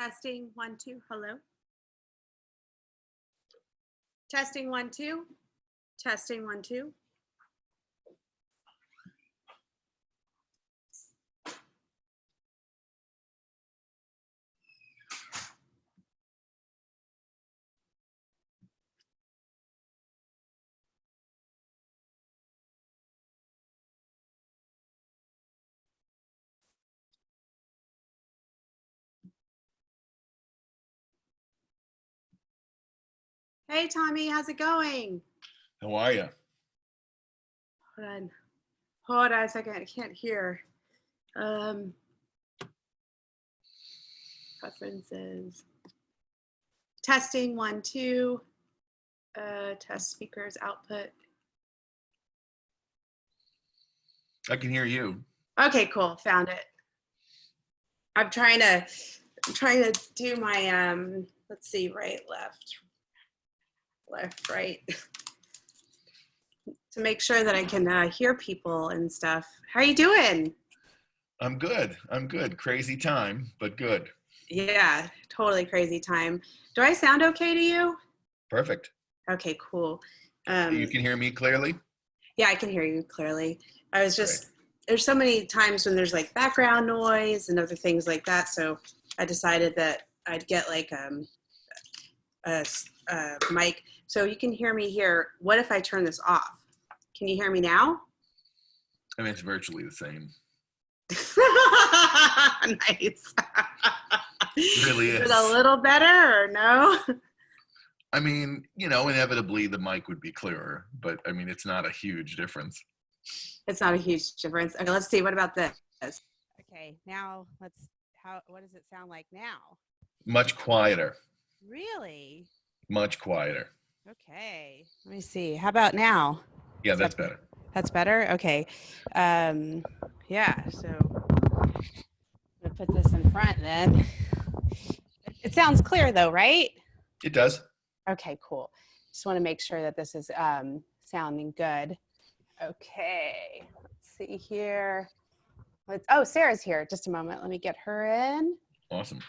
Testing 1 2. Hello. Testing 1 2. Testing 1 2. Hey Tommy, how's it going? How are you? Hold on a second. I can't hear. Preferences. Testing 1 2. Test speakers output. I can hear you. Okay, cool. Found it. I'm trying to do my let's see, right, left, right, to make sure that I can hear people and stuff. How are you doing? I'm good. Crazy time, but good. Yeah, totally crazy time. Do I sound okay to you? Perfect. Okay, cool. You can hear me clearly? Yeah, I can hear you clearly. I was just, there's so many times when there's like background noise and other things like that. So I decided that I'd get like a mic so you can hear me here. What if I turn this off? Can you hear me now? I mean, it's virtually the same. Nice. It really is. Is it a little better or no? I mean, inevitably the mic would be clearer, but I mean, it's not a huge difference. It's not a huge difference. Okay, let's see. What about this? Okay, now what does it sound like now? Much quieter. Really? Much quieter. Okay, let me see. How about now? Yeah, that's better. That's better? Okay. Yeah, so I'm gonna put this in front then. It sounds clear though, right? It does. Okay, cool. Just want to make sure that this is sounding good. Okay, let's see here. Oh, Sarah's here. Just a moment. Let me get her in. Awesome.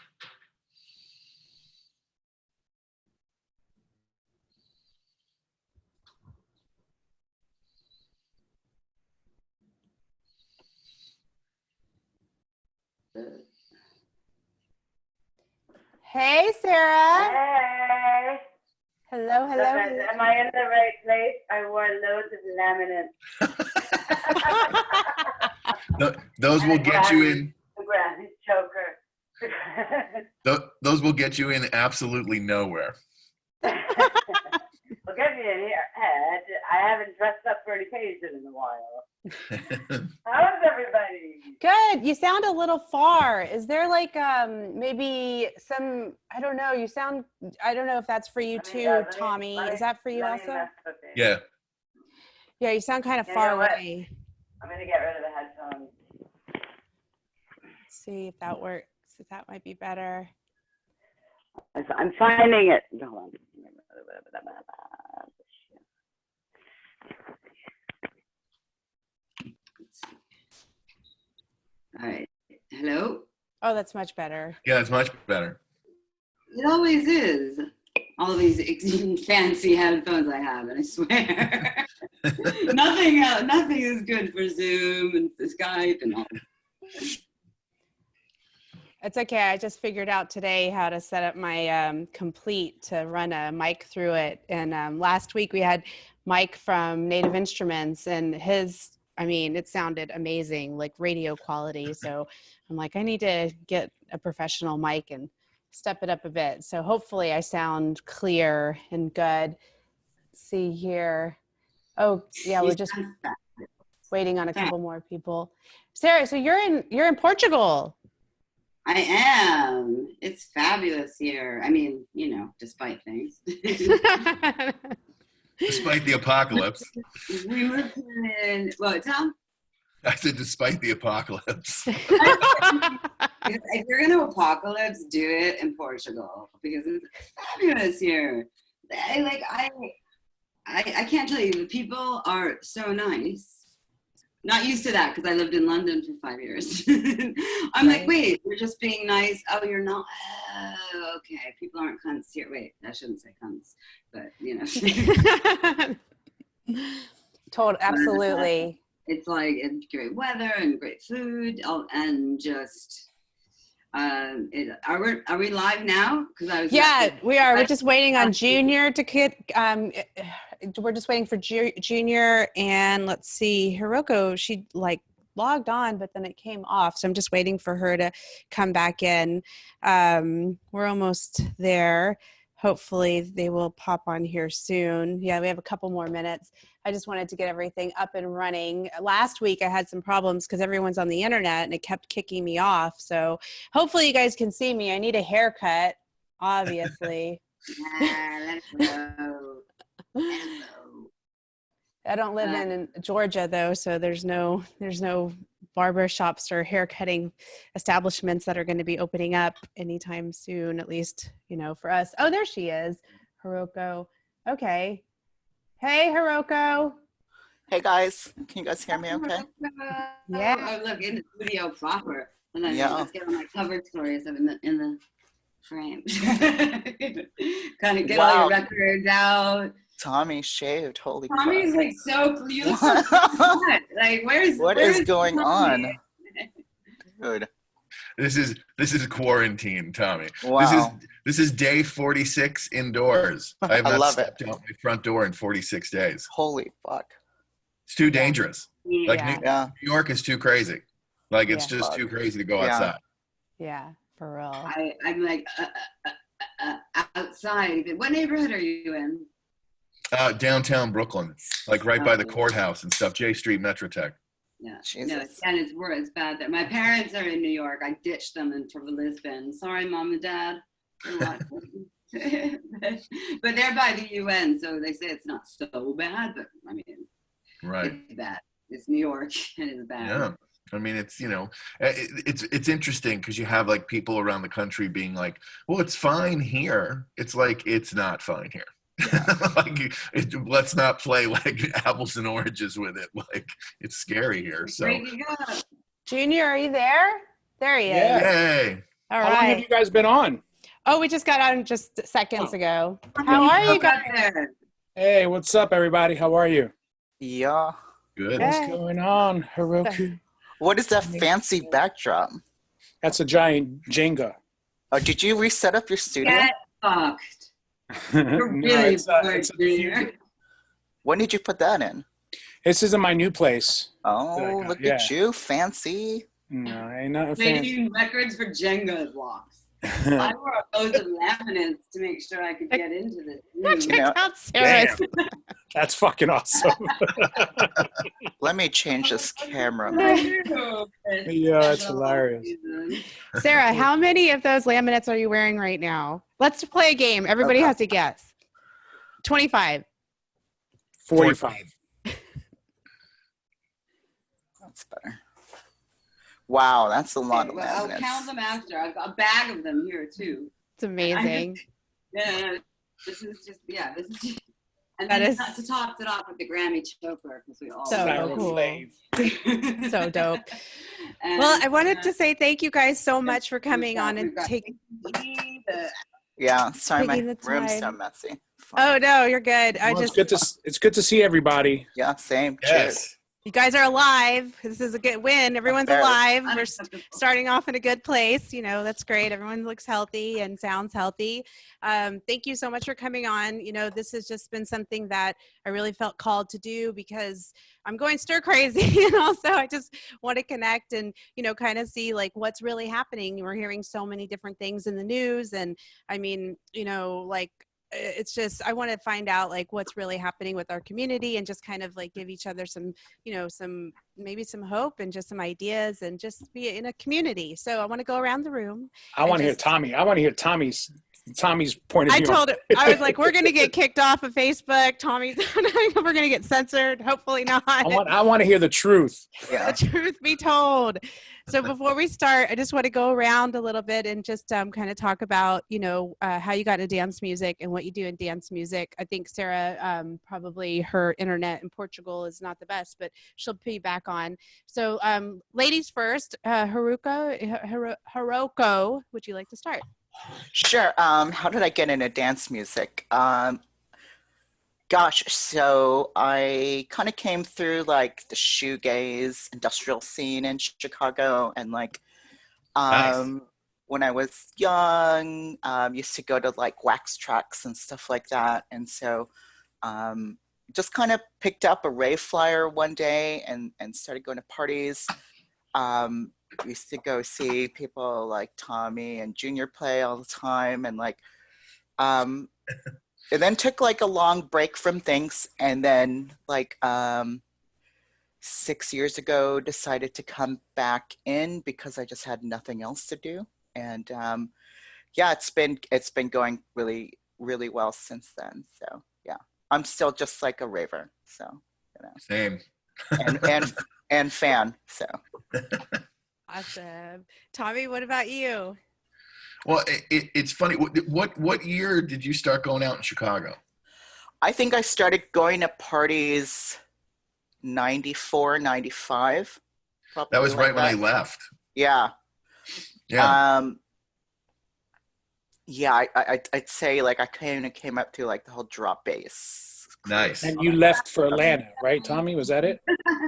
Hey, Sarah. Hey. Hello. Am I in the right place? I wore loads of laminate. Those will get you in. The granny choker. Those will get you in absolutely nowhere. Well, get me in here. I haven't dressed up for an occasion in a while. How's everybody? Good. You sound a little far. Is there like maybe some, I don't know, I don't know if that's for you too, Tommy. Is that for you also? Yeah. Yeah, you sound kind of far away. I'm going to get rid of the headphones. Let's see if that works. If that might be better. I'm finding it. Hold on. All right. Hello? Oh, that's much better. Yeah, it's much better. It always is. All these fancy headphones I have, and I swear. Nothing is good for Zoom and for Skype and all. It's okay. I just figured out today how to set up my Complete to run a mic through it. And last week we had Mike from Native Instruments, and it sounded amazing, like radio quality. So I'm like, I need to get a professional mic and step it up a bit. So hopefully I sound clear and good. Let's see here. Oh yeah, we're just waiting on a couple more people. Sarah, so you're in Portugal. I am. It's fabulous here. I mean, despite things. Despite the apocalypse. We moved in, what, Tom? I said, despite the apocalypse. If you're going to apocalypse, do it in Portugal because it's fabulous here. I can't tell you, the people are so nice. not used to that because I lived in London for 5 years. I'm like, wait, you're just being nice. Oh, you're not. Oh, okay, people aren't cunts here. Wait, I shouldn't say cunts, but you know. Absolutely. It's like it's great weather and great food, and just. Are we live now? Because we are. We're just waiting on Junior to get. We're just waiting for Junior, and let's see, Hiroko. She logged on, but then it came off. So I'm just waiting for her to come back in. We're almost there. Hopefully they will pop on here soon. Yeah, we have a couple more minutes. I just wanted to get everything up and running. Last week I had some problems because everyone's on the internet and it kept kicking me off. So hopefully you guys can see me. I need a haircut, obviously. Let it go. I don't live in Georgia though, so there's no barber shops or hair cutting establishments that are going to be opening up anytime soon, at least, for us. Oh, there she is, Hiroko. Okay. Hey, Hiroko. Hey guys, can you guys hear me okay? Yeah. Oh, look, in the studio proper. And then Yeah. let's get on my cover stories in the frame. Kind of get all your records out. Tommy shaved, holy Tommy's crap. like so you look so hot. Like What is going Tommy? on? Dude. This is quarantine, Tommy. Wow. This is day 46 indoors. I have I not love stepped out my front door in 46 days. Holy fuck. It's too dangerous. Like Yeah. New York is too crazy. Like it's Yeah. just too crazy to go Yeah. outside. Yeah, for real. I'm like outside. What neighborhood are you in? Downtown Brooklyn, like right by the courthouse and stuff. J Street, Metrotech. Yeah. Jesus. No, it's bad there. My parents are in New York. I ditched them for Lisbon. Sorry, Mom and Dad. But they're by the UN, so they say it's not so bad. But I mean, Right. it's bad. It's New York, and it's bad. Yeah. I mean, it's it's interesting because you have like people around the country being like, well, it's fine here. It's like, it's not fine here. Let's not play like apples and oranges with it. Like it's scary here. So Breaking up. Junior, are you there? There he is. yay. All How long have right. you guys been on? Oh, we just got on just seconds ago. How How are you got guys? there? Hey, what's up, everybody? How are you? Yeah. Good. Hey. What's going on, Hiroku? What is that fancy backdrop? That's a giant Jenga. Oh, did you reset up your studio? Get fucked. You're No, really it's a Junior. When did you put that in? This isn't my new place. Oh, look Yeah. at you, fancy. No, ain't nothing fancy. Making records for Jenga blocks. I wore a loads of laminates to make sure I could get into this. Check Yeah. out Sarah's. That's fucking awesome. Let me change this camera. Yeah, that's hilarious. Sarah, how many of those laminates are you wearing right now? Let's play a game. Everybody Okay. has to guess. 25. 45. That's better. Wow, that's a lot of I'll count laminates. them after. I've got a bag of them here too. It's amazing. Yeah, this is just and That then is- to top it off with the Grammy choker because we all So Silent cool. slave. So dope. And, Well, I wanted to say thank you guys so much for coming on and we've got taking. the Yeah, sorry, my Taking the room's so time. messy. Oh no, you're good. I Well, just it's good to see everybody. Yeah, same. Cheers. Yes. you guys are alive. This is a good win. Everyone's Barely. alive. We're unacceptable. starting off in a good place. That's great. Everyone looks healthy and sounds healthy. Thank you so much for coming on. This has just been something that I really felt called to do because I'm going stir crazy. And also I just want to connect and, kind of see like what's really happening. We're hearing so many different things in the news. And I mean, it's just, I want to find out like what's really happening with our community and just kind of like give each other some, maybe some hope and just some ideas and just be in a community. So I want to go around the room. I want to hear just- Tommy. I want to hear Tommy's Tommy's point of I view. told him, I was like, we're going to get kicked off of Facebook. Tommy's, we're going to get censored. Hopefully not. I want to hear the truth. Yeah. The truth be told. So before we start, I just want to go around a little bit and just kind of talk about, how you got into dance music and what you do in dance music. I think Sarah, probably her internet in Portugal is not the best, but she'll be back on. So ladies first, Hiroko, would you like to start? Sure. How did I get into dance music? Gosh, so I kind of came through like the shoegaze industrial scene in Chicago, and like Nice. when I was young, used to go to like wax tracks and stuff like that, and so just kind of picked up a rave flyer one day and started going to parties. Used to go see people like Tommy and Junior play all the time, and like it then took like a long break from things, and then like 6 years ago decided to come back in because I just had nothing else to do, and yeah, it's been going really, really well since then. So yeah, I'm still just like a raver, so Same. and fan, so. Awesome. Tommy, what about you? Well, it's funny. What year did you start going out in Chicago? I think I started going to parties 94, 95. That was probably right when I left. Yeah. Yeah. Yeah, I'd say like I kind of came up to like the whole drop bass. Nice. And you left for Atlanta, right, Tommy? Was that it?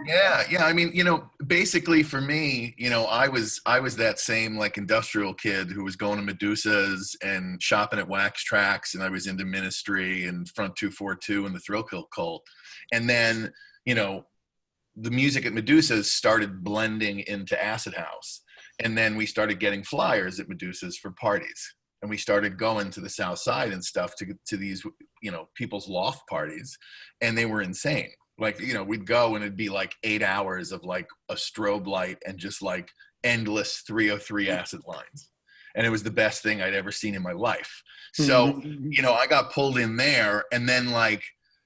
Yeah. I mean, basically for me, I was that same like industrial kid who was going to Medusa's and shopping at wax tracks, and I was into Ministry and Front 242 and the Thrill Kill Cult. And then, the music at Medusa's started blending into Acid House. And then we started getting flyers at Medusa's for parties. And we started going to the South Side and stuff to these, people's loft parties, and they were insane. Like, we'd go and it'd be like 8 hours of like a strobe light and just like endless 303 acid lines. And it was the best thing I'd ever seen in my life. So, I got pulled in there, and then like,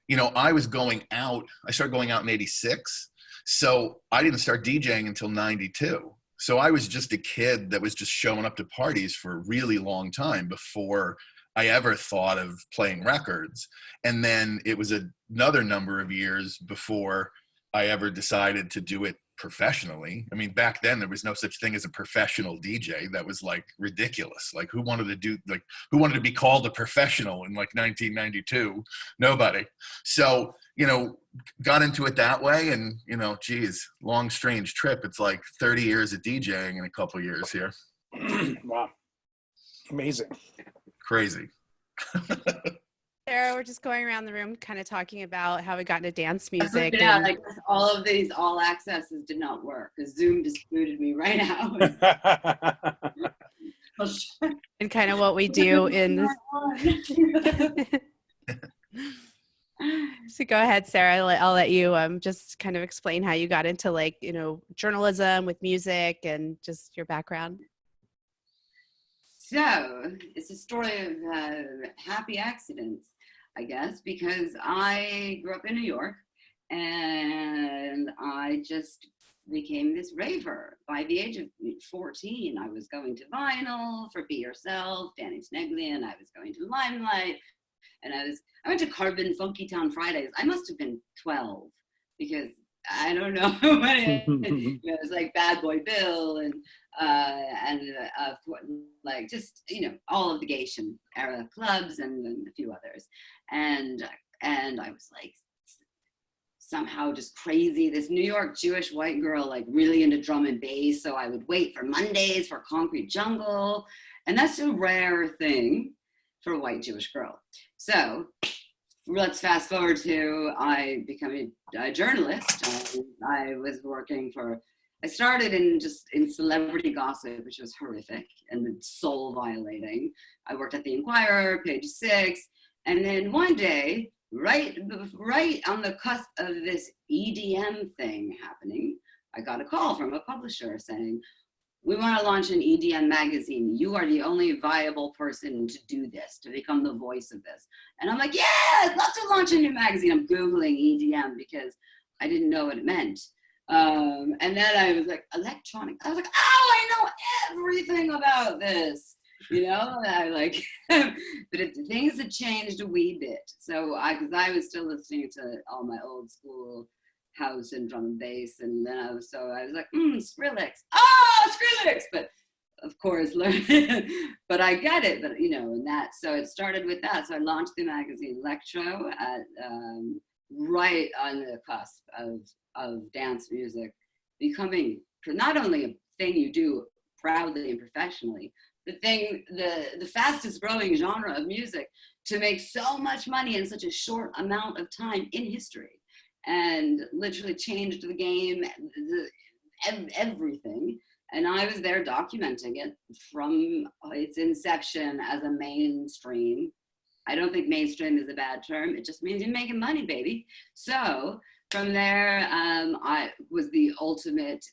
I was going out, I started going out in 86. So I didn't start DJing until 92. So I was just a kid that was just showing up to parties for a really long time before I ever thought of playing records. And then it was another number of years before I ever decided to do it professionally. I mean, back then there was no such thing as a professional DJ. That was like ridiculous. Like who wanted to be called a professional in like 1992? Nobody. So, got into it that way, and, geez, long, strange trip. It's like 30 years of DJing in a couple of years here. Wow. Amazing. Crazy. Sarah, we're just going around the room kind of talking about how we got into dance music. I guess all of these all accesses did not work because Zoom just booted me right out. And kind of what we do in this. So go ahead, Sarah. I'll let you just kind of explain how you got into like, journalism with music and just your background. So it's a story of happy accidents, I guess, because I grew up in New York and I just became this raver. By the age of 14, I was going to Vinyl for Be Yourself, Danny Sneglian. I was going to Limelight, and I went to Carbon Funky Town Fridays. I must have been 12 because I don't know when it was like Bad Boy Bill and like just all of the Geishan era clubs and a few others, and I was like somehow just crazy, this New York Jewish white girl, like really into drum and bass. So I would wait for Mondays for Concrete Jungle, and that's a rare thing for a white Jewish girl. So let's fast forward to I becoming a journalist. I was working I started in celebrity gossip, which was horrific and soul violating. I worked at the Inquirer, Page 6, and then one day, right on the cusp of this EDM thing happening, I got a call from a publisher saying, we want to launch an EDM magazine. You are the only viable person to do this, to become the voice of this. And I'm like, yeah, I'd love to launch a new magazine. I'm Googling EDM because I didn't know what it meant. And then I was like, electronic. I was like, oh, I know everything about this. You know, I like, but things had changed a wee bit. So because I was still listening to all my old school house and drum and bass, and then I was like, Skrillex, Skrillex, but of course, but I get it, but you know, and that, so it started with that. So I launched the magazine Electro at right on the cusp of dance music becoming not only a thing you do proudly and professionally, the fastest growing genre of music to make so much money in such a short amount of time in history, and literally changed the game, everything. And I was there documenting it from its inception as a mainstream. I don't think mainstream is a bad term. It just means you're making money, baby. So from there, I was my ultimate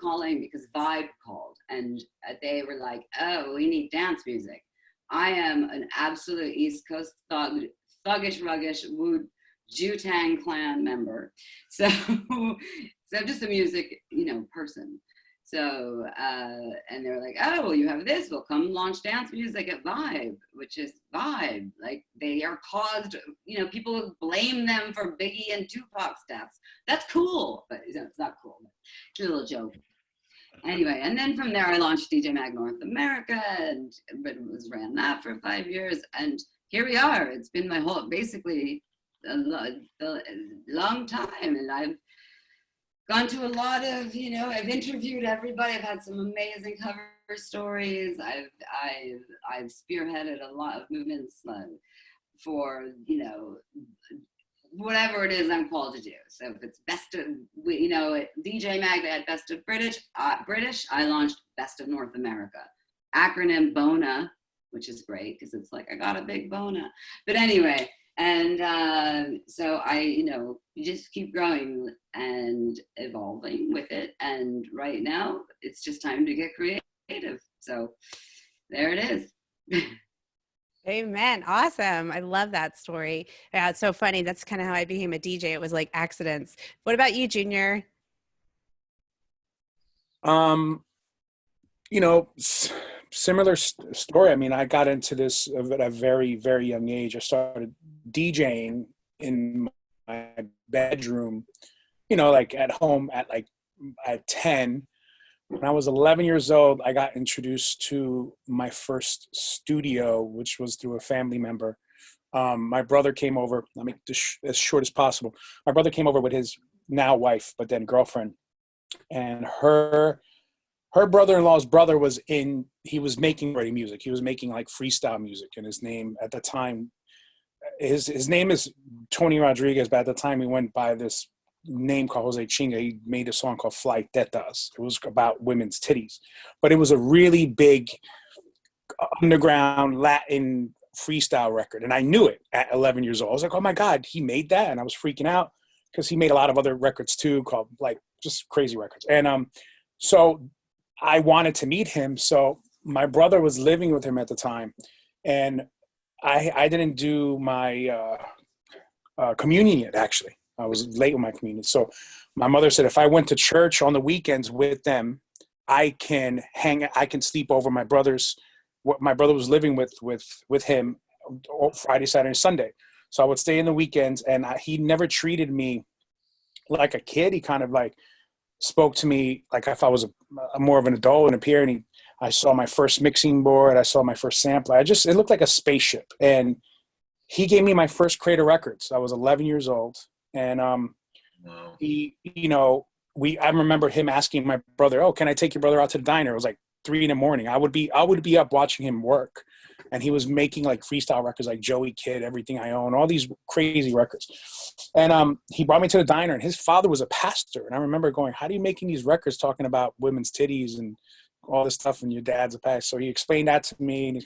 calling, because Vibe called and they were like, oh, we need dance music. I am an absolute East Coast thuggish, ruggish, Wu-Tang Clan member. So I'm just a music, person. So, and they were like, oh, well, you have this, we'll come launch dance music at Vibe, which is Vibe. Like, they are caused, people blame them for Biggie and Tupac's deaths. That's cool, but it's not cool. It's a little joke. Anyway, and then from there, I launched DJ Mag North America, but ran that for 5 years. And here we are. It's been my whole, basically, a long time. And I've gone to a lot of, I've interviewed everybody. I've had some amazing cover stories. I've spearheaded a lot of movements for, whatever it is I'm called to do. So if it's best of, DJ Mag, they had best of British, I launched best of North America. Acronym BONA, which is great because it's like, I got a big bona. But anyway, and so you just keep growing and evolving with it. And right now, it's just time to get creative. So there it is. Amen. Awesome. I love that story. Yeah, it's so funny. That's kind of how I became a DJ. It was like accidents. What about you, Junior? Similar story. I mean, I got into this at a very, very young age. I started DJing in my bedroom, like at home at 10. When I was 11 years old, I got introduced to my first studio, which was through a family member. My brother came over. I'll make this as short as possible. My brother came over with his now wife, but then girlfriend, and her brother-in-law's brother he was making ready music. He was making like freestyle music, and his name at the time, his name is Tony Rodriguez, but at the time he went by this name called Jose Chinga. He made a song called Fly Tetas. It was about women's titties, but it was a really big underground Latin freestyle record. And I knew it at 11 years old. I was like, oh my God, he made that. And I was freaking out because he made a lot of other records too, called like just crazy records. And so I wanted to meet him. So my brother was living with him at the time, and I didn't do my communion yet, actually. I was late with my communion. So my mother said, if I went to church on the weekends with them, I can sleep over my brother was living with him Friday, Saturday, Sunday. So I would stay in the weekends, and he never treated me like a kid. He kind of like spoke to me like if I was a more of an adult and a peer. And I saw my first mixing board. I saw my first sampler. It looked like a spaceship. And he gave me my first Creator Records. I was 11 years old. And Wow. I remember him asking my brother, oh, can I take your brother out to the diner? It was like 3 a.m. I would be up watching him work. And he was making like freestyle records like Joey Kid, Everything I Own, all these crazy records. And he brought me to the diner, and his father was a pastor. And I remember going, how are you making these records talking about women's titties and all this stuff, and your dad's a pastor? So he explained that to me. And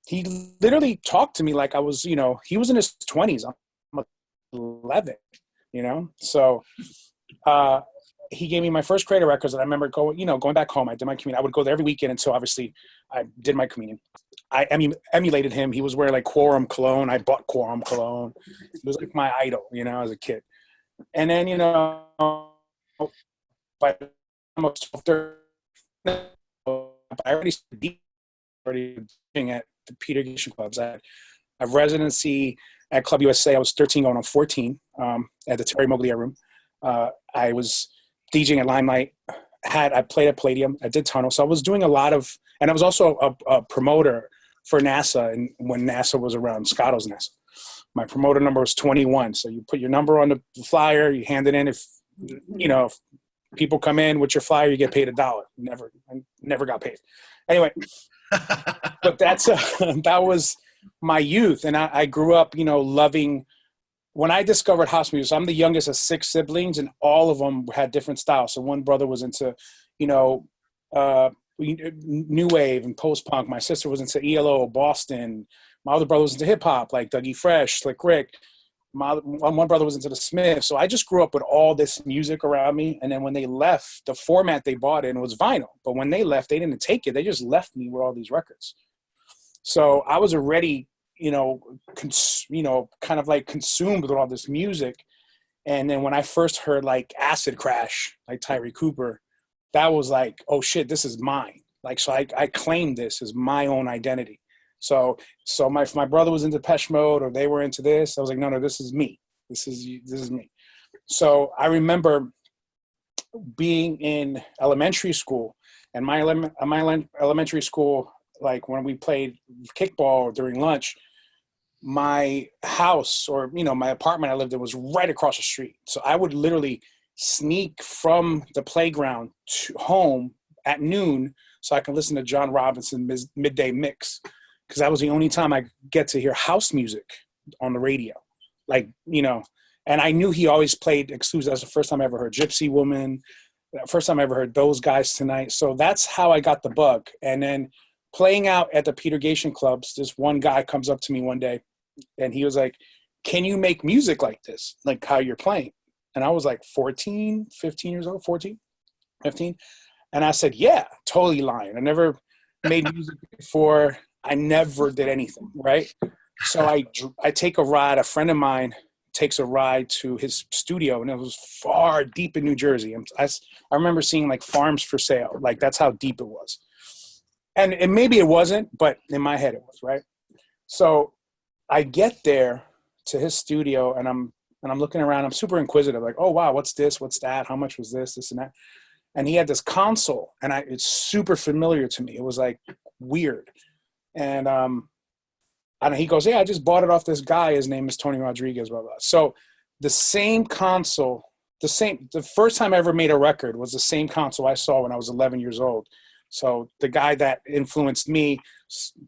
he literally talked to me like I was, he was in his 20s. I'm 11, So he gave me my first Creator Records, and I remember going back home. I did my communion. I would go there every weekend until obviously I did my communion. I emulated him. He was wearing like Quorum cologne. I bought Quorum cologne. It was like my idol, as a kid. And then, by almost 12, I already being at the Peter Gason clubs. I had a residency at Club USA. I was 13 going on 14 at the Terry Moglier Room. I was DJing at Limelight. I played at Palladium. I did Tunnel. So I was doing a lot of, and I was also a promoter for NASA. And when NASA was around, Scotto's NASA, my promoter number was 21. So you put your number on the flyer, you hand it in. If people come in with your flyer, you get paid $1. I never got paid. Anyway, but that was my youth. And I grew up, loving. When I discovered house music, I'm the youngest of 6 siblings, and all of them had different styles. So one brother was into, new wave and post-punk. My sister was into ELO, Boston. My other brother was into hip-hop, like Dougie Fresh, Slick Rick. One brother was into the Smiths. So I just grew up with all this music around me. And then when they left, the format they bought in was vinyl. But when they left, they didn't take it. They just left me with all these records. So I was already kind of like consumed with all this music. And then when I first heard like Acid Crash, like Tyree Cooper, that was like, oh shit, this is mine. Like, so I claimed this as my own identity. So my brother was into Depeche Mode, or they were into this. I was like, no, this is me. This is me. So I remember being in elementary school, and my elementary school, like when we played kickball during lunch, my house, or my apartment I lived in, was right across the street. So I would literally sneak from the playground to home at noon so I could listen to John Robinson Midday Mix, because that was the only time I get to hear house music on the radio. Like, and I knew he always played exclusive. That was the first time I ever heard Gypsy Woman. First time I ever heard Those Guys Tonight. So that's how I got the bug. And then playing out at the Peter Gason clubs, this one guy comes up to me one day, and he was like, can you make music like this? Like how you're playing? And I was like 15 years old, 14, 15. And I said, yeah, totally lying. I never made music before. I never did anything, right? So I take a ride. A friend of mine takes a ride to his studio, and it was far deep in New Jersey. I remember seeing like Farms for Sale. Like that's how deep it was. And maybe it wasn't, but in my head it was, right? So I get there to his studio, and I'm looking around. I'm super inquisitive, like, oh wow, what's this? What's that? How much was this? This and that. And he had this console, and it's super familiar to me. It was like weird. And he goes, yeah, I just bought it off this guy. His name is Tony Rodriguez, blah, blah. So the same console, the first time I ever made a record was the same console I saw when I was 11 years old. So the guy that influenced me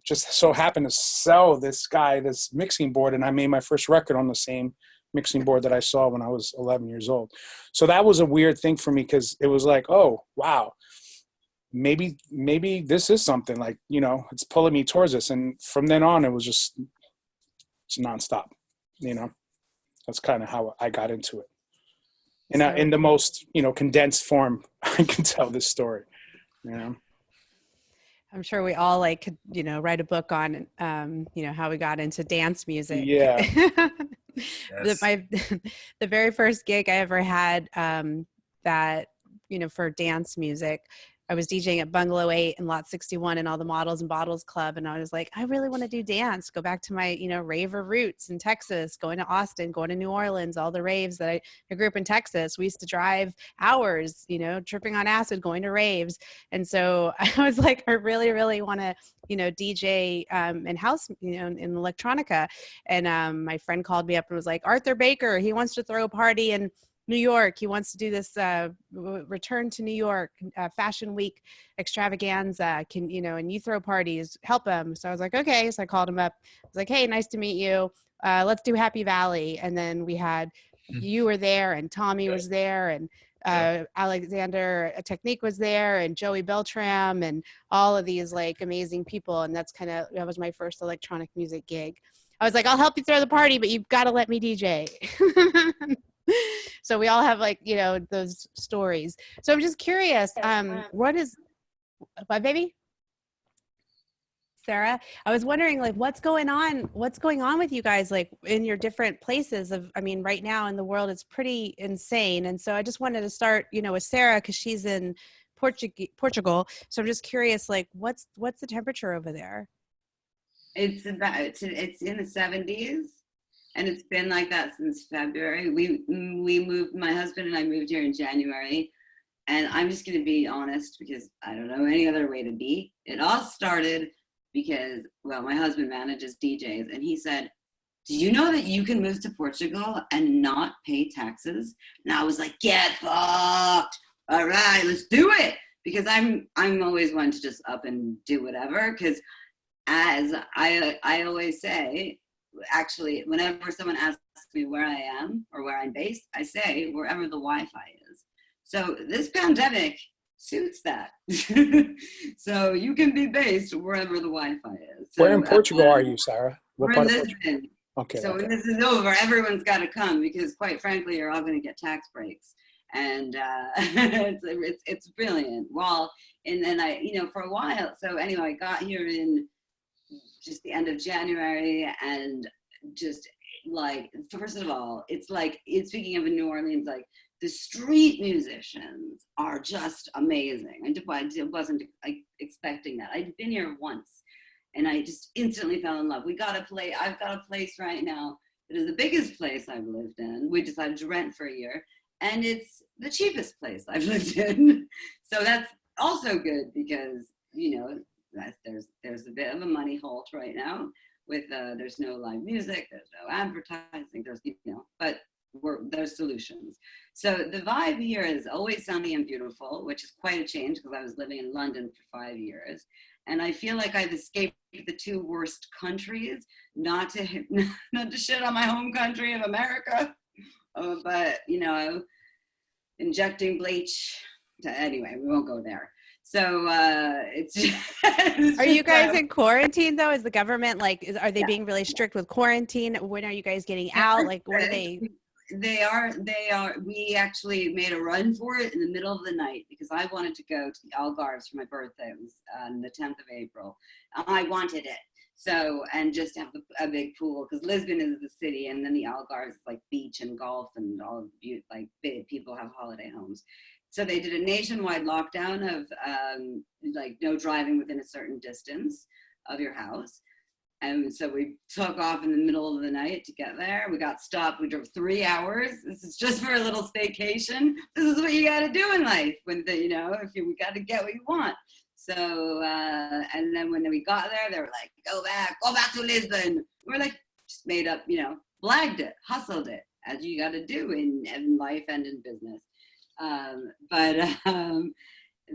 just so happened to sell this guy this mixing board, and I made my first record on the same mixing board that I saw when I was 11 years old. So that was a weird thing for me, because it was like, oh, wow, maybe this is something, like, it's pulling me towards this. And from then on, it was just nonstop, That's kind of how I got into it. In the most, condensed form I can tell this story, I'm sure we all could, write a book on, how we got into dance music. Yeah. Yes. The very first gig I ever had that, for dance music, I was DJing at Bungalow 8 and Lot 61 and all the Models and Bottles Club. And I was like, I really want to do dance, go back to my, raver roots in Texas, going to Austin, going to New Orleans, all the raves that I grew up in Texas. We used to drive hours, tripping on acid, going to raves. And so I was like, I really, really want to, DJ in house, in electronica. And my friend called me up and was like, Arthur Baker, he wants to throw a party in New York. He wants to do this return to New York Fashion Week extravaganza. And you throw parties, help him. So I was like, okay. So I called him up. I was like, hey, nice to meet you. Let's do Happy Valley. And then we had, you were there, and Tommy was there, and Alexander Technique was there, and Joey Beltram, and all of these amazing people. And that was my first electronic music gig. I was like, I'll help you throw the party, but you've got to let me DJ. So we all have like, you know, those stories. So I'm just curious, what is, what baby? Sarah, I was wondering like what's going on with you guys like in your different places of, I mean, right now in the world it's pretty insane. And so I just wanted to start, you know, with Sarah because she's in Portugal. So I'm just curious, like what's the temperature over there? It's in the 70s, and it's been like that since February. We moved, my husband and I moved here in January, and I'm just going to be honest because I don't know any other way to be. It all started because, well, my husband manages DJs, and he said, do you know that you can move to Portugal and not pay taxes? And I was like, get fucked. All right, let's do it. Because I'm always one to just up and do whatever. Because as I always say, actually, whenever someone asks me where I am or where I'm based, I say wherever the Wi-Fi is. So this pandemic suits that. So you can be based wherever the Wi-Fi is. So, Where in Portugal are you, Sarah? We're in Lisbon. Okay. So when this is over, everyone's got to come because, quite frankly, you're all going to get tax breaks, and it's brilliant. Well, and then I, you know, for a while. So anyway, I got here in just the end of January, and just like, first of all, it's like, speaking of in New Orleans, like the street musicians are just amazing. I wasn't expecting that. I'd been here once, and I just instantly fell in love. I've got a place right now that is the biggest place I've lived in. We decided to rent for a year, and it's the cheapest place I've lived in. So that's also good because, you know, there's a bit of a money halt right now with there's no live music, there's no advertising, there's, you know, but there's solutions. So the vibe here is always sunny and beautiful, which is quite a change because I was living in London for 5 years. And I feel like I've escaped the two worst countries, not to shit on my home country of America, but, you know, injecting bleach. Anyway, we won't go there. So it's. Are you guys in quarantine though? Is the government like? Are they being really strict with quarantine? When are you guys getting out? Like, what are they? They are. We actually made a run for it in the middle of the night because I wanted to go to the Algarves for my birthday. It was on the 10th of April. I wanted it. So, and just have a big pool because Lisbon is the city, and then the Algarves is like beach and golf and all like big people have holiday homes. So they did a nationwide lockdown of like no driving within a certain distance of your house. And so we took off in the middle of the night to get there. We got stopped. We drove 3 hours. This is just for a little staycation. This is what you got to do in life when we got to get what you want. So, and then when we got there, they were like, go back to Lisbon. We're like, just made up, you know, blagged it, hustled it, as you got to do in life and in business. And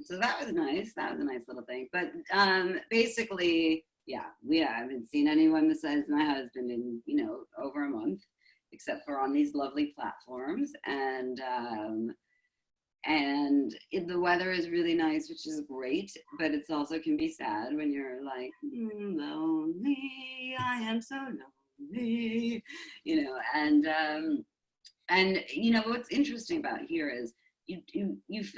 so that was nice. That was a nice little thing. But basically, yeah, we haven't seen anyone besides my husband in, you know, over a month, except for on these lovely platforms. And the weather is really nice, which is great, but it's also can be sad when you're like, lonely, I am so lonely, you know, and you know, what's interesting about here is you've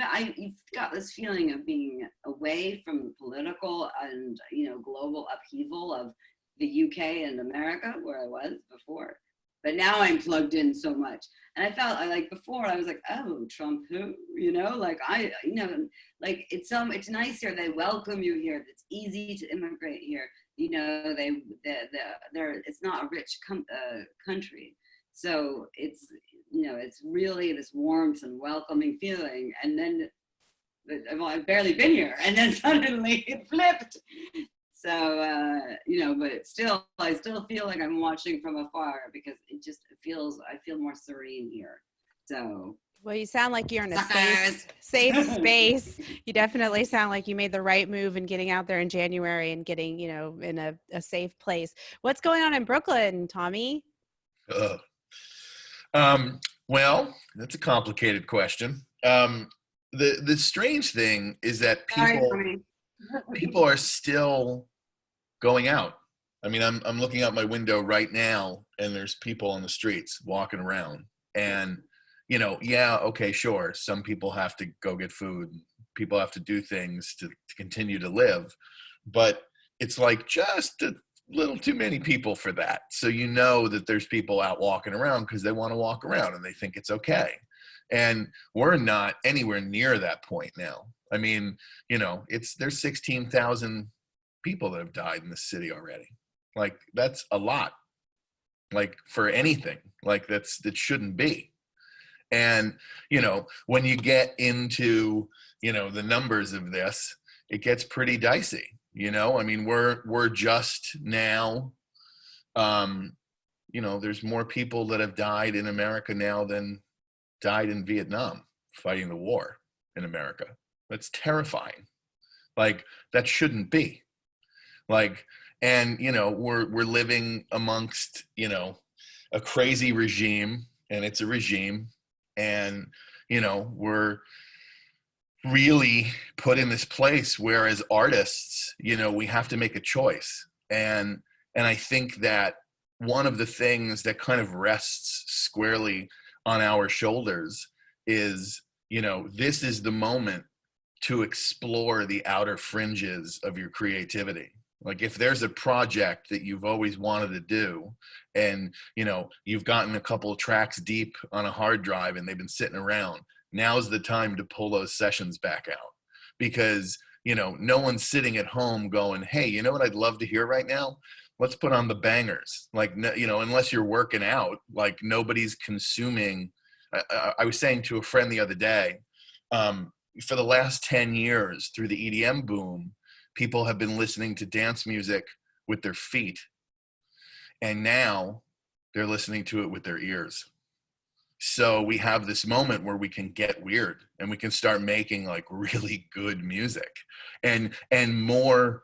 got this feeling of being away from political and, you know, global upheaval of the UK and America, where I was before. But now I'm plugged in so much. And I felt like before I was like, oh, Trump who? You know, like you know, like it's nice here. They welcome you here. It's easy to immigrate here. You know, it's not a rich country. So it's, you know, it's really this warmth and welcoming feeling. And then, well, I've barely been here. And then suddenly it flipped. So, you know, but I still feel like I'm watching from afar because I feel more serene here. So. Well, you sound like you're in a safe space. You definitely sound like you made the right move in getting out there in January and getting, you know, in a safe place. What's going on in Brooklyn, Tommy? Well, that's a complicated question. The strange thing is that people are still going out. I mean, I'm looking out my window right now, and there's people on the streets walking around, and yeah, okay, sure. Some people have to go get food. People have to do things to continue to live. But it's like just a little too many people for that. So you know that there's people out walking around because they want to walk around and they think it's okay. And we're not anywhere near that point now. I mean, there's 16,000 people that have died in the city already. Like, that's a lot. Like, for anything, like that shouldn't be. And, when you get into, the numbers of this, it gets pretty dicey. I mean, we're just now, there's more people that have died in America now than died in Vietnam fighting the war in America. That's terrifying. Like, that shouldn't be. Like, and, we're living amongst, a crazy regime, and it's a regime. And, we're really put in this place where, as artists, we have to make a choice. And I think that one of the things that kind of rests squarely on our shoulders is, this is the moment to explore the outer fringes of your creativity. Like, if there's a project that you've always wanted to do, and you've gotten a couple of tracks deep on a hard drive and they've been sitting around, now's the time to pull those sessions back out. Because no one's sitting at home going, hey, you know what I'd love to hear right now? Let's put on the bangers. Like, unless you're working out, like, nobody's consuming. I was saying to a friend the other day, for the last 10 years through the EDM boom, people have been listening to dance music with their feet. And now they're listening to it with their ears. So we have this moment where we can get weird and we can start making like really good music and more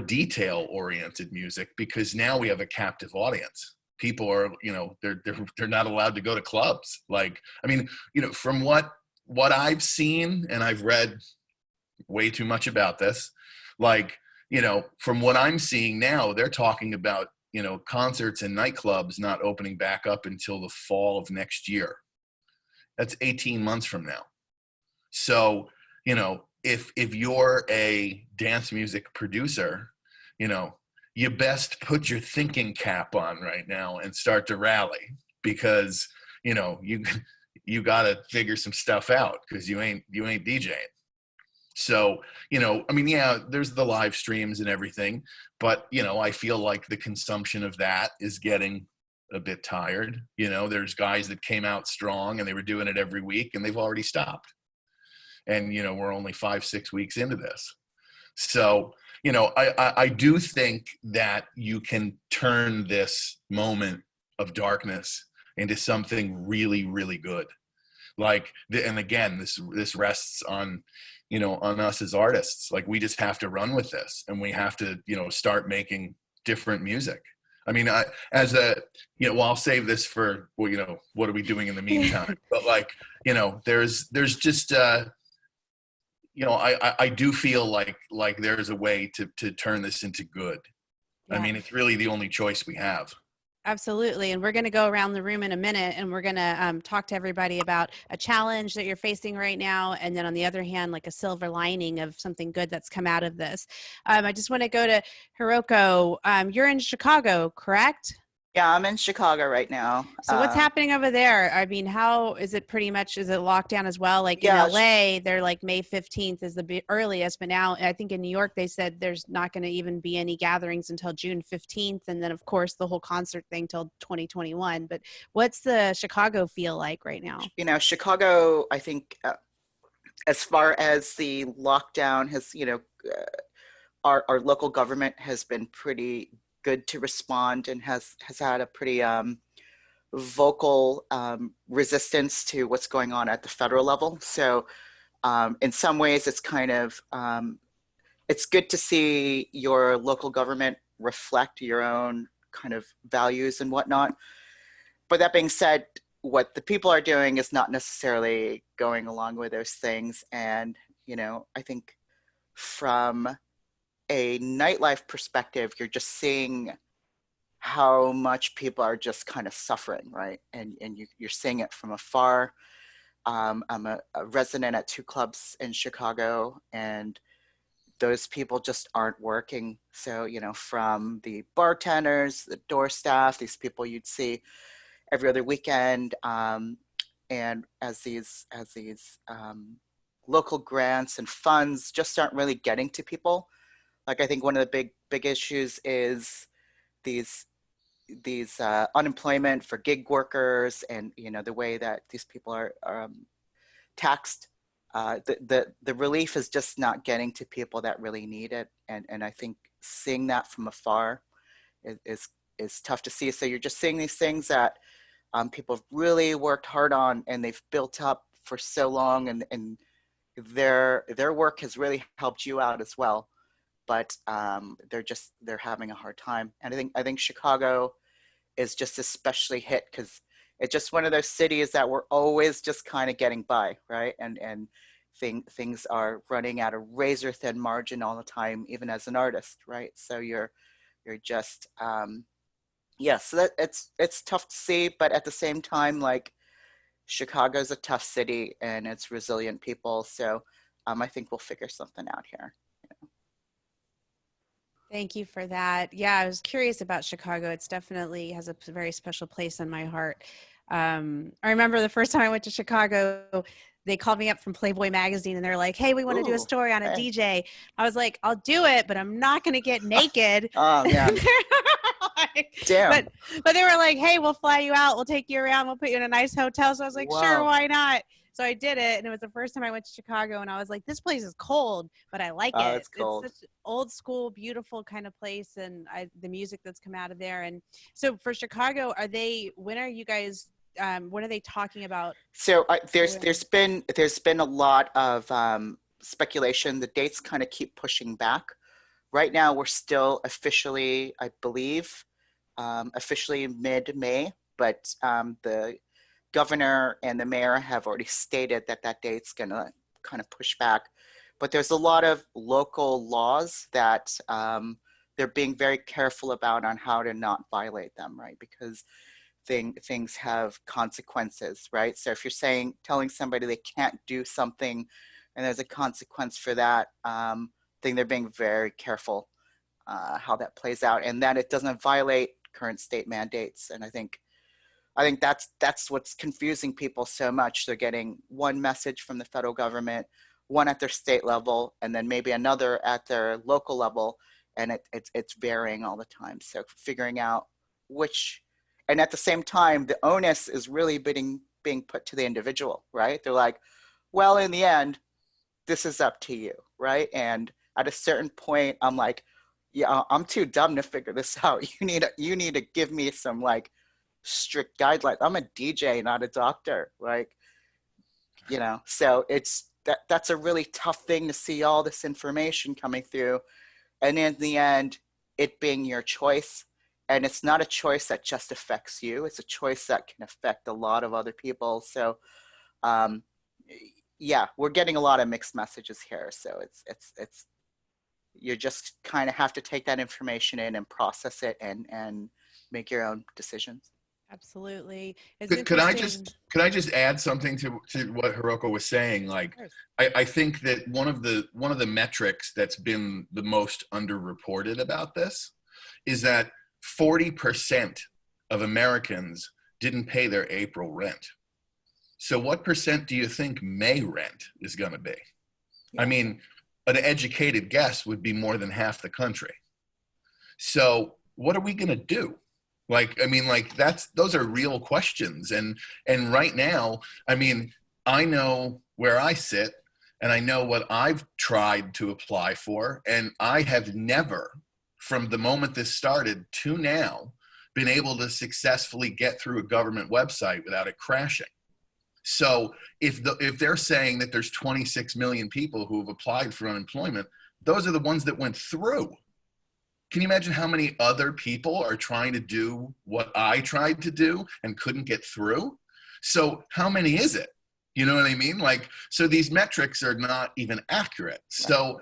detail oriented music, because now we have a captive audience. People are, they're not allowed to go to clubs. Like, I mean, from what I've seen, and I've read way too much about this, like, from what I'm seeing now, they're talking about, concerts and nightclubs not opening back up until the fall of next year. That's 18 months from now. So, if you're a dance music producer, you best put your thinking cap on right now and start to rally, because, you got to figure some stuff out, because you ain't DJing. So, I mean, yeah, there's the live streams and everything, but, I feel like the consumption of that is getting a bit tired. There's guys that came out strong and they were doing it every week and they've already stopped. And, we're only 5-6 weeks into this. So, I do think that you can turn this moment of darkness into something really, really good. Like, and again, this rests on, on us as artists. Like, we just have to run with this, and we have to, start making different music. I mean, I'll save this for, well, what are we doing in the meantime? But like, there's just, I do feel like there's a way to turn this into good. Yeah. I mean, it's really the only choice we have. Absolutely. And we're going to go around the room in a minute, and we're going to talk to everybody about a challenge that you're facing right now. And then on the other hand, like a silver lining of something good that's come out of this. I just want to go to Hiroko. You're in Chicago, correct? Yeah, I'm in Chicago right now. So what's happening over there? I mean, how is it is it lockdown as well? Like in LA, they're like May 15th is the earliest, but now I think in New York, they said there's not going to even be any gatherings until June 15th. And then of course the whole concert thing till 2021. But what's the Chicago feel like right now? Chicago, I think as far as the lockdown has, our local government has been pretty good to respond and has had a pretty vocal resistance to what's going on at the federal level. So in some ways it's kind of, it's good to see your local government reflect your own kind of values and whatnot. But that being said, what the people are doing is not necessarily going along with those things. And, I think from a nightlife perspective, you're just seeing how much people are just kind of suffering, right? And you're seeing it from afar. I'm a resident at 2 clubs in Chicago, and those people just aren't working. So, you know, from the bartenders, the door staff, these people you'd see every other weekend, and as these local grants and funds just aren't really getting to people. Like, I think one of the big issues is these unemployment for gig workers, and you know the way that these people are taxed. The relief is just not getting to people that really need it, and I think seeing that from afar is tough to see. So you're just seeing these things that people have really worked hard on, and they've built up for so long, and their work has really helped you out as well. But they're having a hard time, and I think Chicago is just especially hit because it's just one of those cities that we're always just kind of getting by, right? And things are running at a razor thin margin all the time, even as an artist, right? So you're just so that it's tough to see, but at the same time, like, Chicago's a tough city and it's resilient people, so I think we'll figure something out here. Thank you for that. Yeah, I was curious about Chicago. It's definitely has a very special place in my heart. I remember the first time I went to Chicago, they called me up from Playboy magazine and they're like, hey, we want to do a story on a DJ. I was like, I'll do it, but I'm not going to get naked. Oh, yeah. Damn. But they were like, hey, we'll fly you out. We'll take you around. We'll put you in a nice hotel. So I was like, sure, Wow. why not? So I did it, and it was the first time I went to Chicago, and I was like, this place is cold, but I like it. It's cold. It's such an old school, beautiful kind of place, and the music that's come out of there. And so for Chicago, when are you guys, when are they talking about? So there's been a lot of speculation. The dates kind of keep pushing back. Right now, we're still officially, I believe, officially mid-May, but the governor and the mayor have already stated that date's going to kind of push back. But there's a lot of local laws that they're being very careful about on how to not violate them, right? Because things have consequences, right? So if you're telling somebody they can't do something and there's a consequence for that, then they're being very careful how that plays out, and that it doesn't violate current state mandates. And I think that's what's confusing people so much. They're getting one message from the federal government, one at their state level, and then maybe another at their local level, and it's varying all the time. So figuring out which, and at the same time, the onus is really being put to the individual, right? They're like, well, in the end, this is up to you, right? And at a certain point, I'm like, yeah, I'm too dumb to figure this out. You need to give me some like strict guidelines. I'm a DJ, not a doctor, like, you know. So that's a really tough thing to see all this information coming through, and in the end, it being your choice. And it's not a choice that just affects you. It's a choice that can affect a lot of other people. So, yeah, we're getting a lot of mixed messages here. So it's you just kind of have to take that information in and process it and make your own decisions. Absolutely. Could I just add something to what Hiroko was saying? Like, I think that one of the metrics that's been the most underreported about this is that 40% of Americans didn't pay their April rent. So what percent do you think May rent is going to be? Yeah. I mean, an educated guess would be more than half the country. So what are we going to do? Like, I mean, like those are real questions. And right now, I mean, I know where I sit and I know what I've tried to apply for. And I have never, from the moment this started to now, been able to successfully get through a government website without it crashing. So if they're saying that there's 26 million people who have applied for unemployment, those are the ones that went through. Can you imagine how many other people are trying to do what I tried to do and couldn't get through? So how many is it? You know what I mean? Like, so these metrics are not even accurate. So,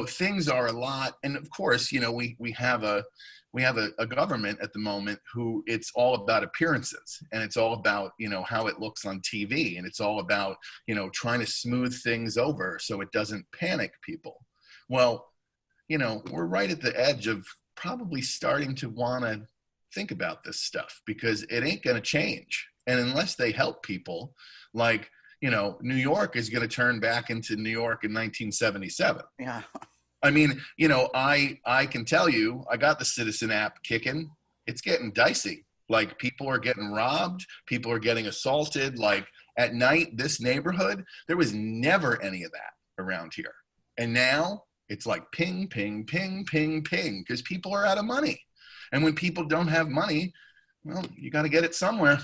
things are a lot. And of course, we have a government at the moment who it's all about appearances, and it's all about, how it looks on TV, and it's all about, trying to smooth things over so it doesn't panic people. Well, we're right at the edge of probably starting to want to think about this stuff, because it ain't going to change. And unless they help people, like, New York is going to turn back into New York in 1977. Yeah. I mean, I can tell you, I got the Citizen app kicking. It's getting dicey. Like, people are getting robbed. People are getting assaulted. Like, at night, this neighborhood, there was never any of that around here. And now it's like ping, ping, ping, ping, ping, because people are out of money. And when people don't have money, well, you got to get it somewhere.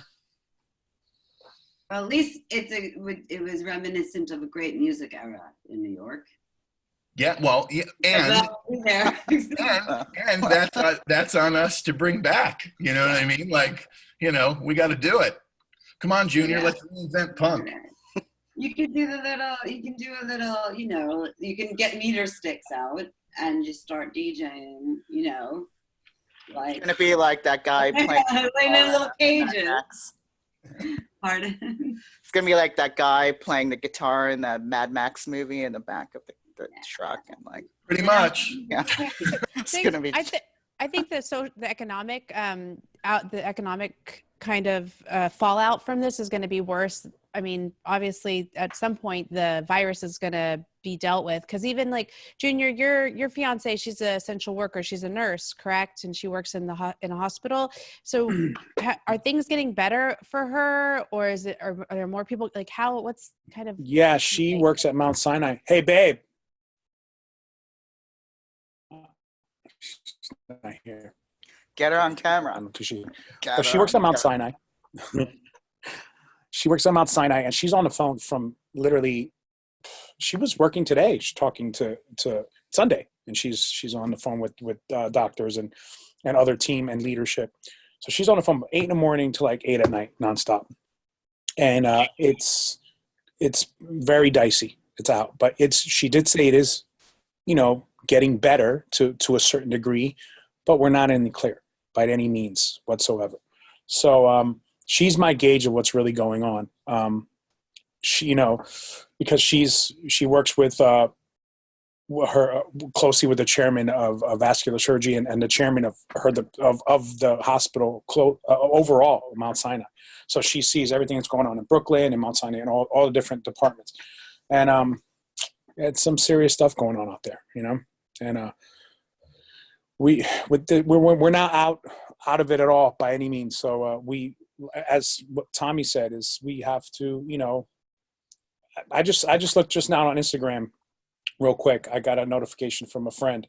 Well, at least it was reminiscent of a great music era in New York. Yeah, well, yeah, and that's on us to bring back. You know what I mean? Like, we got to do it. Come on, Junior, let's reinvent punk. You can do you can get meter sticks out and just start DJing. Like It's gonna be like that guy playing playing in little cages. Pardon? It's gonna be like that guy playing the guitar in the Mad Max movie in the back of the truck, and like Pretty much. yeah, it's gonna be. I think the economic kind of fallout from this is going to be worse. I mean, obviously, at some point, the virus is going to be dealt with, because even like Junior, your fiance, she's an essential worker. She's a nurse, correct? And she works in a hospital. So, are things getting better for her, or are there more people? Like, what's kind of? Yeah, she works at Mount Sinai. Hey, babe. She's not here. Get her on camera. I don't think she. Get But she her works on at Mount camera. Sinai. She works at Mount Sinai, and she's on the phone from literally. She was working today. She's talking to Sunday, and she's on the phone with doctors and other team and leadership. So she's on the phone from 8 in the morning to like 8 at night, nonstop. And it's very dicey. It's out, but she did say it is, getting better to a certain degree, but we're not in the clear by any means whatsoever. So she's my gauge of what's really going on. She, because she works with her closely with the chairman of vascular surgery and the chairman of the hospital overall, Mount Sinai. So she sees everything that's going on in Brooklyn and Mount Sinai and all the different departments. And it's some serious stuff going on out there, and we're not out of it at all by any means. So as what Tommy said, is we have to, I just looked just now on Instagram real quick. I got a notification from a friend,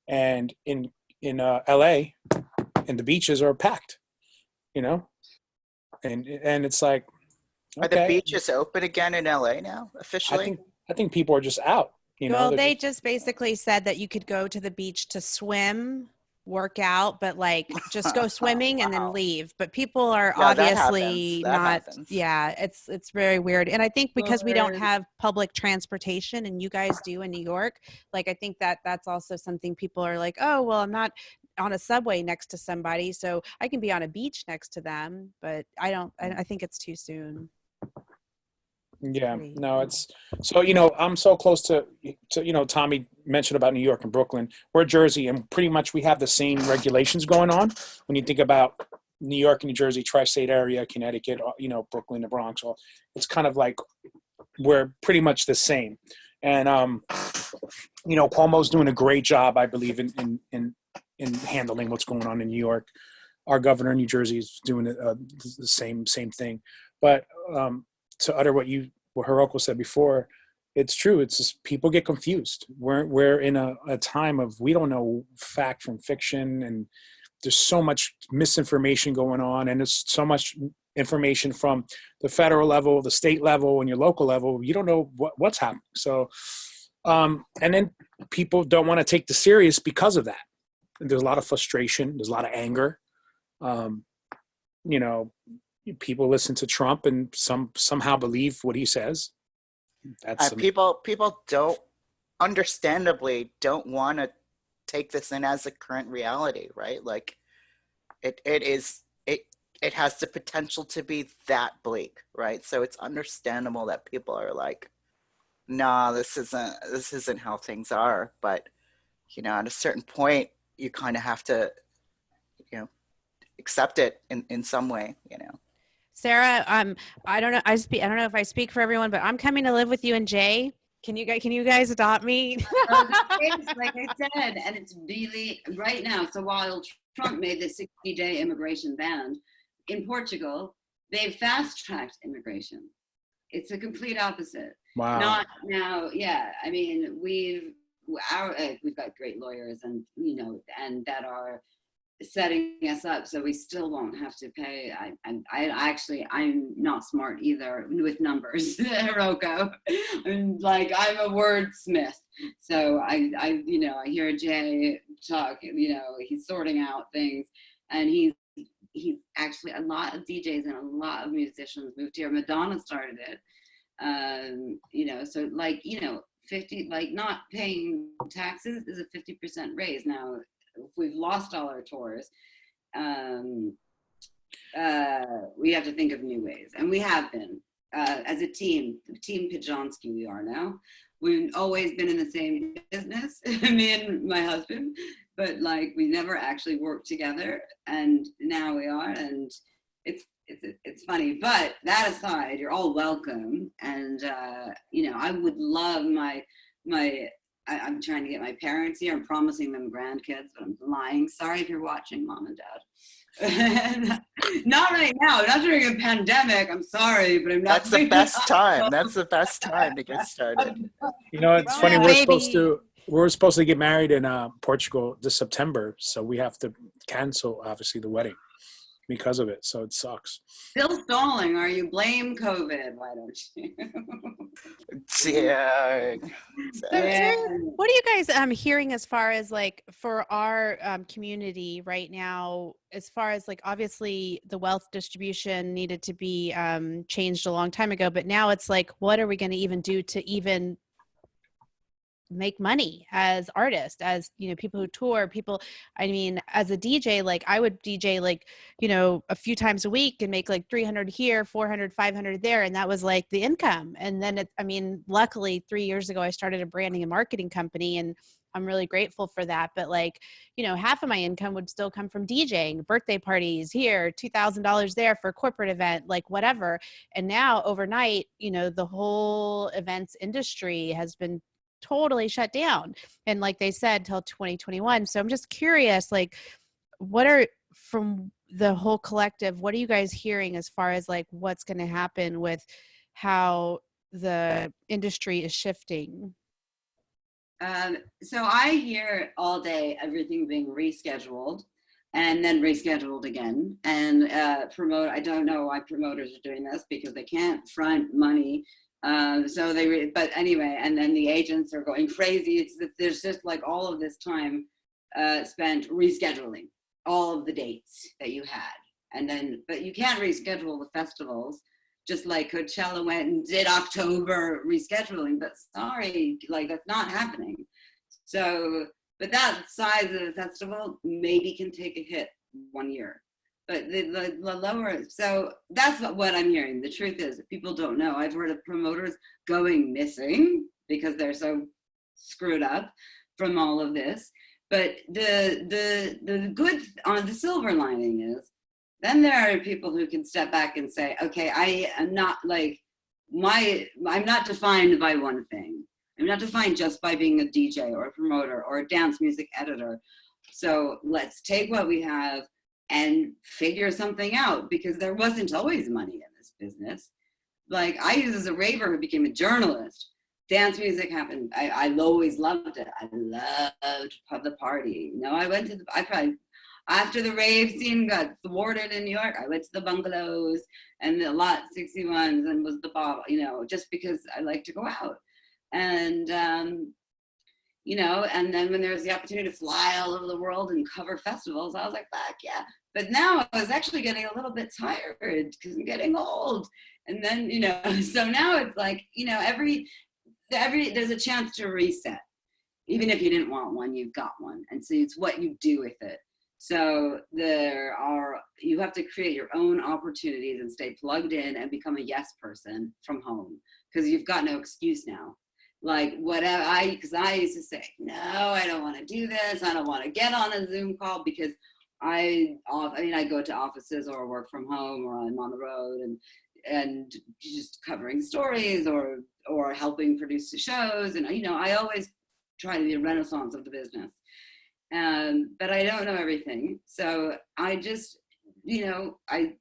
and in LA, and the beaches are packed, and it's like, Are the beaches open again in LA now officially? I think people are just out. Well, they just basically said that you could go to the beach to swim, work out, but like just go swimming and then leave. But people are obviously not. Yeah, it's very weird. And I think because we don't have public transportation and you guys do in New York, like I think that's also something people are like, oh, well, I'm not on a subway next to somebody, so I can be on a beach next to them. But I think it's too soon. Yeah, no, it's so, I'm so close to, Tommy mentioned about New York and Brooklyn. We're Jersey, and pretty much we have the same regulations going on. When you think about New York and New Jersey, tri-state area, Connecticut, Brooklyn, the Bronx, it's kind of like we're pretty much the same. And, Cuomo's doing a great job, I believe, in handling what's going on in New York. Our governor in New Jersey is doing the same thing. But to utter what Hiroko said before, it's true. It's just people get confused. We're in a time of, we don't know fact from fiction, and there's so much misinformation going on, and there's so much information from the federal level, the state level, and your local level. You don't know what's happening. So, and then people don't want to take this serious because of that. There's a lot of frustration. There's a lot of anger. people listen to Trump and somehow believe what he says. That's People don't, understandably, don't want to take this in as a current reality, right? Like it has the potential to be that bleak, right? So it's understandable that people are like, nah, this isn't how things are. But at a certain point, you kind of have to, accept it in some way, Sarah, I don't know. I don't know if I speak for everyone, but I'm coming to live with you and Jay. Can you guys adopt me? Like I said, and it's really right now. So while Trump made the 60-day immigration ban, in Portugal, they've fast-tracked immigration. It's a complete opposite. wow. Not now, yeah. I mean, we've got great lawyers, and and that are setting us up, so we still won't have to pay. I'm not smart either with numbers, Rocco. I'm a wordsmith, so I hear Jay talk. He's sorting out things, and he's actually, a lot of DJs and a lot of musicians moved here. Madonna started it, so 50, not paying taxes is a 50% raise. Now, if we've lost all our tours, we have to think of new ways, and we have been as a team Pijonsky. We are now. We've always been in the same business, me and my husband, but we never actually worked together, and now we are, and it's funny. But that aside, you're all welcome, and I would love I'm trying to get my parents here. I'm promising them grandkids, but I'm lying. Sorry if you're watching, Mom and Dad. Not right now, not during a pandemic. I'm sorry, but I'm not. That's the best time. That's the best time to get started. It's funny. We're supposed to get married in Portugal this September, so we have to cancel, obviously, the wedding because of it. So it sucks. Still stalling, are you? Blame COVID. Why don't you? Yeah. What are you guys hearing as far as for our community right now, as far as obviously the wealth distribution needed to be changed a long time ago, but now it's what are we going to even do to even make money as artists, as people who tour, as a DJ, I would DJ a few times a week and make 300 here, 400, 500 there, and that was the income. And then luckily 3 years ago I started a branding and marketing company, and I'm really grateful for that. But half of my income would still come from DJing, birthday parties here, $2,000 there for a corporate event, whatever. And now overnight, the whole events industry has been totally shut down, and like they said, till 2021. So I'm just curious, what are, from the whole collective, what are you guys hearing as far as what's going to happen with how the industry is shifting? So I hear all day everything being rescheduled and then rescheduled again, and I don't know why promoters are doing this, because they can't front money. But anyway, and then the agents are going crazy. There's just all of this time spent rescheduling all of the dates that you had, but you can't reschedule the festivals, just like Coachella went and did October rescheduling. But sorry, that's not happening. So, but that size of the festival maybe can take a hit 1 year. But the lower, so that's what I'm hearing. The truth is, people don't know. I've heard of promoters going missing because they're so screwed up from all of this. But the good on the silver lining is, then there are people who can step back and say, okay, I am not I'm not defined by one thing. I'm not defined just by being a DJ or a promoter or a dance music editor. So let's take what we have and figure something out, because there wasn't always money in this business. I used as a raver who became a journalist. Dance music happened. I always loved it. I loved the party. I probably, after the rave scene got thwarted in New York, I went to the bungalows and the Lot 61s and was the bob, just because I like to go out. And you know, and then when there was the opportunity to fly all over the world and cover festivals, I was like, fuck yeah. But now I was actually getting a little bit tired because I'm getting old. And then, you know, so now it's like, you know, every there's a chance to reset. Even if you didn't want one, you've got one. And so it's what you do with it. So you have to create your own opportunities and stay plugged in and become a yes person from home, because you've got no excuse now. Like whatever, because I used to say, no, I don't want to do this. I don't want to get on a Zoom call, because I go to offices or work from home, or I'm on the road and just covering stories or helping produce the shows. And, you know, I always try to be a renaissance of the business. But I don't know everything. So I just, you know, I've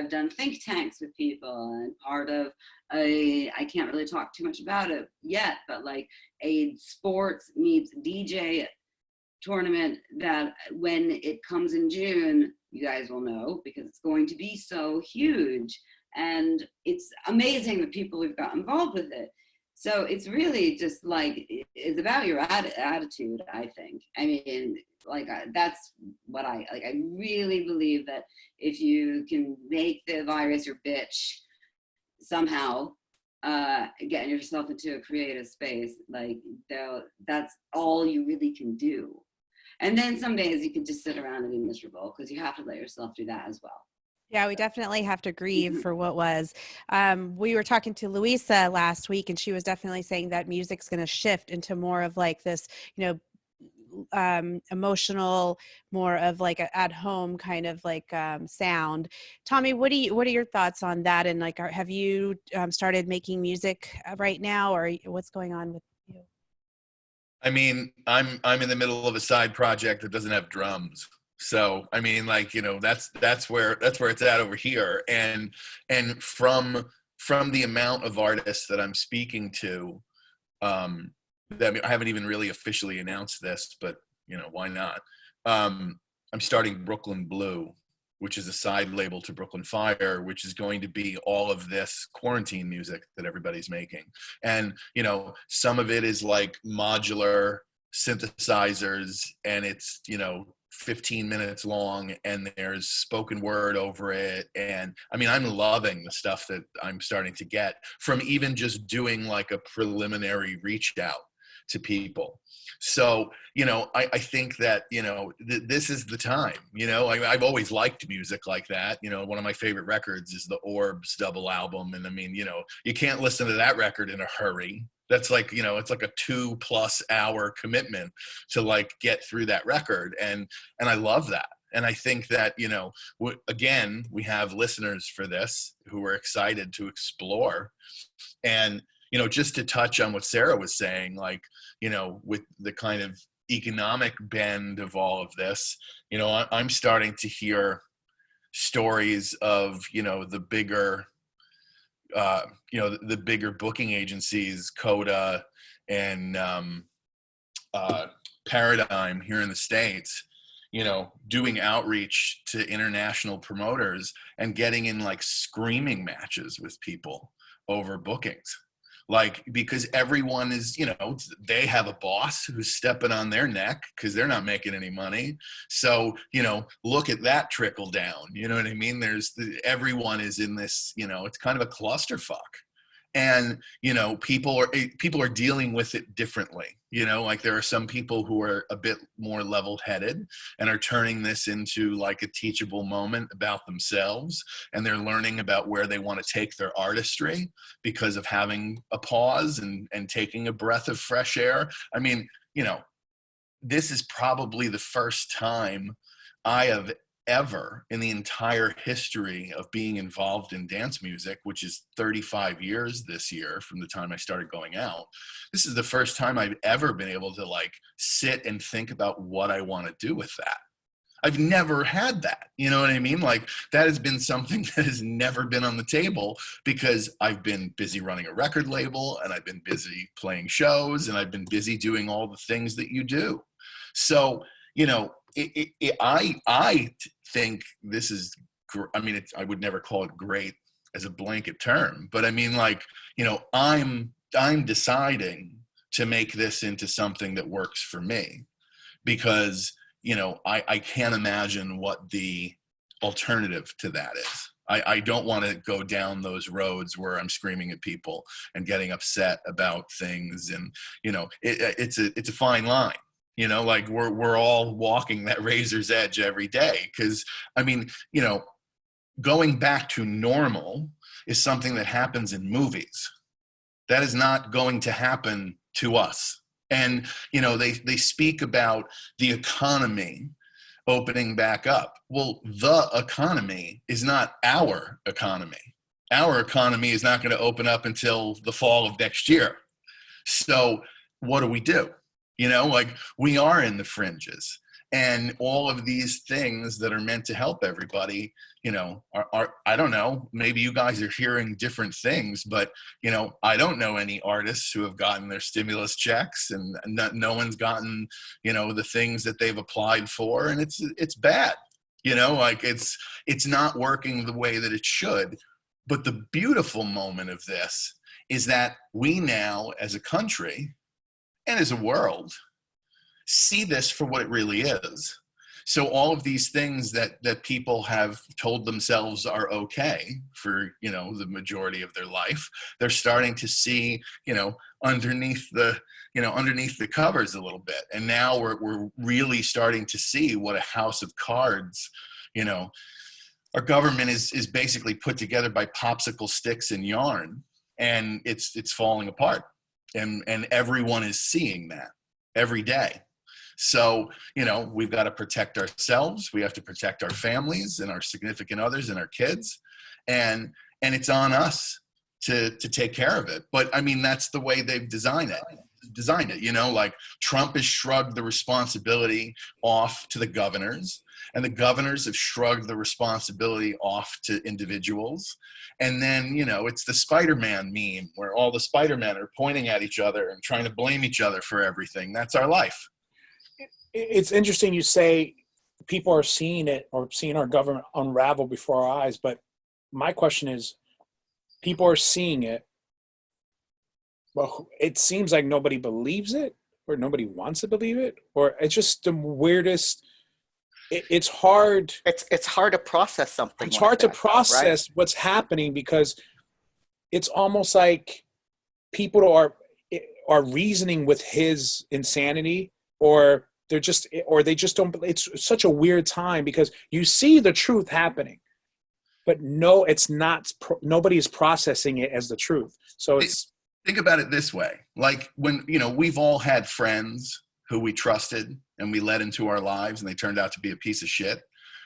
done think tanks with people, and part of I can't really talk too much about it yet, but like a sports meets DJ tournament that when it comes in June, you guys will know, because it's going to be so huge. And it's amazing the people who've got involved with it. So it's really just like, it's about your attitude, I think. I mean, like, that's what I really believe that if you can make the virus your bitch somehow, getting yourself into a creative space, like, that's all you really can do. And then some days you can just sit around and be miserable, because you have to let yourself do that as well. Yeah, we definitely have to grieve for what was. We were talking to Louisa last week, and she was definitely saying that music's going to shift into more of like this, you know, emotional, more of like a at home kind of like sound. Tommy, what are your thoughts on that? And like, have you started making music right now, or what's going on with you? I mean, I'm in the middle of a side project that doesn't have drums. So, I mean, like, you know, that's where it's at over here. And from the amount of artists that I'm speaking to, that I haven't even really officially announced this, but you know, why not? I'm starting Brooklyn Blue, which is a side label to Brooklyn Fire, which is going to be all of this quarantine music that everybody's making. And, you know, some of it is like modular synthesizers, and it's, you know, 15 minutes long, and there's spoken word over it. And I mean, I'm loving the stuff that I'm starting to get from even just doing like a preliminary reach out to people. So, you know, I think that, you know, this is the time, you know, I've always liked music like that. You know, one of my favorite records is the Orbs double album. And I mean, you know, you can't listen to that record in a hurry. That's like, you know, it's like a 2+ hour commitment to like get through that record. And I love that. And I think that, you know, again, we have listeners for this who are excited to explore. And, you know, just to touch on what Sarah was saying, like, you know, with the kind of economic bend of all of this, you know, I'm starting to hear stories of, you know, the bigger, you know, the bigger booking agencies, Coda and Paradigm here in the States, you know, doing outreach to international promoters and getting in like screaming matches with people over bookings. Like, because everyone is, you know, they have a boss who's stepping on their neck because they're not making any money. So, you know, look at that trickle down. You know what I mean? Everyone is in this, you know, it's kind of a clusterfuck. And, you know, people are dealing with it differently. You know, like there are some people who are a bit more level-headed and are turning this into like a teachable moment about themselves. And they're learning about where they want to take their artistry because of having a pause and taking a breath of fresh air. I mean, you know, this is probably the first time I have ever in the entire history of being involved in dance music, which is 35 years this year from the time I started going out. This is the first time I've ever been able to like sit and think about what I want to do with that. I've never had that. You know what I mean? Like that has been something that has never been on the table because I've been busy running a record label and I've been busy playing shows and I've been busy doing all the things that you do. So, you know, I think this is, I mean, I would never call it great as a blanket term, but I mean, like, you know, I'm deciding to make this into something that works for me, because, you know, I can't imagine what the alternative to that is. I don't want to go down those roads where I'm screaming at people and getting upset about things. And, you know, it's a fine line, you know, like we're all walking that razor's edge every day. Cause I mean, you know, going back to normal is something that happens in movies. That is not going to happen to us. And, you know, they speak about the economy opening back up. Well, the economy is not our economy. Our economy is not going to open up until the fall of next year. So what do? You know, like, we are in the fringes, and all of these things that are meant to help everybody, you know, are I don't know, maybe you guys are hearing different things, but, you know, I don't know any artists who have gotten their stimulus checks, and no one's gotten, you know, the things that they've applied for. And it's bad, you know, like it's not working the way that it should. But the beautiful moment of this is that we now, as a country and as a world, see this for what it really is. So all of these things that people have told themselves are okay for, you know, the majority of their life, they're starting to see, you know, underneath the covers a little bit. And now we're really starting to see what a house of cards, you know, our government is basically put together by popsicle sticks and yarn, and it's falling apart. And everyone is seeing that every day. So, you know, we've got to protect ourselves. We have to protect our families and our significant others and our kids. And it's on us to take care of it. But I mean, that's the way they've designed it, you know, like Trump has shrugged the responsibility off to the governors, and the governors have shrugged the responsibility off to individuals. And then, you know, it's the Spider-Man meme where all the Spider-Men are pointing at each other and trying to blame each other for everything. That's our life. It's interesting you say people are seeing it, or seeing our government unravel before our eyes. But my question is, people are seeing it, but it seems like nobody believes it, or nobody wants to believe it, or it's just the weirdest. It's hard. It's hard to process something. It's like hard to that, process right? what's happening, because it's almost like people are reasoning with his insanity, or they just don't. It's such a weird time, because you see the truth happening, but no, it's not. Nobody is processing it as the truth. So Think about it this way. Like, when, you know, we've all had friends who we trusted and we let into our lives, and they turned out to be a piece of shit.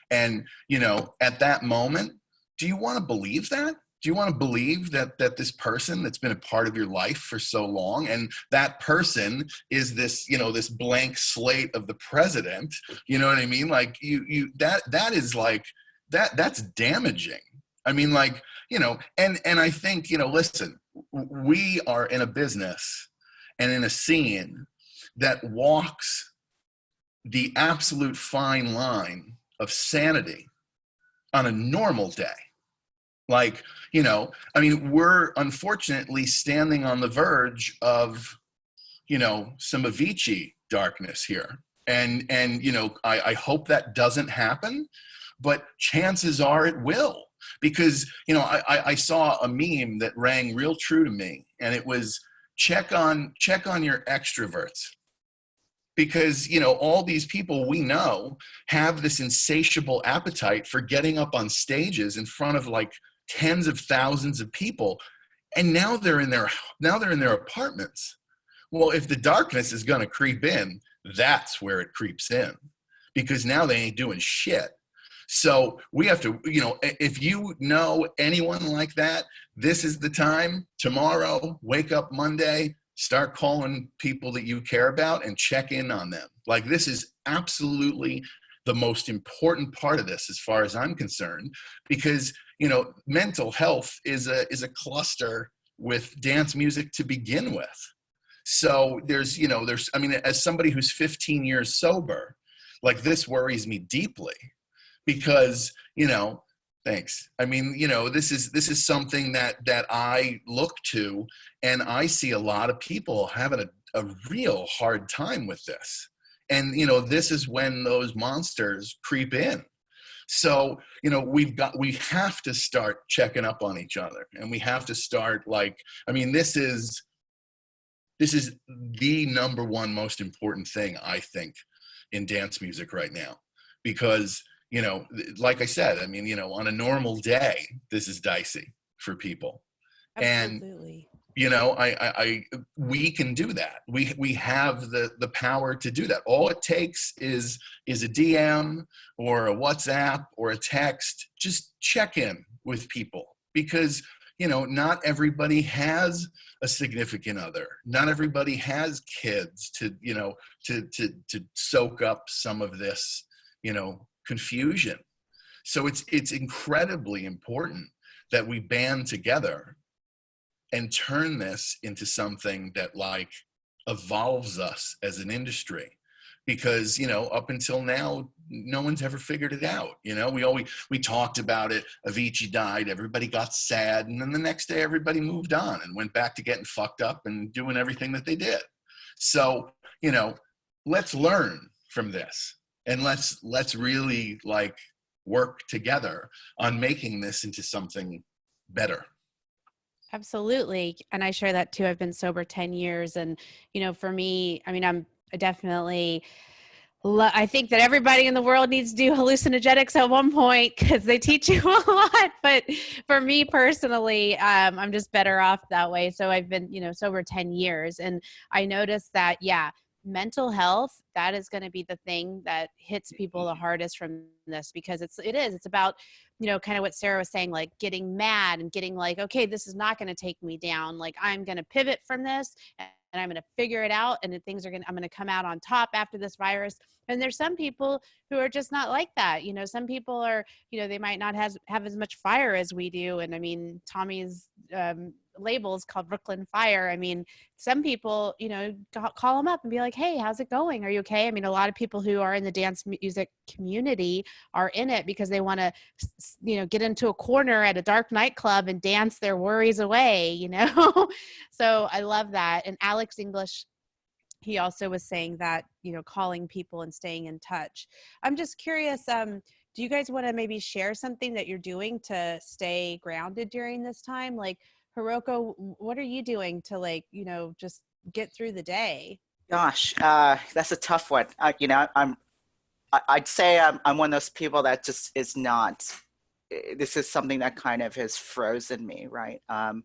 And, you know, at that moment, do you want to believe that? Do you want to believe that this person that's been a part of your life for so long, and that person is this, you know, this blank slate of the president, you know what I mean? Like, that is like, that's damaging. I mean, like, you know, and I think, you know, listen, we are in a business and in a scene that walks the absolute fine line of sanity on a normal day. Like, you know, I mean, we're unfortunately standing on the verge of, you know, some Avicii darkness here. And you know, I hope that doesn't happen, but chances are it will. Because, you know, I saw a meme that rang real true to me, and it was, check on your extroverts. Because, you know, all these people we know have this insatiable appetite for getting up on stages in front of like tens of thousands of people, and now they're in their apartments. Well, if the darkness is going to creep in, that's where it creeps in, because now they ain't doing shit. So we have to, you know, if you know anyone like that, this is the time. Tomorrow, wake up Monday, start calling people that you care about and check in on them. Like, this is absolutely the most important part of this, as far as I'm concerned, because, you know, mental health is a cluster with dance music to begin with. So I mean, as somebody who's 15 years sober, like, this worries me deeply, because, you know, thanks. I mean, you know, this is something that I look to, and I see a lot of people having a real hard time with this. And, this is when those monsters creep in. So, we have to start checking up on each other, and we have to start this is the number one most important thing, I think, in dance music right now, because, like I said, on a normal day, this is dicey for people. Absolutely. We can do that. We have the power to do that. All it takes is a DM or a WhatsApp or a text. Just check in with people, because not everybody has a significant other. Not everybody has kids to soak up some of this confusion. So it's incredibly important that we band together and turn this into something that evolves us as an industry, because up until now no one's ever figured it out. We talked about it. Avicii died, everybody got sad, and then the next day everybody moved on and went back to getting fucked up and doing everything that they did. So let's learn from this, and let's really work together on making this into something better. Absolutely. And I share that too. I've been sober 10 years. And, for me, I'm definitely, I think that everybody in the world needs to do hallucinogenics at one point, because they teach you a lot. But for me personally, I'm just better off that way. So I've been, sober 10 years. And I noticed that, mental health, that is going to be the thing that hits people the hardest from this, because it's about, kind of what Sarah was saying, getting mad and getting okay, this is not going to take me down. I'm going to pivot from this, and I'm going to figure it out, and I'm going to come out on top after this virus. And there's some people who are just not like that. Some people are, they might not have as much fire as we do. And Tommy's label is called Brooklyn Fire. Some people, call them up and be like, hey, how's it going? Are you okay? A lot of people who are in the dance music community are in it because they want to, get into a corner at a dark nightclub and dance their worries away, So I love that. And Alex English, he also was saying that, calling people and staying in touch. I'm just curious, do you guys want to maybe share something that you're doing to stay grounded during this time? Hiroko, what are you doing to just get through the day? Gosh, that's a tough one. I'd say I'm one of those people that just is not. This is something that kind of has frozen me, right? I'm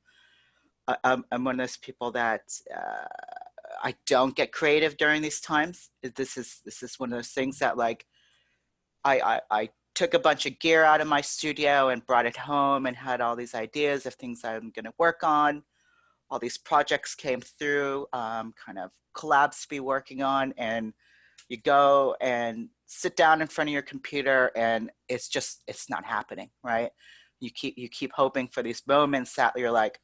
one of those people that I don't get creative during these times. This is one of those things that I took a bunch of gear out of my studio and brought it home and had all these ideas of things I'm going to work on. All these projects came through, kind of collabs to be working on, and you go and sit down in front of your computer and it's not happening, right? You keep hoping for these moments that you're like,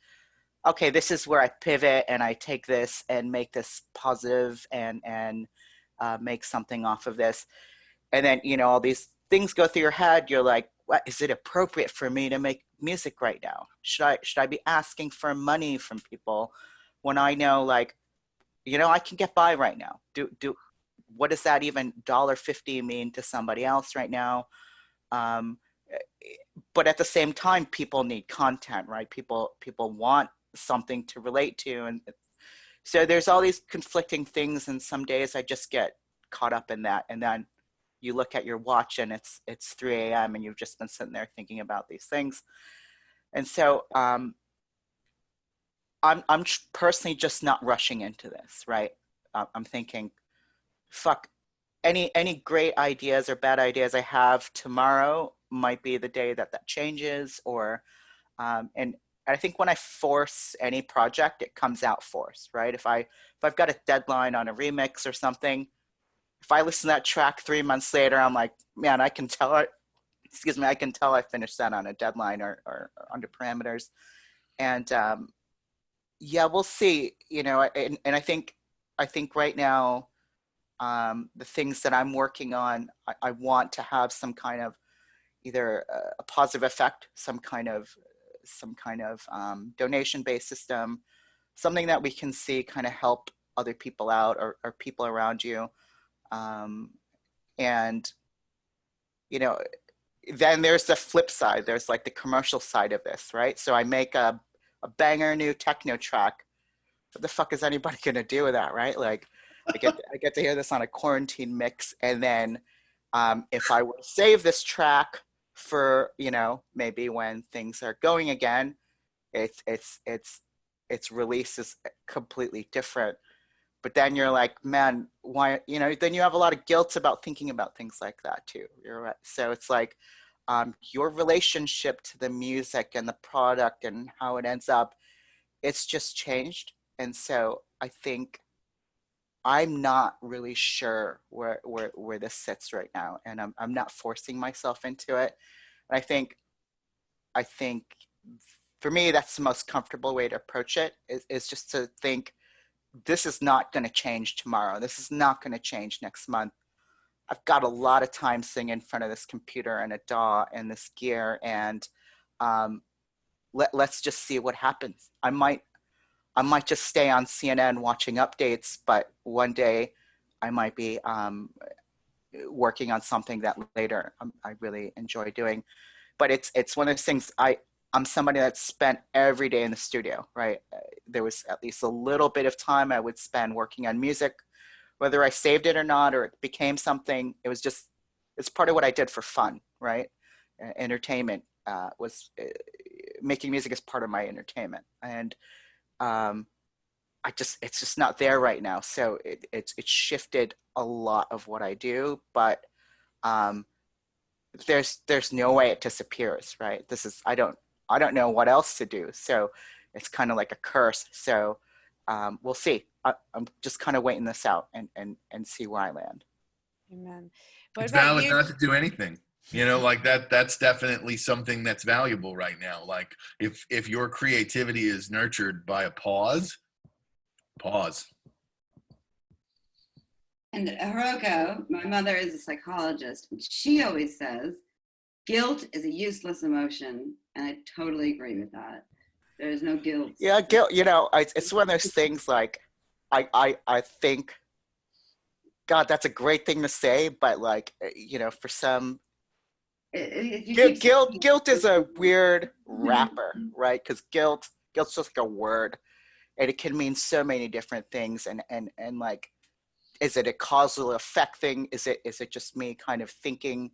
okay, this is where I pivot and I take this and make this positive and make something off of this. And then, all these things go through your head. You're like, what, is it appropriate for me to make music right now? Should I be asking for money from people when I know I can get by right now? What does that even $1.50 mean to somebody else right now? But at the same time, people need content, right? People want something to relate to. And so there's all these conflicting things. And some days I just get caught up in that. And then you look at your watch and it's 3 a.m. and you've just been sitting there thinking about these things. And so I'm personally just not rushing into this, right? I'm thinking, fuck, any great ideas or bad ideas I have tomorrow might be the day that changes, or and I think when I force any project, it comes out forced, right? If I've got a deadline on a remix or something, if I listen to that track 3 months later, I'm like, man, I can tell I finished that on a deadline or under parameters. And we'll see, and I think right now, the things that I'm working on, I want to have some kind of either a positive effect, some kind of donation-based system, something that we can see kind of help other people out or people around you. And, you know, then there's the flip side. There's like the commercial side of this, right? So I make a banger new techno track. What the fuck is anybody gonna do with that, right? Like, I get to hear this on a quarantine mix, and then if I were to save this track for, you know, maybe when things are going again, its release is completely different. But then you're like, man, why? You know, then you have a lot of guilt about thinking about things like that too. You're right. So it's like your relationship to the music and the product and how it ends up, it's just changed. And so I think I'm not really sure where this sits right now, and I'm not forcing myself into it. And I think for me, that's the most comfortable way to approach it is just to think, this is not going to change tomorrow. This is not going to change next month. I've got a lot of time sitting in front of this computer and a DAW and this gear, and let's just see what happens. I might just stay on CNN watching updates, but one day I might be working on something that later I really enjoy doing. But it's one of those things. I'm somebody that spent every day in the studio, right? There was at least a little bit of time I would spend working on music, whether I saved it or not, or it became something. It's part of what I did for fun, right? Entertainment was making music is part of my entertainment, and it's just not there right now. So it's shifted a lot of what I do, but there's no way it disappears, right? I don't know what else to do. So it's kind of like a curse. So we'll see. I'm just kind of waiting this out and see where I land. Amen. What It's about valid you? not to do anything. You know, like that's definitely something that's valuable right now. Like if your creativity is nurtured by a pause. And Hiroko, my mother is a psychologist, and she always says, guilt is a useless emotion. And I totally agree with that. There is no guilt. Yeah, guilt, you know, it's one of those things like, I think, God, that's a great thing to say, but like, you know, for some, guilt is a weird wrapper, right? Because guilt's just like a word, and it can mean so many different things. And like, is it a causal effect thing? Is it just me kind of thinking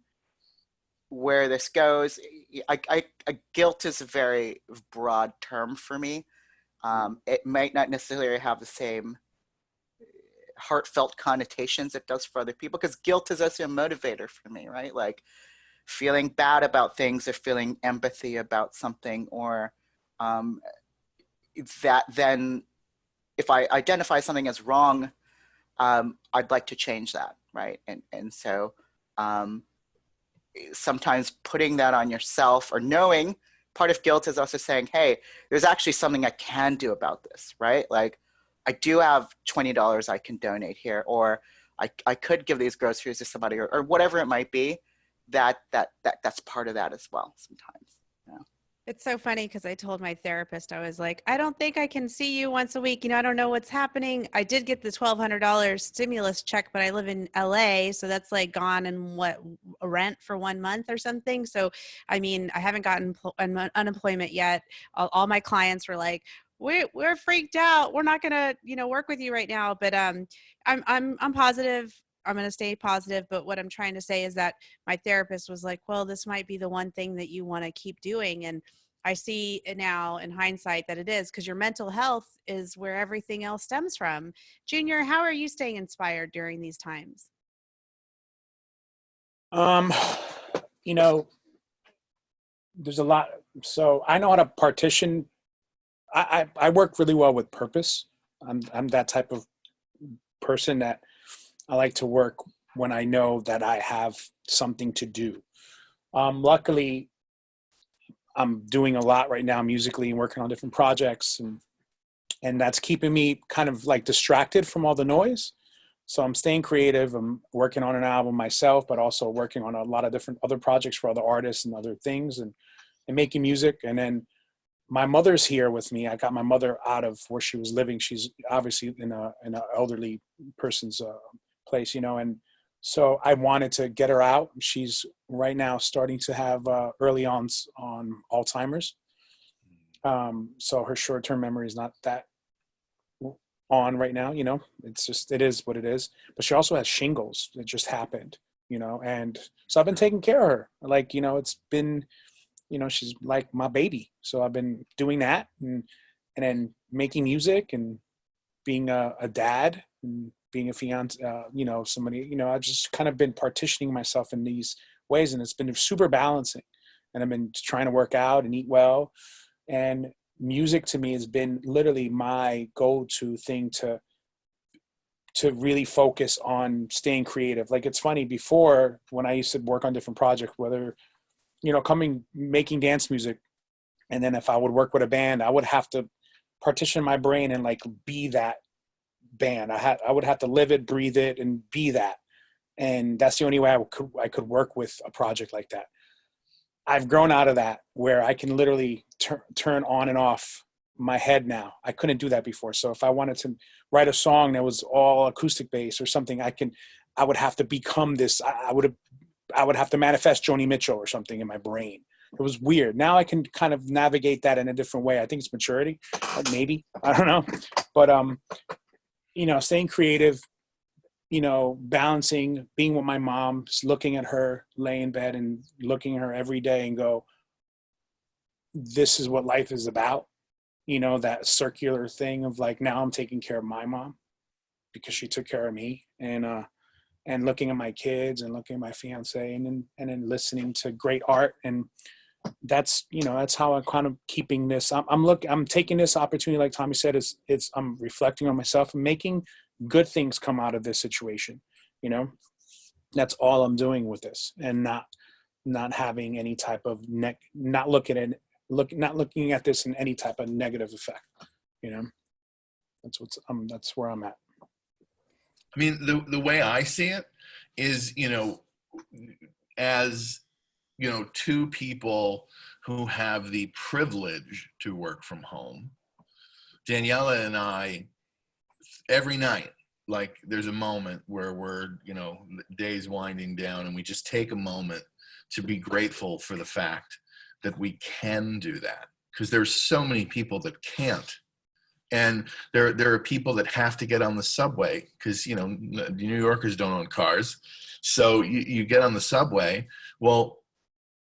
where this goes? Guilt is a very broad term for me. It might not necessarily have the same heartfelt connotations it does for other people, because guilt is also a motivator for me, right? Like feeling bad about things or feeling empathy about something, or that then if I identify something as wrong, I'd like to change that, right? And so sometimes putting that on yourself, or knowing, part of guilt is also saying, hey, there's actually something I can do about this, right? Like I do have $20 I can donate here, or I could give these groceries to somebody, or whatever it might be. That's part of that as well sometimes. Yeah. It's so funny because I told my therapist, I was like, I don't think I can see you once a week. You know, I don't know what's happening. I did get the $1,200 stimulus check, but I live in LA. So that's like gone in what, a rent for 1 month or something. So, I mean, I haven't gotten unemployment yet. All my clients were like, we're freaked out. We're not going to, you know, work with you right now. But I'm positive. I'm going to stay positive. But what I'm trying to say is that my therapist was like, well, this might be the one thing that you want to keep doing. And I see it now in hindsight that it is, because your mental health is where everything else stems from. Junior, how are you staying inspired during these times? You know, there's a lot. So I know how to partition. I work really well with purpose. I'm that type of person that I like to work when I know that I have something to do. Luckily, I'm doing a lot right now musically and working on different projects, and that's keeping me kind of like distracted from all the noise. So I'm staying creative. I'm working on an album myself, but also working on a lot of different other projects for other artists and other things, and making music. And then my mother's here with me. I got my mother out of where she was living. She's obviously in a elderly person's place, you know, and so I wanted to get her out. She's right now starting to have early on Alzheimer's. So her short-term memory is not that on right now, you know, it's just, it is what it is. But she also has shingles that just happened, you know, and so I've been taking care of her. Like, you know, it's been, you know, she's like my baby. So I've been doing that and then making music and being a dad and being a fiance, you know, somebody, you know, I've just kind of been partitioning myself in these ways, and it's been super balancing. And I've been trying to work out and eat well. And music to me has been literally my go-to thing to really focus on staying creative. Like, it's funny, before, when I used to work on different projects, whether, you know, making dance music, and then if I would work with a band, I would have to partition my brain and like be that band. I would have to live it, breathe it, and be that. And that's the only way I could work with a project like that. I've grown out of that, where I can literally turn on and off my head now. I couldn't do that before. So if I wanted to write a song that was all acoustic bass or something, I would have to become this. I would have to manifest Joni Mitchell or something in my brain. It was weird. Now I can kind of navigate that in a different way. I think it's maturity, maybe. I don't know. But, you know, staying creative, you know, balancing, being with my mom, just looking at her, lay in bed and looking at her every day and go, this is what life is about. You know, that circular thing of like, now I'm taking care of my mom because she took care of me, and looking at my kids and looking at my fiance, and then listening to great art. And that's, you know, that's how I'm kind of keeping this. I'm taking this opportunity, like Tommy said, I'm reflecting on myself and making good things come out of this situation. You know, that's all I'm doing with this, and not having any type of not looking at this in any type of negative effect. You know, that's where I'm at. I mean, the way I see it is, you know, as, you know, two people who have the privilege to work from home, Daniela and I, every night, like, there's a moment where we're, you know, day's winding down, and we just take a moment to be grateful for the fact that we can do that, because there's so many people that can't. And there are people that have to get on the subway because, you know, New Yorkers don't own cars. So you get on the subway. Well,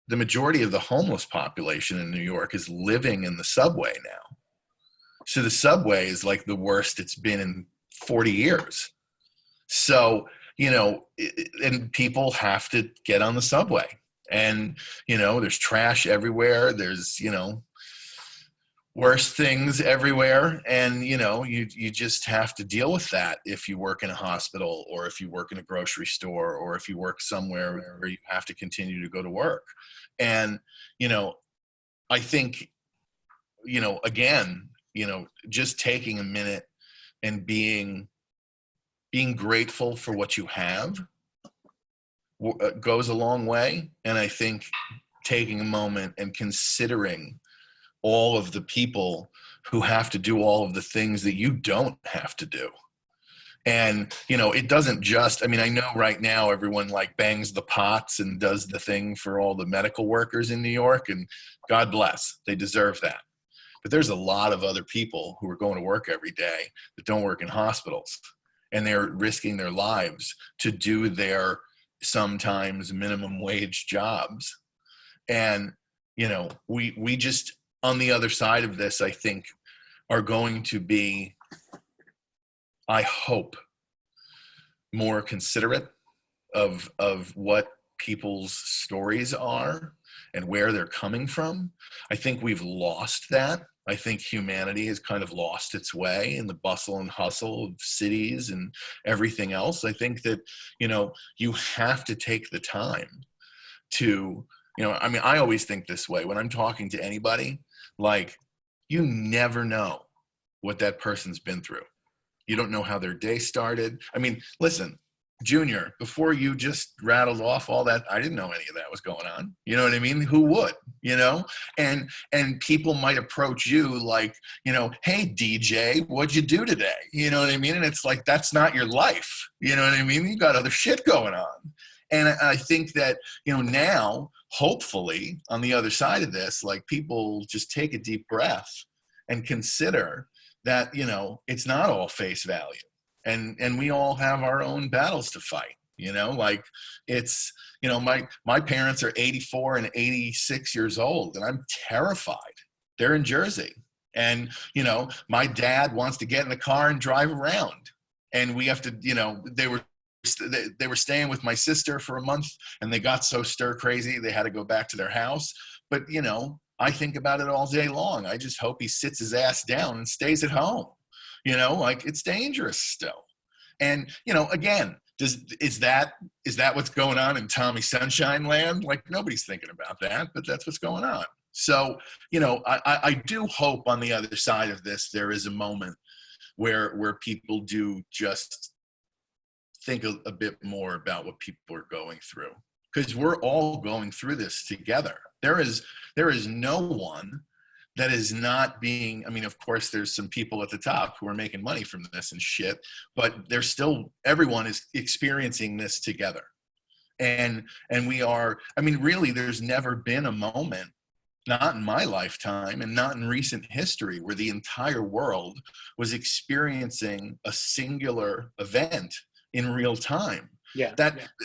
the majority of the homeless population in New York is living in the subway now. So the subway is like the worst it's been in 40 years. So, you know, and people have to get on the subway. And, you know, there's trash everywhere. There's, you know, worse things everywhere. And, you know, you just have to deal with that if you work in a hospital, or if you work in a grocery store, or if you work somewhere where you have to continue to go to work. And, you know, I think, you know, again, you know, just taking a minute and being grateful for what you have goes a long way. And I think taking a moment and considering all of the people who have to do all of the things that you don't have to do. And, you know, it doesn't just, I mean, I know right now everyone like bangs the pots and does the thing for all the medical workers in New York, and God bless, they deserve that. But there's a lot of other people who are going to work every day that don't work in hospitals, and they're risking their lives to do their sometimes minimum wage jobs. And, you know, we just, on the other side of this, I think, are going to be, I hope, more considerate of what people's stories are and where they're coming from. I think we've lost that. I think humanity has kind of lost its way in the bustle and hustle of cities and everything else. I think that, you know, you have to take the time to, you know, I mean, I always think this way when I'm talking to anybody, like, you never know what that person's been through. You don't know how their day started. I mean, listen, Junior, before you just rattled off all that, I didn't know any of that was going on. You know what I mean? Who would? You know? And people might approach you like, you know, hey DJ, what'd you do today? You know what I mean? And it's like, that's not your life. You know what I mean? You got other shit going on. And I think that, you know, now, hopefully, on the other side of this, like, people just take a deep breath and consider that, you know, it's not all face value. And we all have our own battles to fight, you know, like, it's, you know, my parents are 84 and 86 years old, and I'm terrified. They're in Jersey. And, you know, my dad wants to get in the car and drive around. And we have to, you know, they were staying with my sister for a month, and they got so stir crazy they had to go back to their house. But, you know, I think about it all day long. I just hope he sits his ass down and stays at home. You know, like, it's dangerous still. And, you know, again, is that what's going on in Tommy Sunshine Land? Like, nobody's thinking about that, but that's what's going on. So, you know, I do hope on the other side of this, there is a moment where people do just think a bit more about what people are going through, because we're all going through this together. There is no one that is not being, I mean, of course, there's some people at the top who are making money from this and shit, but there's still, everyone is experiencing this together. And we are, I mean, really, there's never been a moment, not in my lifetime and not in recent history, where the entire world was experiencing a singular event in real time.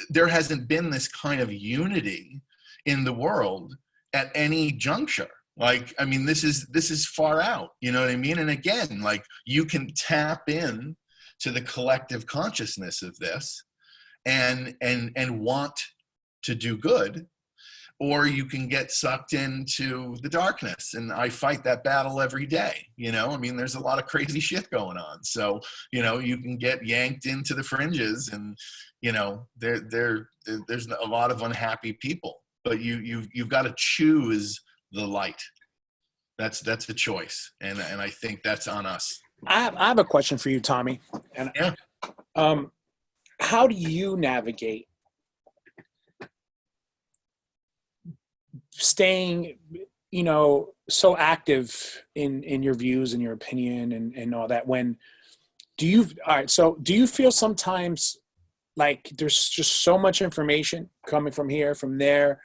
There hasn't been this kind of unity in the world at any juncture. Like, I mean, this is far out, you know what I mean? And again, like, you can tap in to the collective consciousness of this and want to do good, or you can get sucked into the darkness. And I fight that battle every day. You know, I mean, there's a lot of crazy shit going on. So, you know, you can get yanked into the fringes, and, you know, there's a lot of unhappy people, but you've got to choose the light. That's a choice. And I think that's on us. I have a question for you, Tommy. And yeah. How do you navigate staying, you know, so active in your views and your opinion and all that? Do you feel sometimes like there's just so much information coming from here, from there,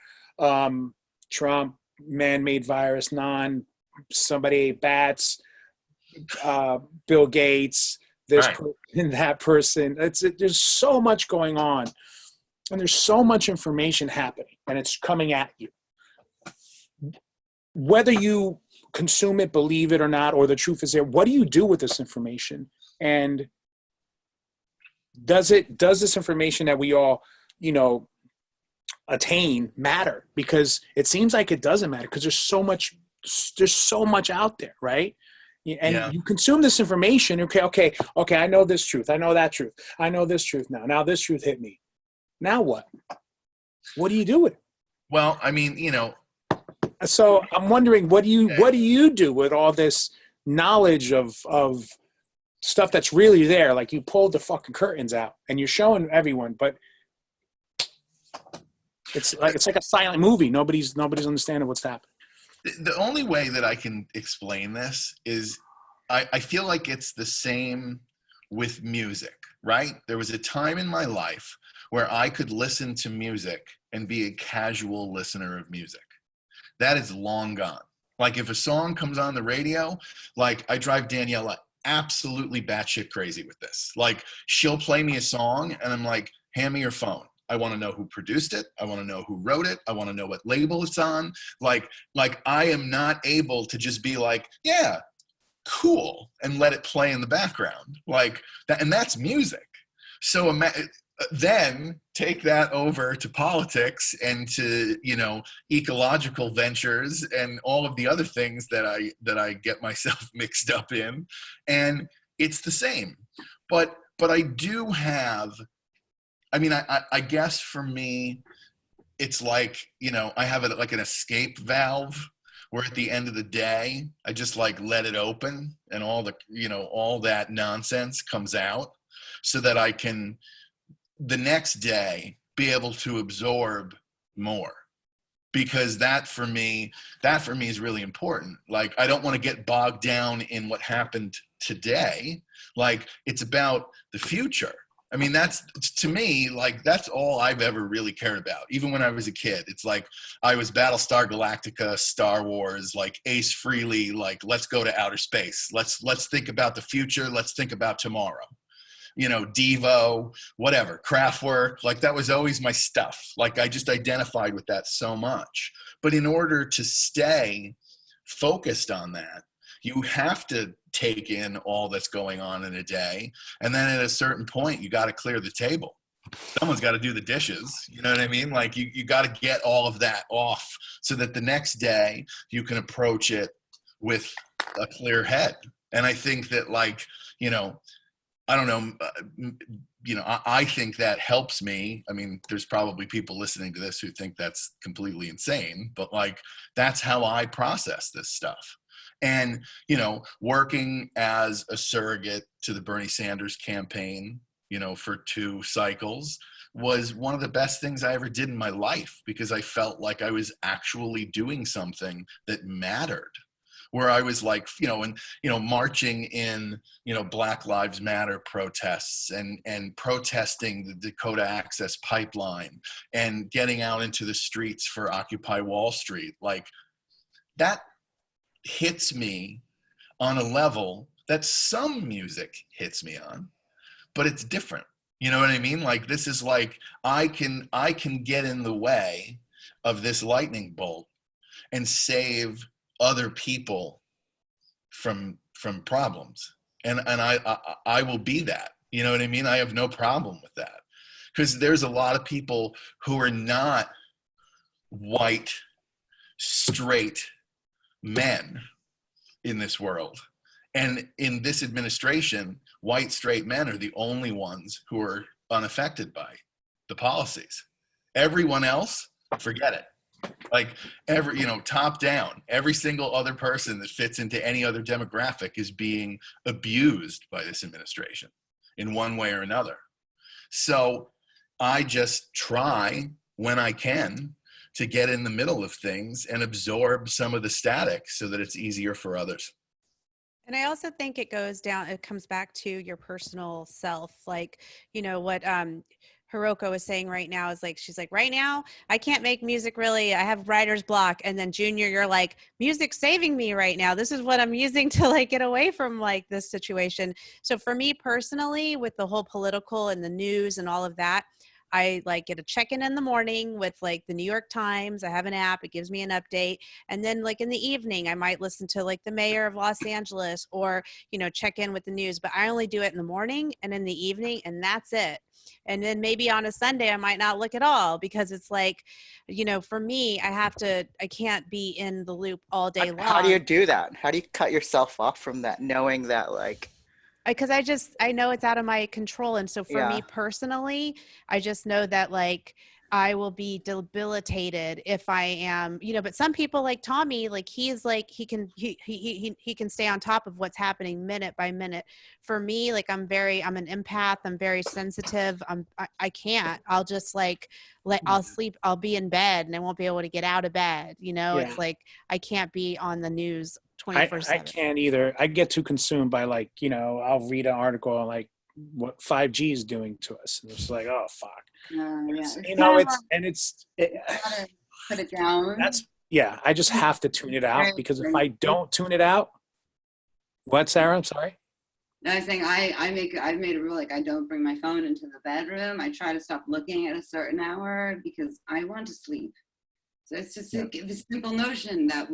Trump, man-made virus, somebody ate bats, Bill Gates, this right. person, that person. There's so much going on, and there's so much information happening, and it's coming at you. Whether you consume it, believe it or not, or the truth is there, what do you do with this information? And does this information that we all, you know, attain matter? Because it seems like it doesn't matter, because there's so much out there, right? And you consume this information. Okay, I know this truth, I know that truth, I know this truth now this truth hit me. Now what do you do with it? Well, I mean, you know, so I'm wondering, what do you do with all this knowledge of stuff that's really there? Like, you pulled the fucking curtains out and you're showing everyone, but it's like a silent movie. Nobody's understanding what's happening. The only way that I can explain this is I feel like it's the same with music, right? There was a time in my life where I could listen to music and be a casual listener of music. That is long gone. Like, if a song comes on the radio, like, I drive Daniela absolutely batshit crazy with this. Like, she'll play me a song and I'm like, hand me your phone. I want to know who produced it. I want to know who wrote it. I want to know what label it's on. Like I am not able to just be like, yeah, cool, and let it play in the background. Like that, and that's music. So then take that over to politics and to, you know, ecological ventures and all of the other things that I get myself mixed up in. And it's the same. But I do have, I mean, I guess for me, it's like, you know, I have like an escape valve where at the end of the day, I just like let it open and all the, you know, all that nonsense comes out so that I can the next day be able to absorb more, because that for me is really important. Like, I don't want to get bogged down in what happened today. Like, it's about the future. I mean, that's, to me, like, that's all I've ever really cared about. Even when I was a kid, it's like I was Battlestar Galactica, Star Wars, like Ace Frehley, like, let's go to outer space. Let's think about the future. Let's think about tomorrow. You know, Devo, whatever, Kraftwerk, like that was always my stuff. Like, I just identified with that so much. But in order to stay focused on that, you have to take in all that's going on in a day. And then at a certain point, you got to clear the table. Someone's got to do the dishes. You know what I mean? Like, you got to get all of that off so that the next day you can approach it with a clear head. And I think that, like, you know, I don't know, you know, I think that helps me. I mean, there's probably people listening to this who think that's completely insane, but like, that's how I process this stuff. And, you know, working as a surrogate to the Bernie Sanders campaign, you know, for 2 cycles was one of the best things I ever did in my life, because I felt like I was actually doing something that mattered. Where I was like, you know, and, you know, marching in, you know, Black Lives Matter protests and protesting the Dakota Access Pipeline and getting out into the streets for Occupy Wall Street. Like, that hits me on a level that some music hits me on, but it's different. You know what I mean? Like, this is like, I can get in the way of this lightning bolt and save other people from problems, and I will be that. You know what I mean? I have no problem with that, because there's a lot of people who are not white straight men in this world, and in this administration, white straight men are the only ones who are unaffected by the policies. Everyone else, forget it. Like, every, you know, top down, every single other person that fits into any other demographic is being abused by this administration in one way or another. So I just try when I can to get in the middle of things and absorb some of the static so that it's easier for others. And I also think it comes back to your personal self. Like, you know, what Hiroko is saying right now is like, she's like, right now, I can't make music really. I have writer's block. And then Junior, you're like, music's saving me right now. This is what I'm using to like get away from like this situation. So for me personally, with the whole political and the news and all of that, I like get a check-in in the morning with like the New York Times. I have an app, it gives me an update. And then like in the evening, I might listen to like the mayor of Los Angeles or, you know, check in with the news, but I only do it in the morning and in the evening, and that's it. And then maybe on a Sunday, I might not look at all, because it's like, you know, for me, I can't be in the loop all day long. How do you do that? How do you cut yourself off from that, knowing that, like, because I know it's out of my control. And so for me personally, I just know that like I will be debilitated if I am, you know, but some people like Tommy, like he's like, he can stay on top of what's happening minute by minute. For me, like I'm an empath. I'm very sensitive. I can't, I'll just like, I'll sleep, I'll be in bed and I won't be able to get out of bed. You know, It's like, I can't be on the news 24/7. I can't either. I get too consumed by like, you know, I'll read an article on like what 5G is doing to us. And it's like, oh, fuck. Yeah. You know, Put it down. I just have to tune it out, because if I don't tune it out, what, Sarah? I'm sorry. No, I was saying I've made a rule, like I don't bring my phone into the bedroom. I try to stop looking at a certain hour because I want to sleep. So it's just the simple notion that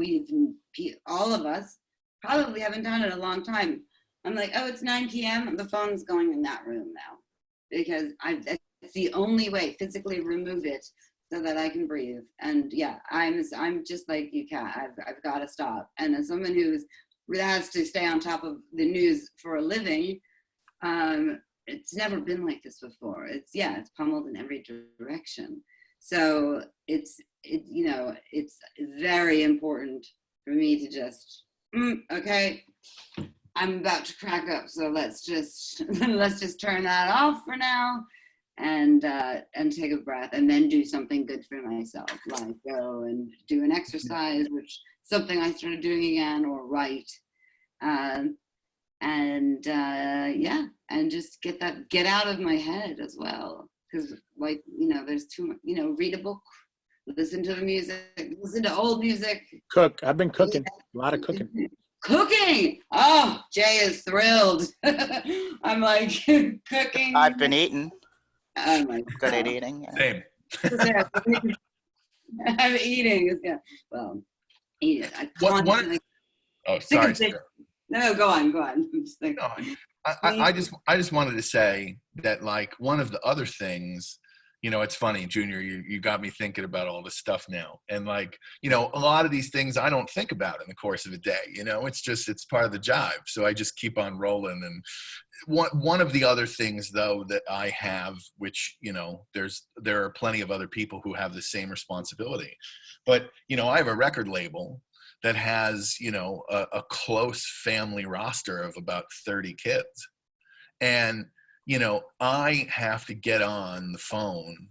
all of us probably haven't done it in a long time. I'm like, oh, it's 9 p.m. The phone's going in that room now, because it's the only way, physically remove it so that I can breathe. And yeah, I'm just like you, Kat. I've got to stop. And as someone who has to stay on top of the news for a living, it's never been like this before. It's pummeled in every direction. So it's very important for me to just, okay, I'm about to crack up. So let's just turn that off for now and take a breath, and then do something good for myself, like go and do an exercise, which something I started doing again, or write, yeah, and just get out of my head as well, because like, you know, there's too much, you know, read a book, listen to the music, listen to old music. Cook. I've been cooking. A lot of cooking. Cooking. Oh, Jay is thrilled. I'm like cooking. I've been eating. Oh my Good at God. eating. Same. I'm eating. It's good. Well, eat it. I What- constantly. Oh, Sick sorry. of this. Sarah. No, go on. I'm just like, No, I just wanted to say that, like, one of the other things, you know, it's funny, Junior, you got me thinking about all this stuff now. And like, you know, a lot of these things I don't think about in the course of a day, you know, it's part of the jive. So I just keep on rolling. And one of the other things though, that I have, which, you know, there are plenty of other people who have the same responsibility, but, you know, I have a record label that has, you know, a close family roster of about 30 kids. And, you know, I have to get on the phone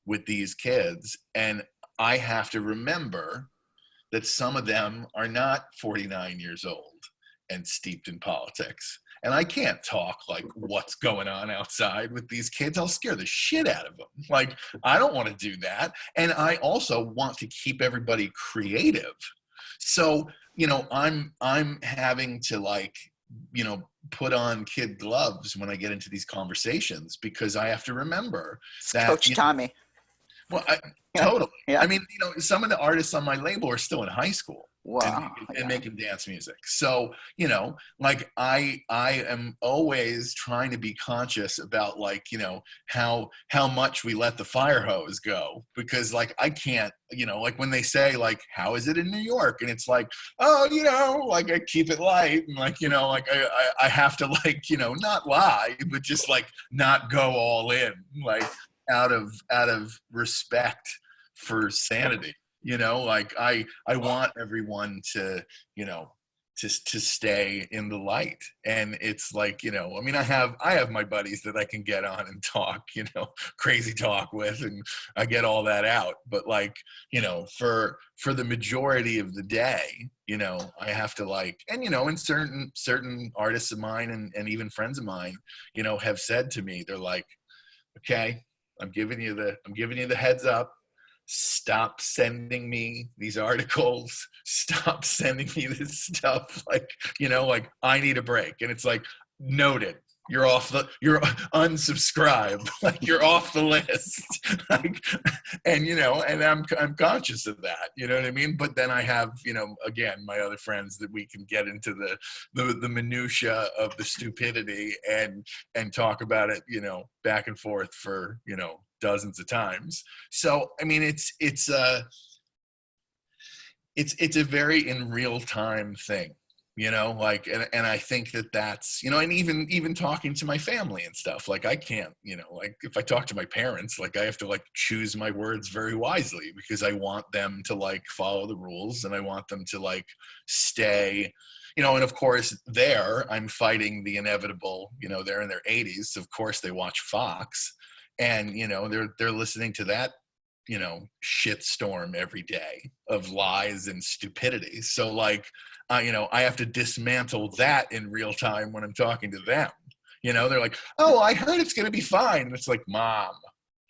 with these kids, and I have to remember that some of them are not 49 years old and steeped in politics. And I can't talk like what's going on outside with these kids. I'll scare the shit out of them. Like, I don't want to do that. And I also want to keep everybody creative. So, you know, I'm having to, like, you know, put on kid gloves when I get into these conversations, because I have to remember It's that, Coach you know, Tommy. well, Yeah. totally. Yeah. I mean, you know, some of the artists on my label are still in high school Wow. and making dance music. So, you know, like I am always trying to be conscious about, like, you know, how much we let the fire hose go, because like, I can't, you know, like when they say like, how is it in New York? And it's like, oh, you know, like I keep it light, and like, you know, like I have to, like, you know, not lie, but just like not go all in, like out of respect for sanity. You know, like I want everyone to, you know, to stay in the light. And it's like, you know, I mean, I have my buddies that I can get on and talk, you know, crazy talk with, and I get all that out. But like, you know, for the majority of the day, you know, I have to, like, and, you know, and certain artists of mine and even friends of mine, you know, have said to me, they're like, okay, I'm giving you the heads up. Stop sending me these articles. Stop sending me this stuff. Like, you know, like I need a break. And it's like, noted. You're unsubscribed. Like, you're off the list. Like, and, you know, and I'm conscious of that. You know what I mean? But then I have, you know, again, my other friends that we can get into the minutia of the stupidity and talk about it, you know, back and forth for, you know, dozens of times. So, I mean, it's a very in real time thing, you know, like, and I think that's, you know, and even talking to my family and stuff, like I can't, you know, like if I talk to my parents, like I have to like choose my words very wisely, because I want them to like follow the rules, and I want them to like stay, you know. And of course I'm fighting the inevitable, you know, they're in their 80s. Of course they watch Fox, and, you know, they're listening to that, you know, shitstorm every day of lies and stupidity. So like, you know, I have to dismantle that in real time when I'm talking to them. You know, they're like, oh, I heard it's going to be fine. And it's like, Mom,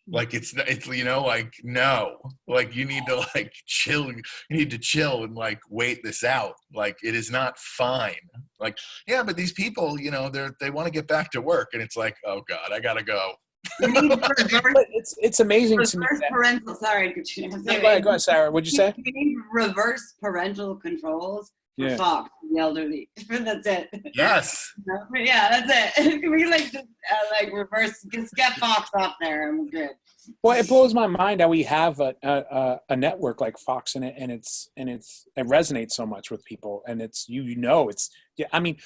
like it's, you know, like, no, like you need to like chill. You need to chill and like wait this out. Like, it is not fine. Like, yeah, but these people, you know, they want to get back to work. And it's like, oh God, I got to go. you need reverse, But it's amazing to me. reverse parental. Sorry, Katrina. Go ahead, Sarah. What'd you say? You need reverse parental controls for Yeah. Fox, the elderly. That's it. Yes. Yeah, that's it. We like just like reverse. Just get Fox off there, and we're good. Well, it blows my mind that we have a network like Fox in it, and it resonates so much with people, and it's, you know, it's, yeah. I mean,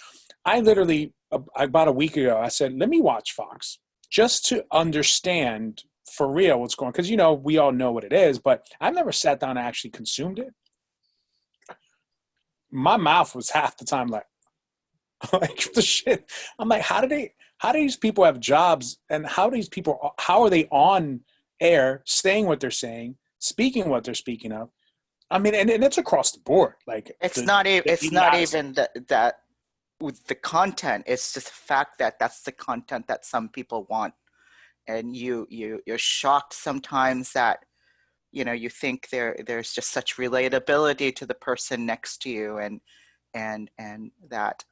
I literally about a week ago I said, let me watch Fox just to understand for real what's going on, because, you know, we all know what it is, but I've never sat down and actually consumed it. My mouth was half the time like the shit. I'm like, how how do these people have jobs, and how are they on air saying what they're saying, speaking what they're speaking of? I mean, and it's across the board. Like It's the not idiocy. even that with the content. It's just the fact that that's the content that some people want, and you're shocked sometimes that you think there's just such relatability to the person next to you, and that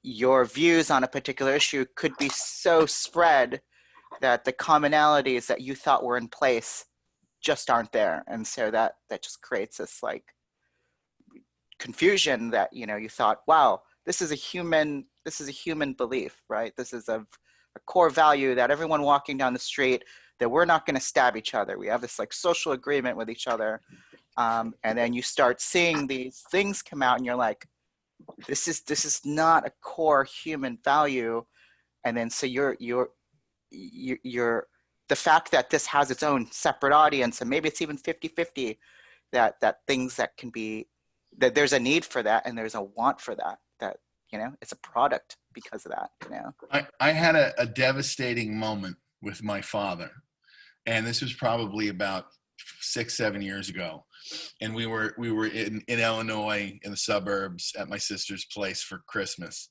your views on a particular issue could be so spread that the commonalities that you thought were in place just aren't there, and so that just creates this like confusion that you thought, wow, this is a human belief, right? This is a core value that everyone walking down the street, that we're not going to stab each other. We have this like social agreement with each other, and then you start seeing these things come out, and you're like, this is not a core human value. And then so you're the fact that this has its own separate audience, and maybe it's even 50-50, that things that can be, that there's a need for that and there's a want for that it's a product because of that. I had a devastating moment with my father, and this was probably about 6-7 years ago, and we were in Illinois in the suburbs at my sister's place for Christmas,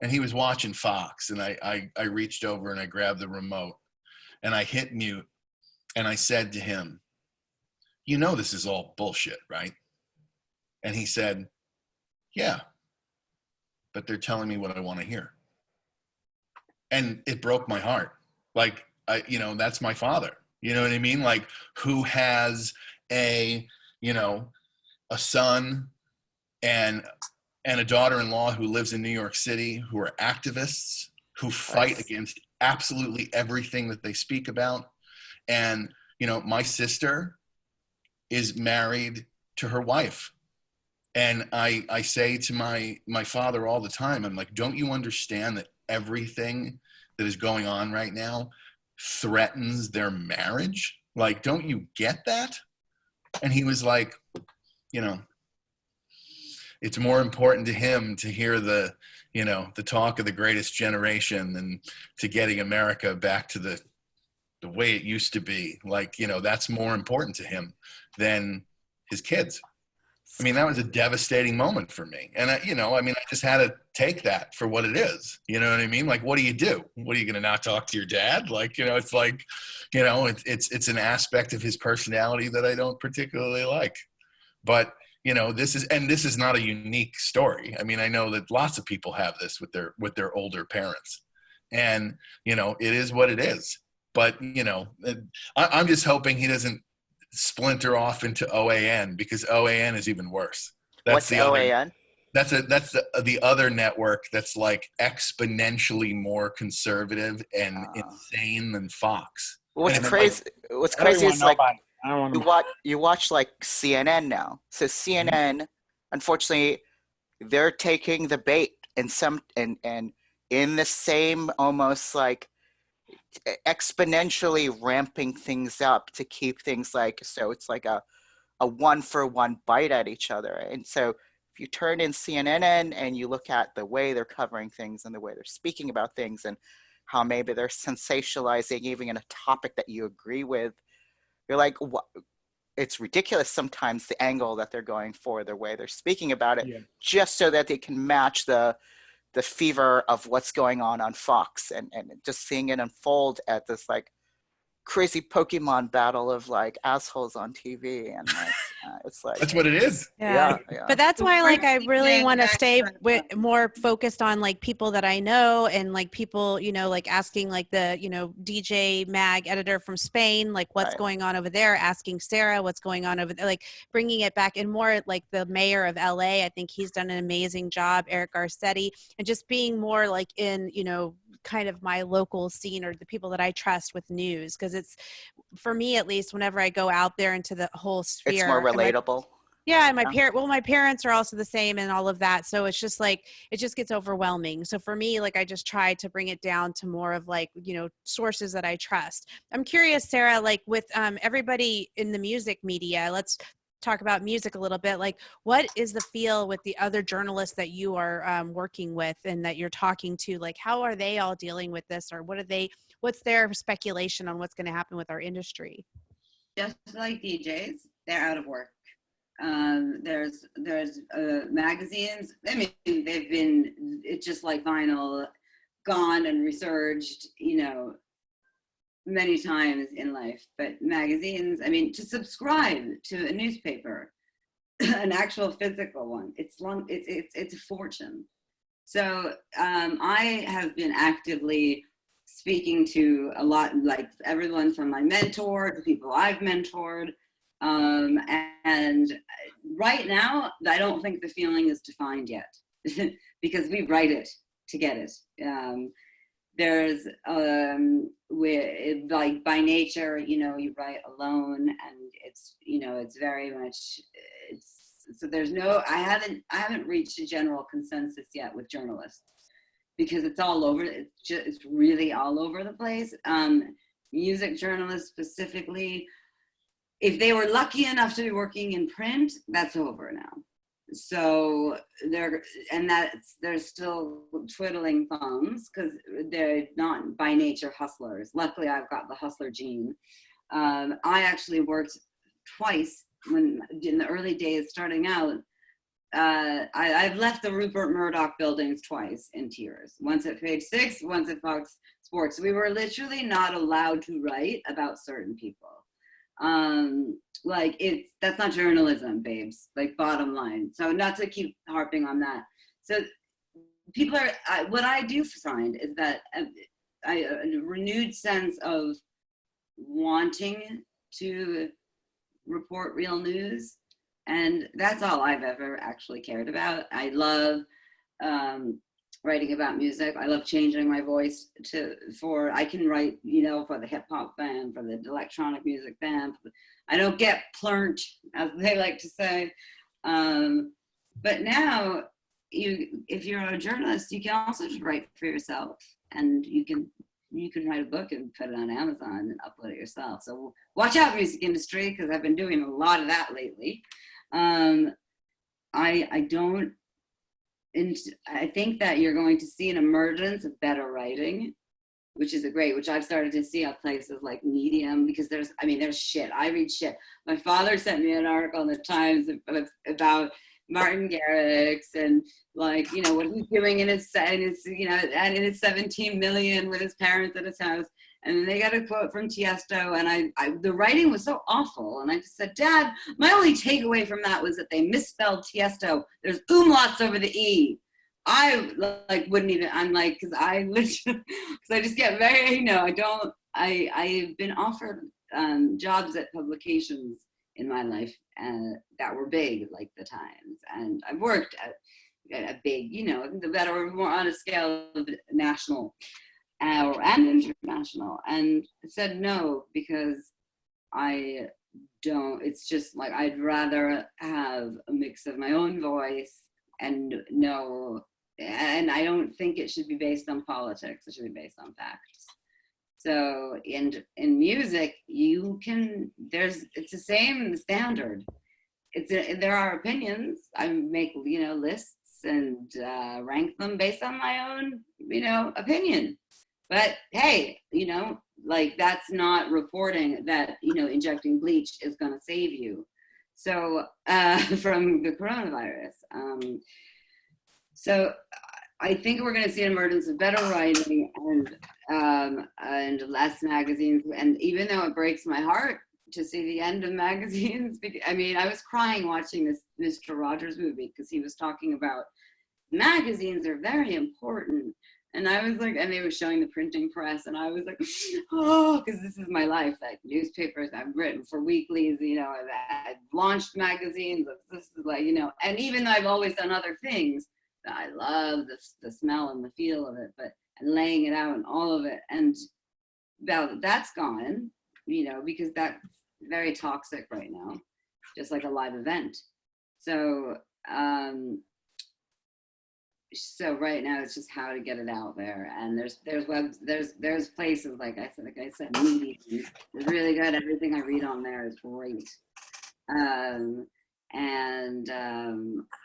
and he was watching Fox, and I reached over and I grabbed the remote and I hit mute, and I said to him, this is all bullshit, right? And he said, yeah, but they're telling me what I want to hear. And it broke my heart. Like, that's my father. You know what I mean? Like, who has a son and a daughter-in-law who lives in New York City, who are activists, who fight against absolutely everything that they speak about. And, my sister is married to her wife. And I say to my father all the time, I'm like, don't you understand that everything that is going on right now threatens their marriage? Like, don't you get that? And he was like, it's more important to him to hear the talk of the greatest generation and to getting America back to the way it used to be. Like, that's more important to him than his kids. I mean, that was a devastating moment for me. And I just had to take that for what it is. You know what I mean? Like, what do you do? What are you going to not talk to your dad? Like, it's like, it's an aspect of his personality that I don't particularly like. But, this is not a unique story. I mean, I know that lots of people have this with their older parents, and, it is what it is. But, I'm just hoping he doesn't splinter off into OAN, because OAN is even worse. What's OAN? That's the other network that's like exponentially more conservative and insane than Fox. What's crazy is like you watch like CNN now. So CNN, unfortunately, they're taking the bait and in the same almost like exponentially ramping things up to keep things like, so it's like a 1-for-1 bite at each other. And so if you turn in CNN and you look at the way they're covering things and the way they're speaking about things and how maybe they're sensationalizing even in a topic that you agree with, you're like, what? It's ridiculous sometimes the angle that they're going for, the way they're speaking about it, just so that they can match the fever of what's going on Fox, and just seeing it unfold at this like crazy Pokemon battle of like assholes on TV, and like it's like that's what it is. Yeah. But that's why like I really want to stay more focused on like people that I know, and like people, like asking like the, DJ Mag editor from Spain, like what's going on over there, asking Sarah what's going on over there, like bringing it back, and more like the mayor of LA. I think he's done an amazing job, Eric Garcetti, and just being more like in, kind of my local scene or the people that I trust with news. Because it's, for me at least, whenever I go out there into the whole sphere, it's more relatable. And my parents are also the same and all of that. So it's just like, it just gets overwhelming. So for me, like, I just try to bring it down to more of like, sources that I trust. I'm curious, Sarah, like with everybody in the music media, let's talk about music a little bit. Like, what is the feel with the other journalists that you are working with and that you're talking to? Like, how are they all dealing with this, or what's their speculation on what's going to happen with our industry? Just like DJs, they're out of work. There's magazines. I mean, it's just like vinyl, gone and resurged, many times in life. But magazines, I mean, to subscribe to a newspaper, an actual physical one, it's a fortune. So I have been actively speaking to a lot, like everyone from my mentor to people I've mentored. And right now, I don't think the feeling is defined yet because we write it to get it. There's, like by nature, you write alone, and it's very much, so there's no, I haven't reached a general consensus yet with journalists because it's all over. It's really all over the place. Music journalists specifically, if they were lucky enough to be working in print, that's over now. So they're still twiddling thumbs because they're not by nature hustlers. Luckily, I've got the hustler gene. I actually worked twice in the early days starting out. I've left the Rupert Murdoch buildings twice in tears. Once at Page Six, once at Fox Sports. We were literally not allowed to write about certain people. That's not journalism, babes, like bottom line. So not to keep harping on that. So people what I do find is that a renewed sense of wanting to report real news. And that's all I've ever actually cared about. I love writing about music. I love changing my voice I can write, for the hip hop fan, for the electronic music fan. I don't get plurnt, as they like to say. But now, if you're a journalist, you can also just write for yourself, and you can write a book and put it on Amazon and upload it yourself. So watch out, music industry, because I've been doing a lot of that lately. I think that you're going to see an emergence of better writing, which I've started to see on places like Medium, because there's shit. I read shit. My father sent me an article in the Times about Martin Garrix and what he's doing in his 17 million with his parents at his house. And then they got a quote from Tiesto, and the writing was so awful. And I just said, Dad, my only takeaway from that was that they misspelled Tiesto. There's umlauts over the E. I wouldn't even, because I just get very, I've been offered jobs at publications in my life that were big, like the Times. And I've worked at a big, that are more on a scale of national and international, and said no, because it's just like, I'd rather have a mix of my own voice and I don't think it should be based on politics. It should be based on facts. So in music, it's the same standard. There are opinions. I make, lists and rank them based on my own, opinion. But hey, that's not reporting that, injecting bleach is going to save you. So from the coronavirus. So I think we're going to see an emergence of better writing and less magazines. And even though it breaks my heart to see the end of magazines, I was crying watching this Mr. Rogers movie, because he was talking about magazines are very important. And I was like, and they were showing the printing press, and I was like, oh, because this is my life. Like newspapers, I've written for weeklies, I've launched magazines. This is and even though I've always done other things, I love the smell and the feel of it, and laying it out and all of it. And that's gone, because that's very toxic right now, just like a live event. So, so right now it's just how to get it out there. And there's places, like I said, Medium is really good. Everything I read on there is great.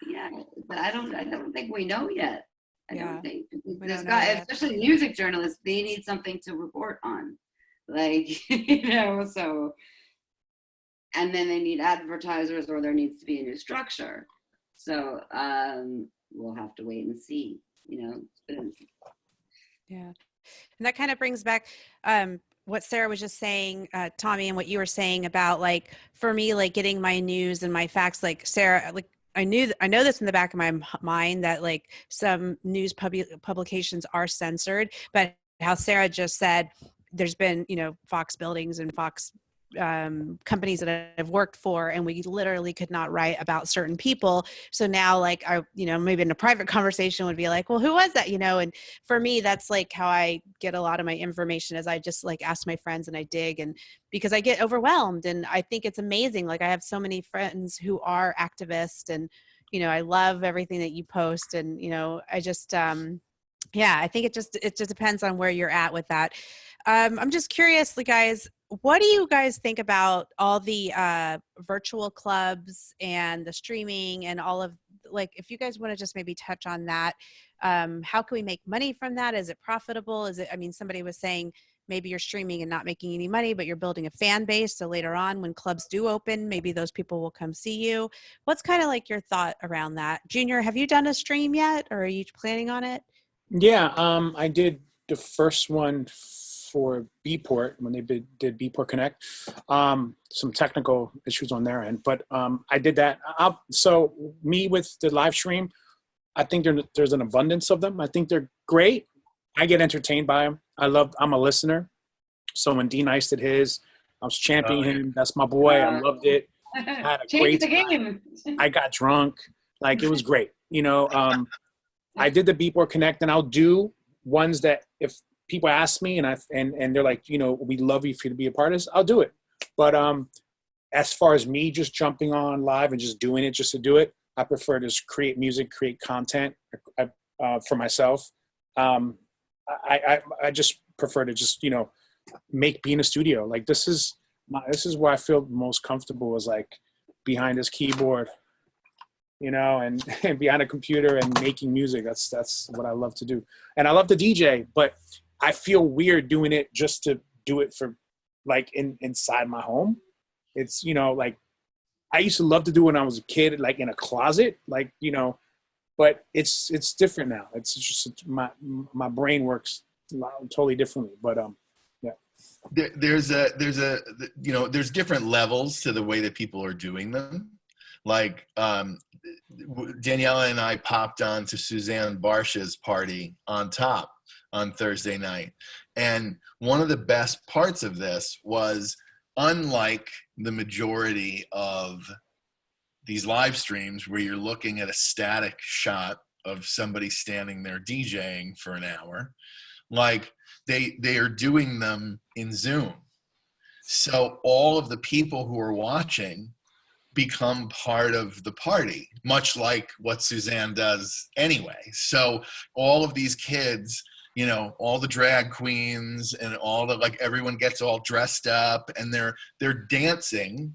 Yeah, but I don't think we know yet. I Yeah, don't think we this don't know guy, yet. especially music journalists, they need something to report on, like so. And then they need advertisers, or there needs to be a new structure. So we'll have to wait and see. It's been, Yeah. And that kind of brings back what Sarah was just saying, Tommy, and what you were saying about, like, for me, like getting my news and my facts, like Sarah, like I know this in the back of my mind that like some news publications are censored, but how Sarah just said, there's been, Fox Buildings and Fox companies that I've worked for, and we literally could not write about certain people. So now, like, I, maybe in a private conversation would be like, well, who was that? And for me, that's like how I get a lot of my information, is I just like ask my friends and I dig, and because I get overwhelmed, and I think it's amazing. Like, I have so many friends who are activists, and, I love everything that you post, and, I just, yeah, I think it just depends on where you're at with that. I'm just curious, like, guys, what do you guys think about all the virtual clubs and the streaming and all of, like, if you guys want to just maybe touch on that, how can we make money from that? Is it profitable? Is it, I mean, somebody was saying maybe you're streaming and not making any money, but you're building a fan base. So later on, when clubs do open, maybe those people will come see you. What's kind of like your thought around that? Junior, have you done a stream yet, or are you planning on it? Yeah, I did the first one for Bport when they did Bport Connect. Some technical issues on their end, but I did that. So me with the live stream, I think there's an abundance of them. I think they're great. I get entertained by them. I'm a listener. So when D-Nice did his, I was championing him. That's my boy. I loved it. I had a change great the time. game. I got drunk. Like, it was great. I did the Beatport Connect, and I'll do ones that if people ask me and they're like, we'd love you for you to be a part of this, I'll do it. But as far as me just jumping on live and just doing it just to do it, I prefer to just create music, create content for myself. I just prefer to just be in a studio. Like, this is where I feel most comfortable, is like behind this keyboard, and behind a computer and making music. That's what I love to do. And I love to DJ, but I feel weird doing it just to do it for, like, inside my home. It's, like, I used to love to do it when I was a kid, like in a closet, like, but it's different now. It's just my brain works totally differently. But yeah. There's different levels to the way that people are doing them. Like, Daniela and I popped on to Suzanne Barsha's party on Top on Thursday night. And one of the best parts of this was, unlike the majority of these live streams where you're looking at a static shot of somebody standing there DJing for an hour, like, they are doing them in Zoom. So all of the people who are watching become part of the party, much like what Suzanne does anyway. So all of these kids, all the drag queens and all the, like, everyone gets all dressed up and they're dancing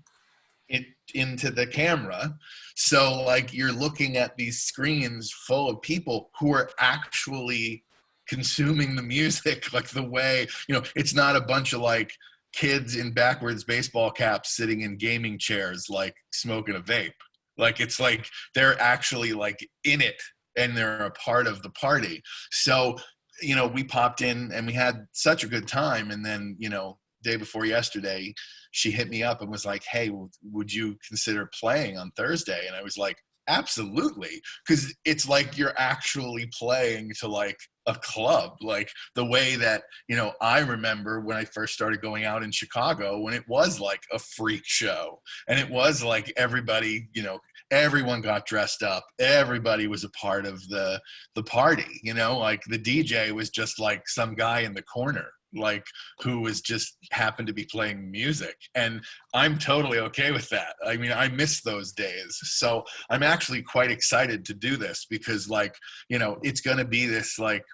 into the camera. So, like, you're looking at these screens full of people who are actually consuming the music, like, the way, it's not a bunch of, like, kids in backwards baseball caps sitting in gaming chairs, like, smoking a vape. Like, it's like they're actually, like, in it and they're a part of the party. So, we popped in and we had such a good time. And then, day before yesterday, she hit me up and was like, hey, would you consider playing on Thursday? And I was like, absolutely. Because it's like you're actually playing to, like, a club, like the way that, I remember when I first started going out in Chicago, when it was like a freak show and it was like everybody, everyone got dressed up. Everybody was a part of the party, like the DJ was just like some guy in the corner, like who was just happened to be playing music, and I'm totally okay with that. I mean, I miss those days, so I'm actually quite excited to do this because, like, you know, it's going to be this like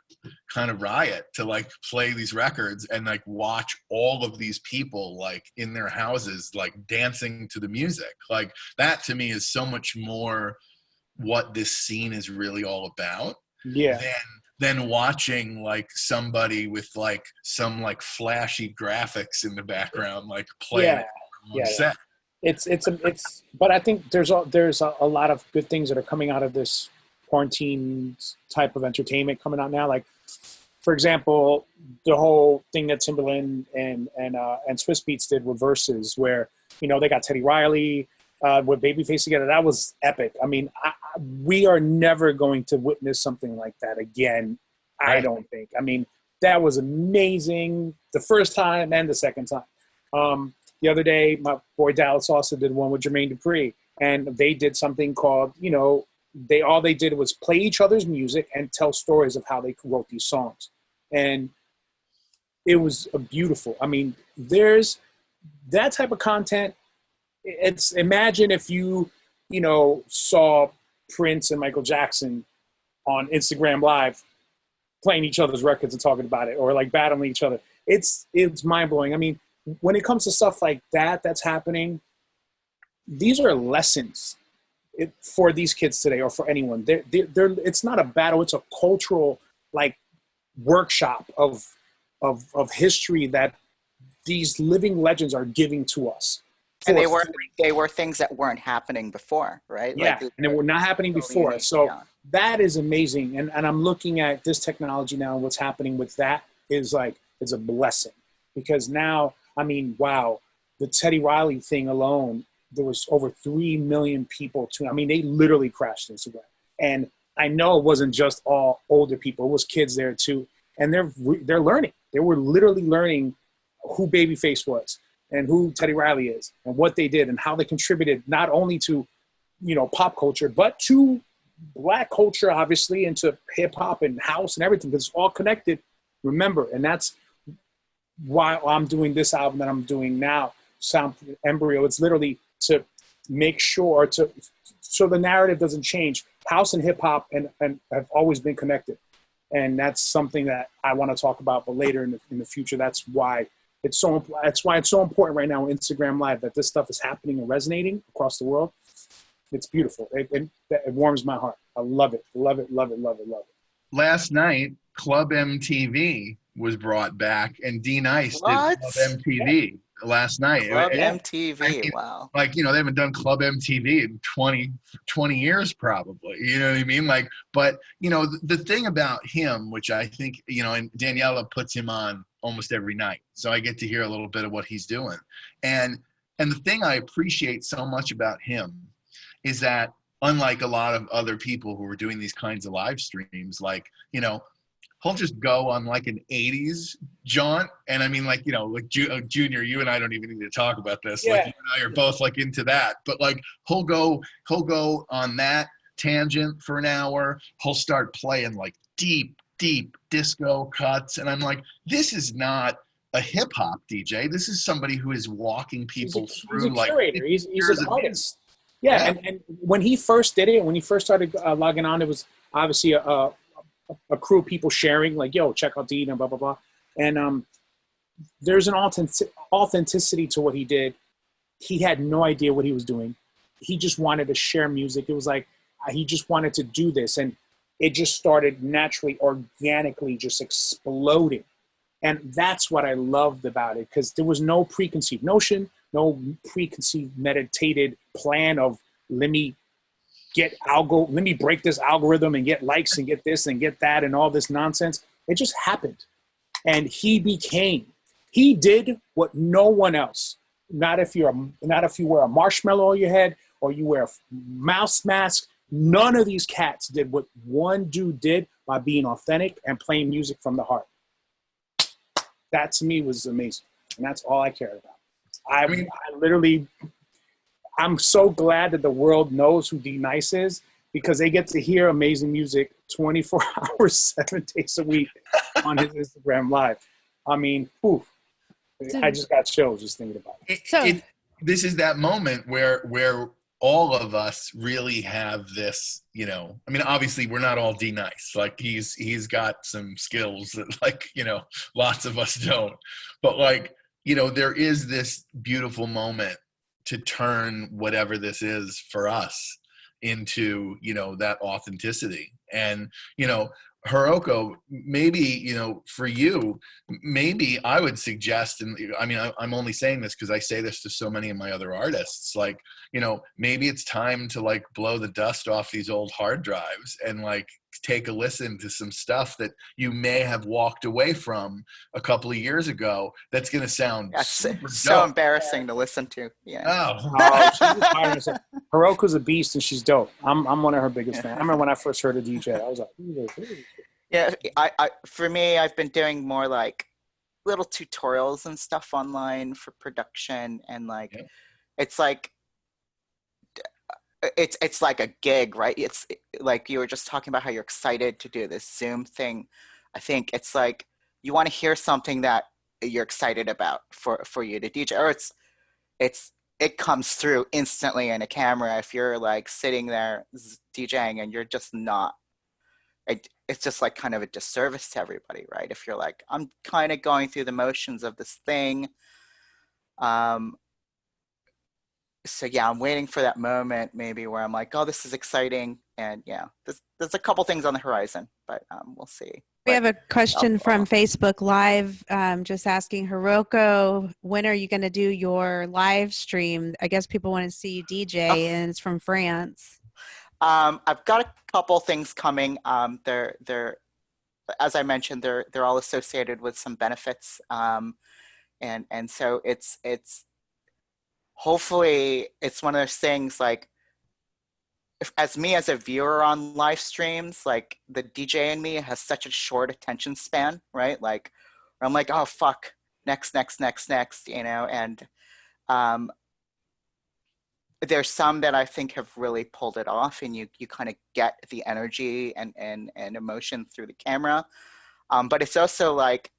kind of riot to like play these records and like watch all of these people like in their houses like dancing to the music. Like that to me is so much more what this scene is really all about Yeah. than watching like somebody with like some like flashy graphics in the background like playing Yeah. set. It's but I think there's a lot of good things that are coming out of this quarantine type of entertainment coming out now. Like, for example, the whole thing that Timbaland and Swiss Beats did with Versus, where, you know, they got Teddy Riley with Babyface together. That was epic. I mean, we are never going to witness something like that again. I don't think. I mean, that was amazing the first time and the second time. The other day, my boy Dallas also did one with Jermaine Dupri, and they did something called, you know, all they did was play each other's music and tell stories of how they wrote these songs. And it was beautiful. I mean, there's that type of content. It's, imagine if you know, saw Prince and Michael Jackson on Instagram Live playing each other's records and talking about it, or like battling each other. It's mind blowing. I mean, when it comes to stuff like that that's happening, these are lessons for these kids today, or for anyone. They're it's not a battle. It's a cultural like workshop of history that these living legends are giving to us. And they were things that weren't happening before, right? Yeah, like, and they were not happening before. So that is amazing. And I'm looking at this technology now, and what's happening with that is like, it's a blessing. Because now, I mean, wow, the Teddy Riley thing alone, there was over 3 million people I mean, they literally crashed Instagram. And I know it wasn't just all older people. It was kids there too. And they're learning. They were literally learning who Babyface was and who Teddy Riley is and what they did and how they contributed not only to, you know, pop culture, but to Black culture, obviously, and to hip hop and house and everything, because it's all connected. Remember, and that's why I'm doing this album that I'm doing now, Sound Embryo. It's literally to make sure so the narrative doesn't change. House and hip hop and have always been connected. And that's something that I want to talk about, but later in the future. That's why it's so important right now on Instagram Live that this stuff is happening and resonating across the world. It's beautiful. It warms my heart. I love it. Love it. Love it. Love it. Love it. Last night, Club MTV was brought back, and D-Nice did Club MTV last night. Club MTV, I mean, wow. Like, you know, they haven't done Club MTV in 20 years probably, you know what I mean? Like, but, you know, the thing about him, which I think, you know, and Daniela puts him on almost every night, so I get to hear a little bit of what he's doing. And the thing I appreciate so much about him is that, unlike a lot of other people who are doing these kinds of live streams, like, you know, he'll just go on like an 80s jaunt. And I mean, like, you know, like Junior, you and I don't even need to talk about this. Yeah. Like, you and I are both like into that. But like, he'll go on that tangent for an hour. He'll start playing like deep disco cuts. And I'm like, this is not a hip hop DJ. This is somebody who is walking people through. He's a curator. Like, he's an artist. Yeah. And when he first did it, when he first started logging on, it was obviously a crew of people sharing, like, yo, check out Dean and blah, blah, blah. And there's an authenticity to what he did. He had no idea what he was doing. He just wanted to share music. It was like, he just wanted to do this. And it just started naturally, organically, just exploding. And that's what I loved about it, because there was no preconceived notion, no preconceived meditated plan of, let me break this algorithm and get likes and get this and get that and all this nonsense. It just happened. And he did what no one else, not if you wear a marshmallow on your head or you wear a mouse mask. None of these cats did what one dude did by being authentic and playing music from the heart. That to me was amazing. And that's all I cared about. I'm so glad that the world knows who D-Nice is, because they get to hear amazing music 24 hours, 7 days a week on his Instagram Live. I mean, ooh, I just got chills just thinking about it. So- This is that moment where all of us really have this, you know, I mean, obviously we're not all D-Nice. Like he's got some skills that, like, you know, lots of us don't. But like, you know, there is this beautiful moment to turn whatever this is for us into, you know, that authenticity. And, you know, Hiroko, maybe, you know, for you, maybe I would suggest, and I mean, I'm only saying this because I say this to so many of my other artists, like, you know, maybe it's time to like blow the dust off these old hard drives and like take a listen to some stuff that you may have walked away from a couple of years ago. That's going to sound That's super so dope. embarrassing to listen to. Yeah. Oh, Oh, she's just firing herself. Hiroko's a beast and she's dope. I'm one of her biggest fans. I remember when I first heard her DJ, I was like, ooh. Yeah, I for me, I've been doing more like little tutorials and stuff online for production, and like Yeah. it's like it's like a gig, right? It's like you were just talking about how you're excited to do this Zoom thing. I think it's like you want to hear something that you're excited about for you to DJ, or it comes through instantly in a camera. If you're like sitting there DJing and you're just not, it's just like kind of a disservice to everybody, right? If you're like, I'm kind of going through the motions of this thing. So yeah, I'm waiting for that moment maybe where I'm like, oh, this is exciting. And yeah, there's a couple things on the horizon, but we'll see. We But have a question I'll from follow. Facebook Live, just asking Hiroko, when are you going to do your live stream? I guess people want to see you DJ, and it's from France. I've got a couple things coming. They're as I mentioned, they're all associated with some benefits. And so it's hopefully it's one of those things like, as a viewer on live streams, like the DJ in me has such a short attention span, right? Like I'm like, oh fuck, next, you know, and there's some that I think have really pulled it off, and you kind of get the energy and emotion through the camera. But it's also like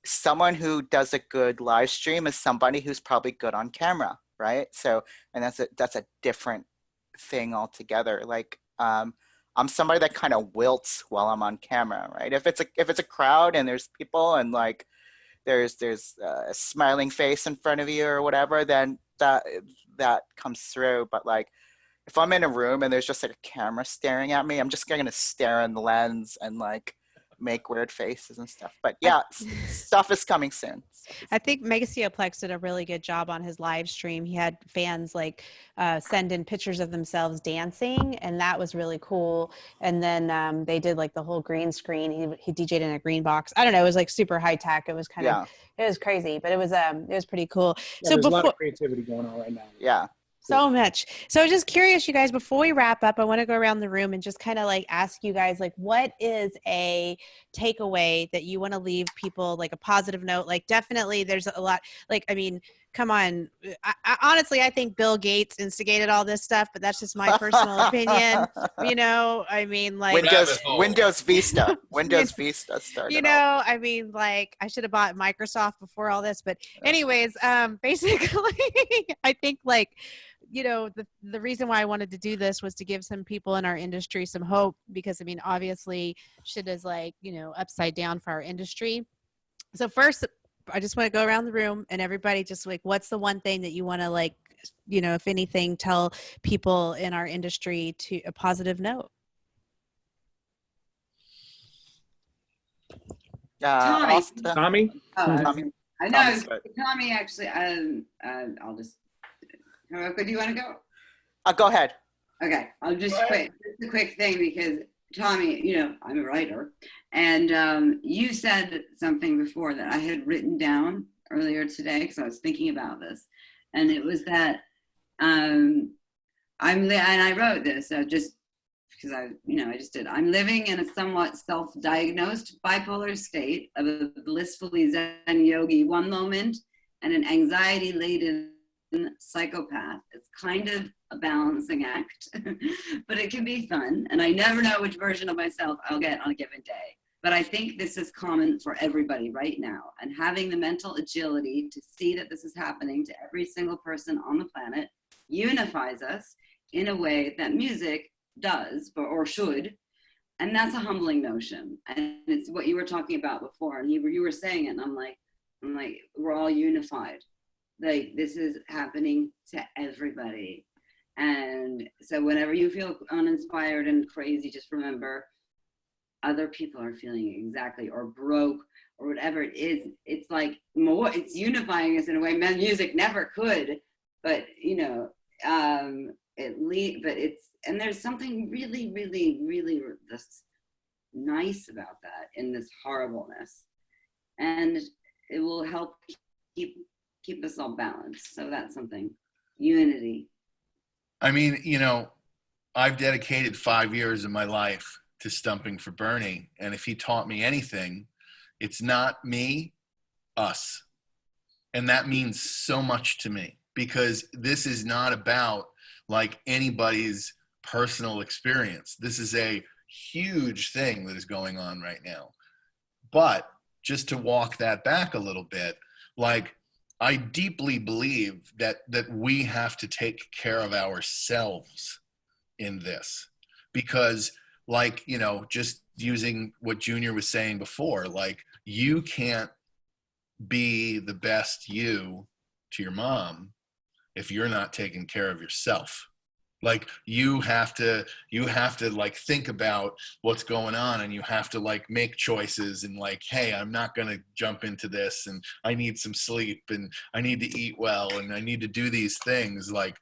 someone who does a good live stream is somebody who's probably good on camera, right? So, and that's a different thing altogether. Like I'm somebody that kind of wilts while I'm on camera, right? If it's a crowd and there's people and like there's a smiling face in front of you or whatever, then that comes through. But like if I'm in a room and there's just like a camera staring at me, I'm just gonna stare in the lens and like make weird faces and stuff. But yeah, stuff is coming soon. I think Megacoplex did a really good job on his live stream. He had fans like send in pictures of themselves dancing, and that was really cool. And then they did like the whole green screen. He DJ'd in a green box. I don't know. It was like super high tech. It was kind of, it was crazy, but it was pretty cool. Yeah, So there's a lot of creativity going on right now. Yeah. So much. So I was just curious, you guys, before we wrap up, I want to go around the room and just kind of like ask you guys, like, what is a takeaway that you want to leave people, like a positive note? Like, definitely there's a lot, like, I mean, come on. Honestly, I think Bill Gates instigated all this stuff, but that's just my personal opinion. You know, I mean, like Windows Vista. Windows Vista started. You know, I mean, like I should have bought Microsoft before all this, but anyways, basically, I think like, you know, the reason why I wanted to do this was to give some people in our industry some hope, because I mean, obviously shit is like, you know, upside down for our industry. So first, I just want to go around the room and everybody just like, what's the one thing that you want to like, you know, if anything, tell people in our industry to a positive note? Tommy. Tommy? Tommy. I know. Tommy, actually, I'll just. Do you want to go? Go ahead. Okay, I'll just quick. Just a quick thing, because Tommy, you know, I'm a writer, and you said something before that I had written down earlier today because I was thinking about this, and it was that and I wrote this just because I just did. I'm living in a somewhat self-diagnosed bipolar state of a blissfully Zen yogi one moment and an anxiety-laden psychopath. It's kind of a balancing act, but it can be fun. And I never know which version of myself I'll get on a given day. But I think this is common for everybody right now. And having the mental agility to see that this is happening to every single person on the planet unifies us in a way that music does, or should. And that's a humbling notion. And it's what you were talking about before. And you were saying it, and I'm like, we're all unified. Like, this is happening to everybody. And so whenever you feel uninspired and crazy, just remember other people are feeling exactly, or broke, or whatever it is. It's like it's unifying us in a way music never could. But and there's something really, really, really this nice about that in this horribleness, and it will help keep us all balanced. So that's something, unity. I mean, I've dedicated 5 years of my life to Stumping for Bernie. And if he taught me anything, it's not me, us. And that means so much to me, because this is not about like anybody's personal experience. This is a huge thing that is going on right now. But just to walk that back a little bit, like, I deeply believe that we have to take care of ourselves in this, because, like, just using what Junior was saying before, like, you can't be the best you to your mom if you're not taking care of yourself. Like, you have to like think about what's going on, and you have to like make choices, and like, hey, I'm not going to jump into this, and I need some sleep, and I need to eat well, and I need to do these things. Like,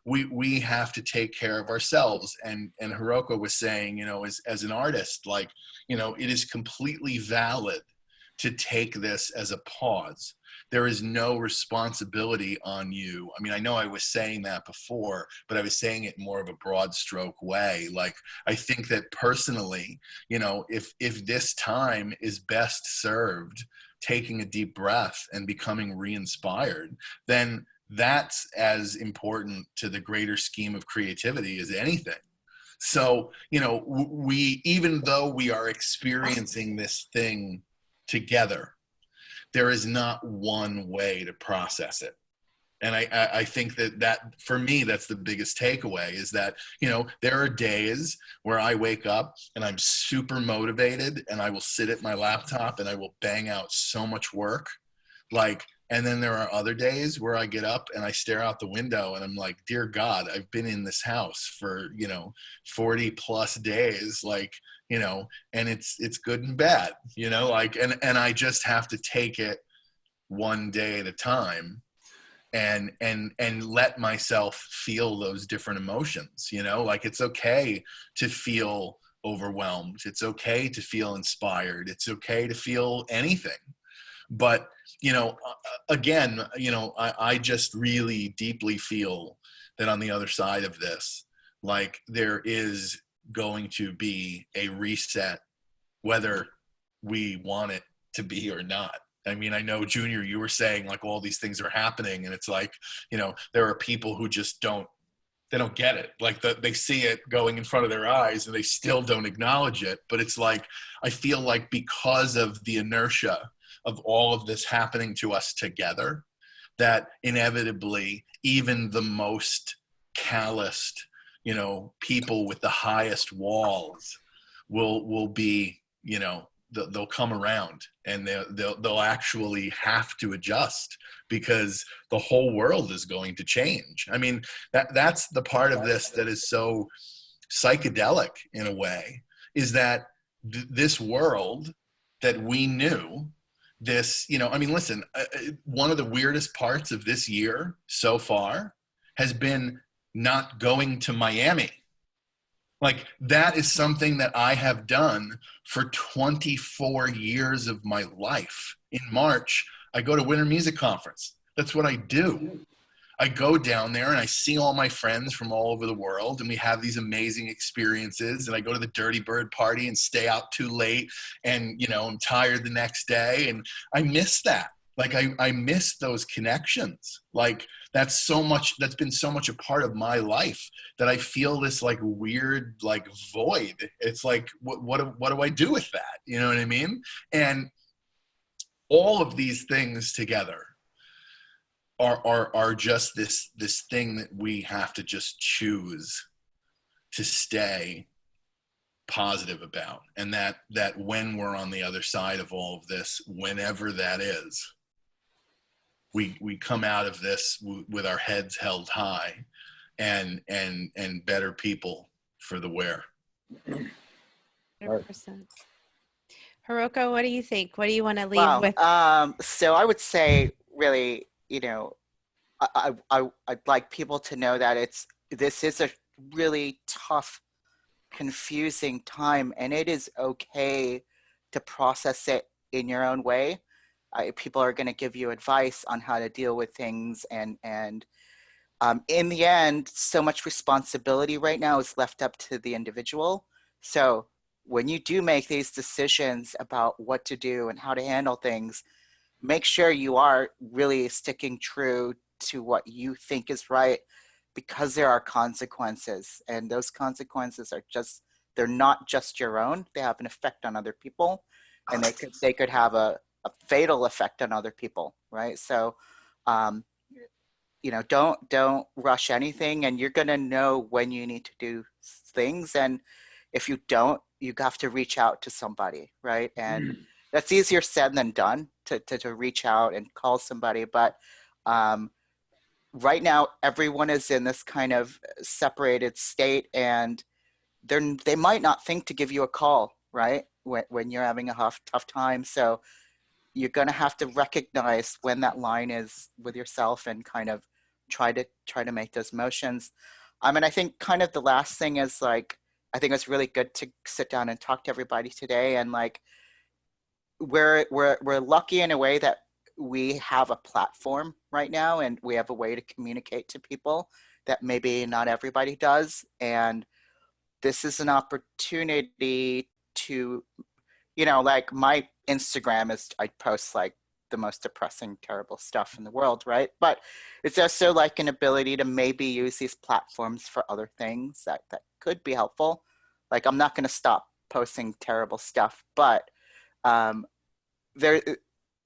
we have to take care of ourselves. And Hiroko was saying, as an artist, like, it is completely valid to take this as a pause. There is no responsibility on you. I mean, I know I was saying that before, but I was saying it more of a broad stroke way. Like, I think that personally, if this time is best served taking a deep breath and becoming re-inspired, then that's as important to the greater scheme of creativity as anything. So, we, even though we are experiencing this thing together, there is not one way to process it. And I think that for me, that's the biggest takeaway, is that, there are days where I wake up and I'm super motivated, and I will sit at my laptop and I will bang out so much work. Like, and then there are other days where I get up and I stare out the window and I'm like, dear God, I've been in this house for, 40 plus days. Like, and it's good and bad, like, and I just have to take it one day at a time and let myself feel those different emotions, like, it's okay to feel overwhelmed. It's okay to feel inspired. It's okay to feel anything. But, again, I just really deeply feel that on the other side of this, like, there is going to be a reset, whether we want it to be or not. I mean, I know, Junior, you were saying like all these things are happening, and it's like, there are people who just don't get it. Like, they see it going in front of their eyes and they still don't acknowledge it. But it's like, I feel like because of the inertia of all of this happening to us together, that inevitably even the most calloused, people with the highest walls will be, they'll come around, and they'll actually have to adjust, because the whole world is going to change. I mean, that's the part of this that is so psychedelic in a way, is that this world that we knew, this, I mean, listen, one of the weirdest parts of this year so far has been not going to Miami. Like, that is something that I have done for 24 years of my life. In March, I go to Winter Music Conference. That's what I do. I go down there and I see all my friends from all over the world, and we have these amazing experiences. And I go to the Dirty Bird party and stay out too late, and, I'm tired the next day, and I miss that. Like I miss those connections. Like that's been so much a part of my life that I feel this like weird like void. It's like what do I do with that? You know what I mean? And all of these things together are just this thing that we have to just choose to stay positive about. And that when we're on the other side of all of this, whenever that is, we come out of this with our heads held high and better people for the wear. 100%. Hiroko, what do you think? What do you want to leave Wow. with? So I would say, really, you know, I'd like people to know that this is a really tough, confusing time, and it is okay to process it in your own way. People are going to give you advice on how to deal with things, and in the end, so much responsibility right now is left up to the individual. So when you do make these decisions about what to do and how to handle things, make sure you are really sticking true to what you think is right, because there are consequences, and those consequences are they're not just your own. They have an effect on other people, and they could have a fatal effect on other people, right? So you know, don't rush anything, and you're going to know when you need to do things, and if you don't, you have to reach out to somebody, right? And that's easier said than done, to reach out and call somebody. But right now, everyone is in this kind of separated state, and they might not think to give you a call, right? When you're having a tough time. So you're going to have to recognize when that line is with yourself and kind of try to make those motions. And I think kind of the last thing is, like, I think it's really good to sit down and talk to everybody today. And like, we're lucky in a way that we have a platform right now, and we have a way to communicate to people that maybe not everybody does. And this is an opportunity to, you know, like my Instagram is, I post like the most depressing, terrible stuff in the world, right? But it's also like an ability to maybe use these platforms for other things that could be helpful. Like, I'm not going to stop posting terrible stuff, but there,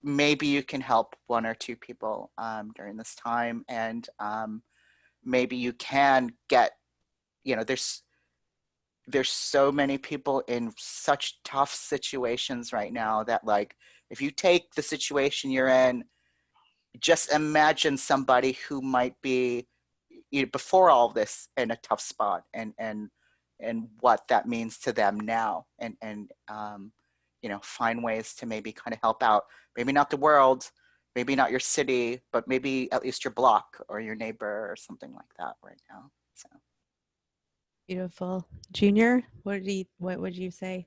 maybe you can help one or two people during this time, and maybe you can get, you know, there's so many people in such tough situations right now that, like, if you take the situation you're in, just imagine somebody who might be, you know, before all this, in a tough spot, and what that means to them now, and you know, find ways to maybe kind of help out. Maybe not the world, maybe not your city, but maybe at least your block or your neighbor or something like that right now. So. Beautiful. Junior, what would you say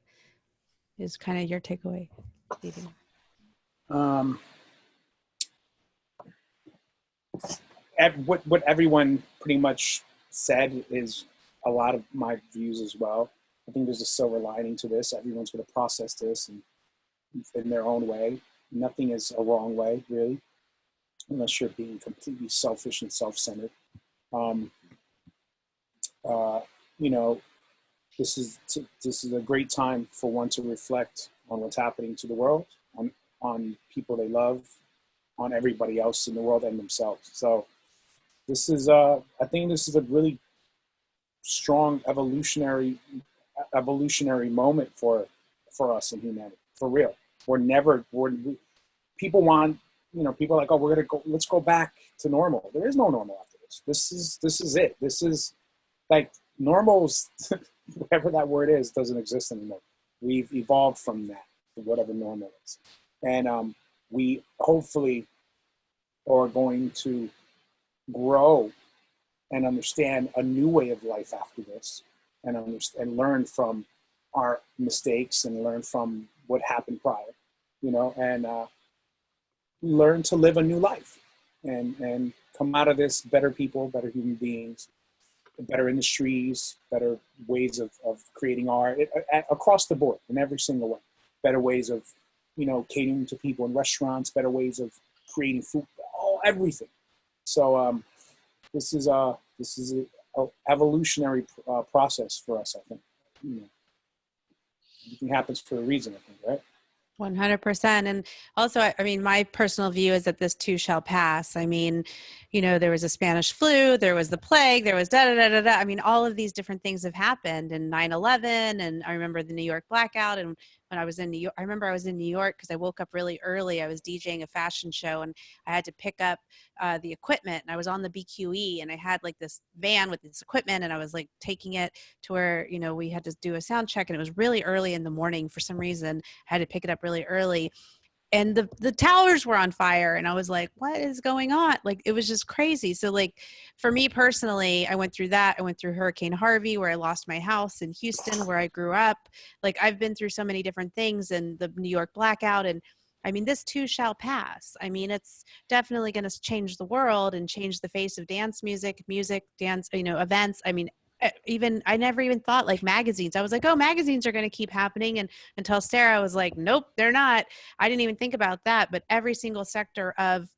is kind of your takeaway? What everyone pretty much said is a lot of my views as well. I think there's a silver lining to this. Everyone's going to process this in their own way. Nothing is a wrong way, really, unless you're being completely selfish and self-centered. You know, this is a great time for one to reflect on what's happening to the world, on people they love, on everybody else in the world and themselves. So this is, I think this is a really strong evolutionary moment for us in humanity, for real. People want, you know, people are like, oh, let's go back to normal. There is no normal after this. This is it. This is like normal's, whatever that word is, doesn't exist anymore. We've evolved from that, to whatever normal is. And we hopefully are going to grow and understand a new way of life after this, and learn from our mistakes, and learn from what happened prior, you know, and learn to live a new life, and come out of this better people, better human beings, better industries, better ways of creating art across the board in every single way. Better ways of, you know, catering to people in restaurants, better ways of creating food, everything. So this is a evolutionary process for us, I think. You know, everything happens for a reason, I think, right? 100%. And also, I mean, my personal view is that this too shall pass. I mean, you know, there was a Spanish flu, there was the plague, there was da da da da da. I mean, all of these different things have happened, and 9/11, and I remember the New York blackout. And when I was in New York, I remember I was in New York because I woke up really early. I was DJing a fashion show, and I had to pick up the equipment, and I was on the BQE, and I had like this van with this equipment, and I was like taking it to where, you know, we had to do a sound check, and it was really early in the morning. For some reason, I had to pick it up really early, and the towers were on fire, and I was like, what is going on? Like, it was just crazy. So like, for me personally, I went through that. I went through Hurricane Harvey, where I lost my house in Houston, where I grew up. Like, I've been through so many different things, and the New York blackout. And I mean, this too shall pass. I mean, it's definitely going to change the world and change the face of dance music, dance, you know, events. I mean, even I never even thought like magazines. I was like, oh, magazines are going to keep happening, and until Sarah was like, nope, they're not. I didn't even think about that. But every single sector of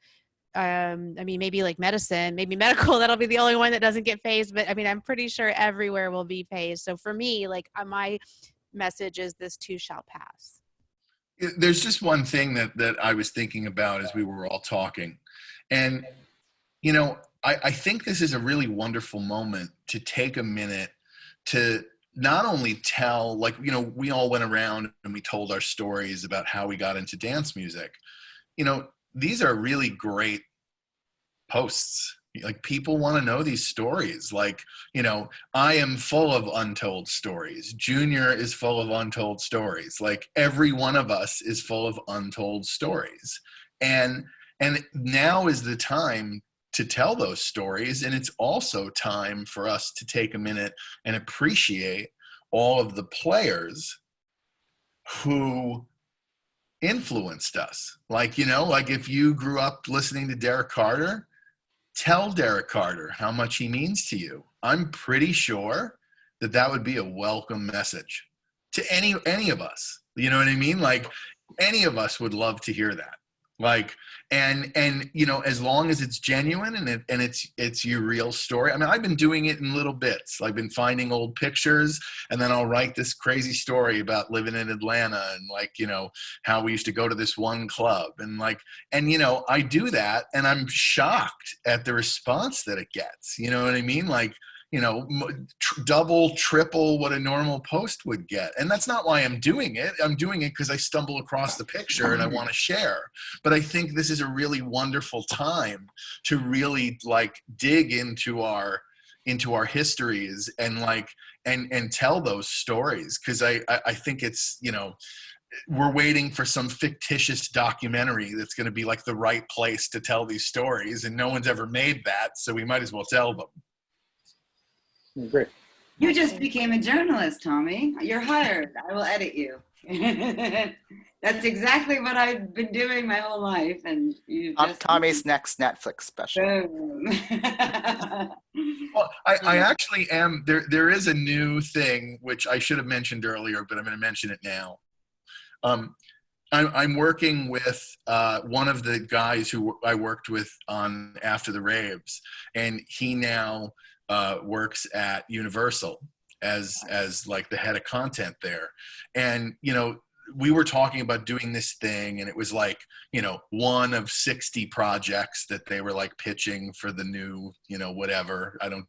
I mean, maybe like medicine, maybe medical, that'll be the only one that doesn't get phased, but I mean, I'm pretty sure everywhere will be phased. So for me, like, my message is this too shall pass. There's just one thing that I was thinking about as we were all talking, and you know, I think this is a really wonderful moment to take a minute to not only tell, like, you know, we all went around and we told our stories about how we got into dance music. You know, these are really great posts. Like, people want to know these stories. Like, you know, I am full of untold stories. Junior is full of untold stories. Like, every one of us is full of untold stories. And now is the time to tell those stories. And it's also time for us to take a minute and appreciate all of the players who influenced us. Like, you know, like if you grew up listening to Derek Carter, tell Derek Carter how much he means to you. I'm pretty sure that would be a welcome message to any of us. You know what I mean? Like, any of us would love to hear that. Like, and you know, as long as it's genuine and it's your real story. I mean, I've been doing it in little bits. I've been finding old pictures, and then I'll write this crazy story about living in Atlanta and, like, you know, how we used to go to this one club, and like, and you know, I do that, and I'm shocked at the response that it gets. You know what I mean? Like, you know, double, triple what a normal post would get. And that's not why I'm doing it. I'm doing it because I stumble across the picture and I want to share. But I think this is a really wonderful time to really, like, dig into our histories and, like, and tell those stories. Because I think it's, you know, we're waiting for some fictitious documentary that's going to be like the right place to tell these stories, and no one's ever made that, so we might as well tell them. Great. You just became a journalist, Tommy. You're hired. I will edit you. That's exactly what I've been doing my whole life. And you just Tommy's next Netflix special. boom. Well, I actually am. There is a new thing, which I should have mentioned earlier, but I'm going to mention it now. I'm working with one of the guys who I worked with on After the Raves, and he now works at Universal as like the head of content there. And, you know, we were talking about doing this thing, and it was like, you know, one of 60 projects that they were like pitching for the new, you know, whatever. I don't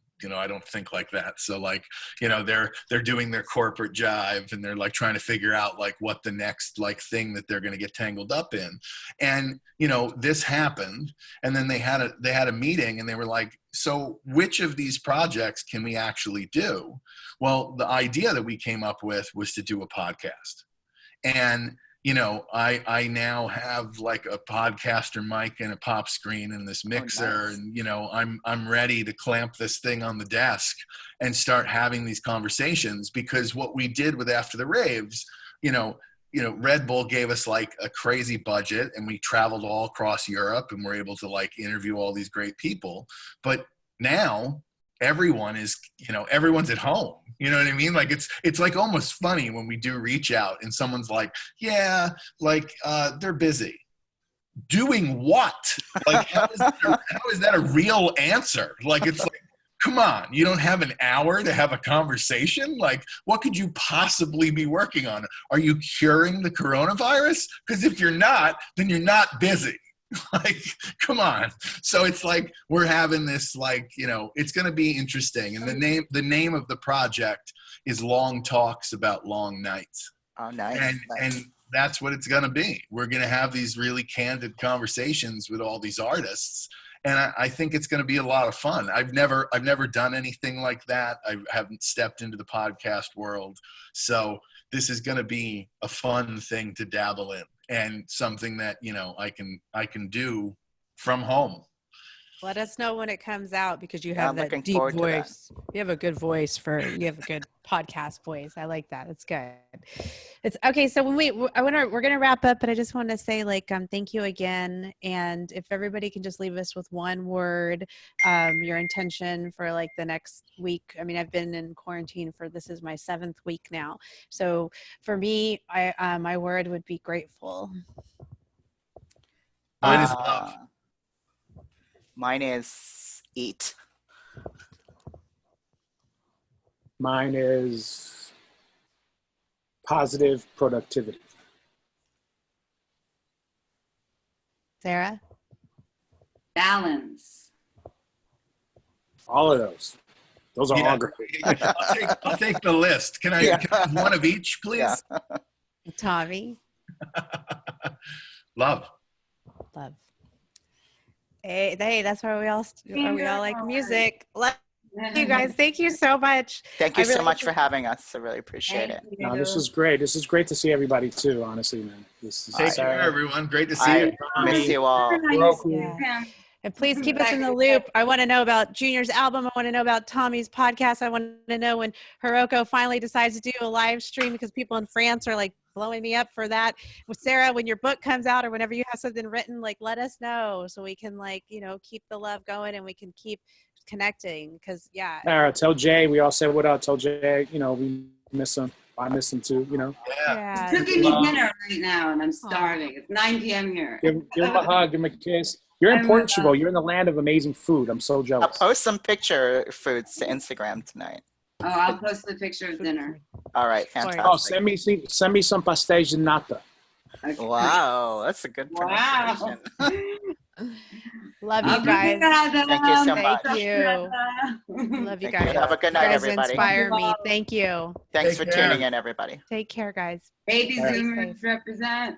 think like that. So, like, you know, they're doing their corporate jive, and they're like trying to figure out like what the next like thing that they're going to get tangled up in. And, you know, this happened, and then they had a meeting, and they were like, so which of these projects can we actually do? Well, the idea that we came up with was to do a podcast. And, you know, I now have like a podcaster mic and a pop screen and this mixer. Nice. And, you know, I'm ready to clamp this thing on the desk and start having these conversations, because what we did with After the Raves, you know, Red Bull gave us like a crazy budget, and we traveled all across Europe, and we're able to like interview all these great people. But now everyone's at home. You know what I mean? Like, it's like almost funny when we do reach out and someone's like, yeah, like, they're busy. doing what? Like, how is that a real answer? Like, it's like, come on, you don't have an hour to have a conversation? Like, what could you possibly be working on? Are you curing the coronavirus? Because if you're not, then you're not busy. Like, come on. So it's like we're having this, like, you know, it's going to be interesting. And the name of the project is Long Talks About Long Nights. Oh, nice. And that's what it's going to be. We're going to have these really candid conversations with all these artists. And I think it's going to be a lot of fun. I've never done anything like that. I haven't stepped into the podcast world. So this is going to be a fun thing to dabble in, and something that, you know, I can do from home. Let us know when it comes out, because you Yeah, have I'm that looking deep forward to that. voice. You have a good voice you have a good podcast voice. I like that. It's good. It's okay. So when we're going to wrap up, but I just want to say, like, thank you again. And if everybody can just leave us with one word, your intention for like the next week. I mean, I've been in quarantine this is my 7th week now. So for me, my word would be grateful. Mine is love. Mine is eat. Mine is positive productivity. Sarah? Balance. All of those. Those are Yeah. all great. I'll take the list. Can I have one of each, please? Yeah. Tommy? Love. Love. Hey, that's why we all like music. Love you guys. Thank you so much. Thank you I really so much for having us. I really appreciate it. No, this is great. This is great to see everybody too, honestly, man. This is Take Sarah. care, everyone. Great to see I you. miss you all. Yeah. And please keep us in the loop. I want to know about Junior's album. I want to know about Tommy's podcast. I want to know when Hiroko finally decides to do a live stream, because people in France are like blowing me up for that. With Sarah, when your book comes out or whenever you have something written, like, let us know so we can, like, you know, keep the love going and we can keep connecting. Because Sarah, tell Jay we all said what up. Tell Jay, you know, we miss him. I miss him too, you know. Yeah. He's cooking me dinner right now, and I'm starving. It's 9 p.m. here. Give him a hug, give him a kiss. You're in Portugal. You're in the land of amazing food. I'm so I'll jealous. post some picture foods to Instagram tonight. Oh, I'll post the picture of dinner. All right, Sorry. Oh, fantastic. send me some pastéis de nata. Okay. Wow, that's a good Wow. pronunciation. love you guys. Thank you so much. Thank you. Love you Thank guys. you. Have a good night, You guys everybody. inspire me. Thank you. Thanks Take for care. tuning in, everybody. Take care, guys. Baby All right. Zoomers represent.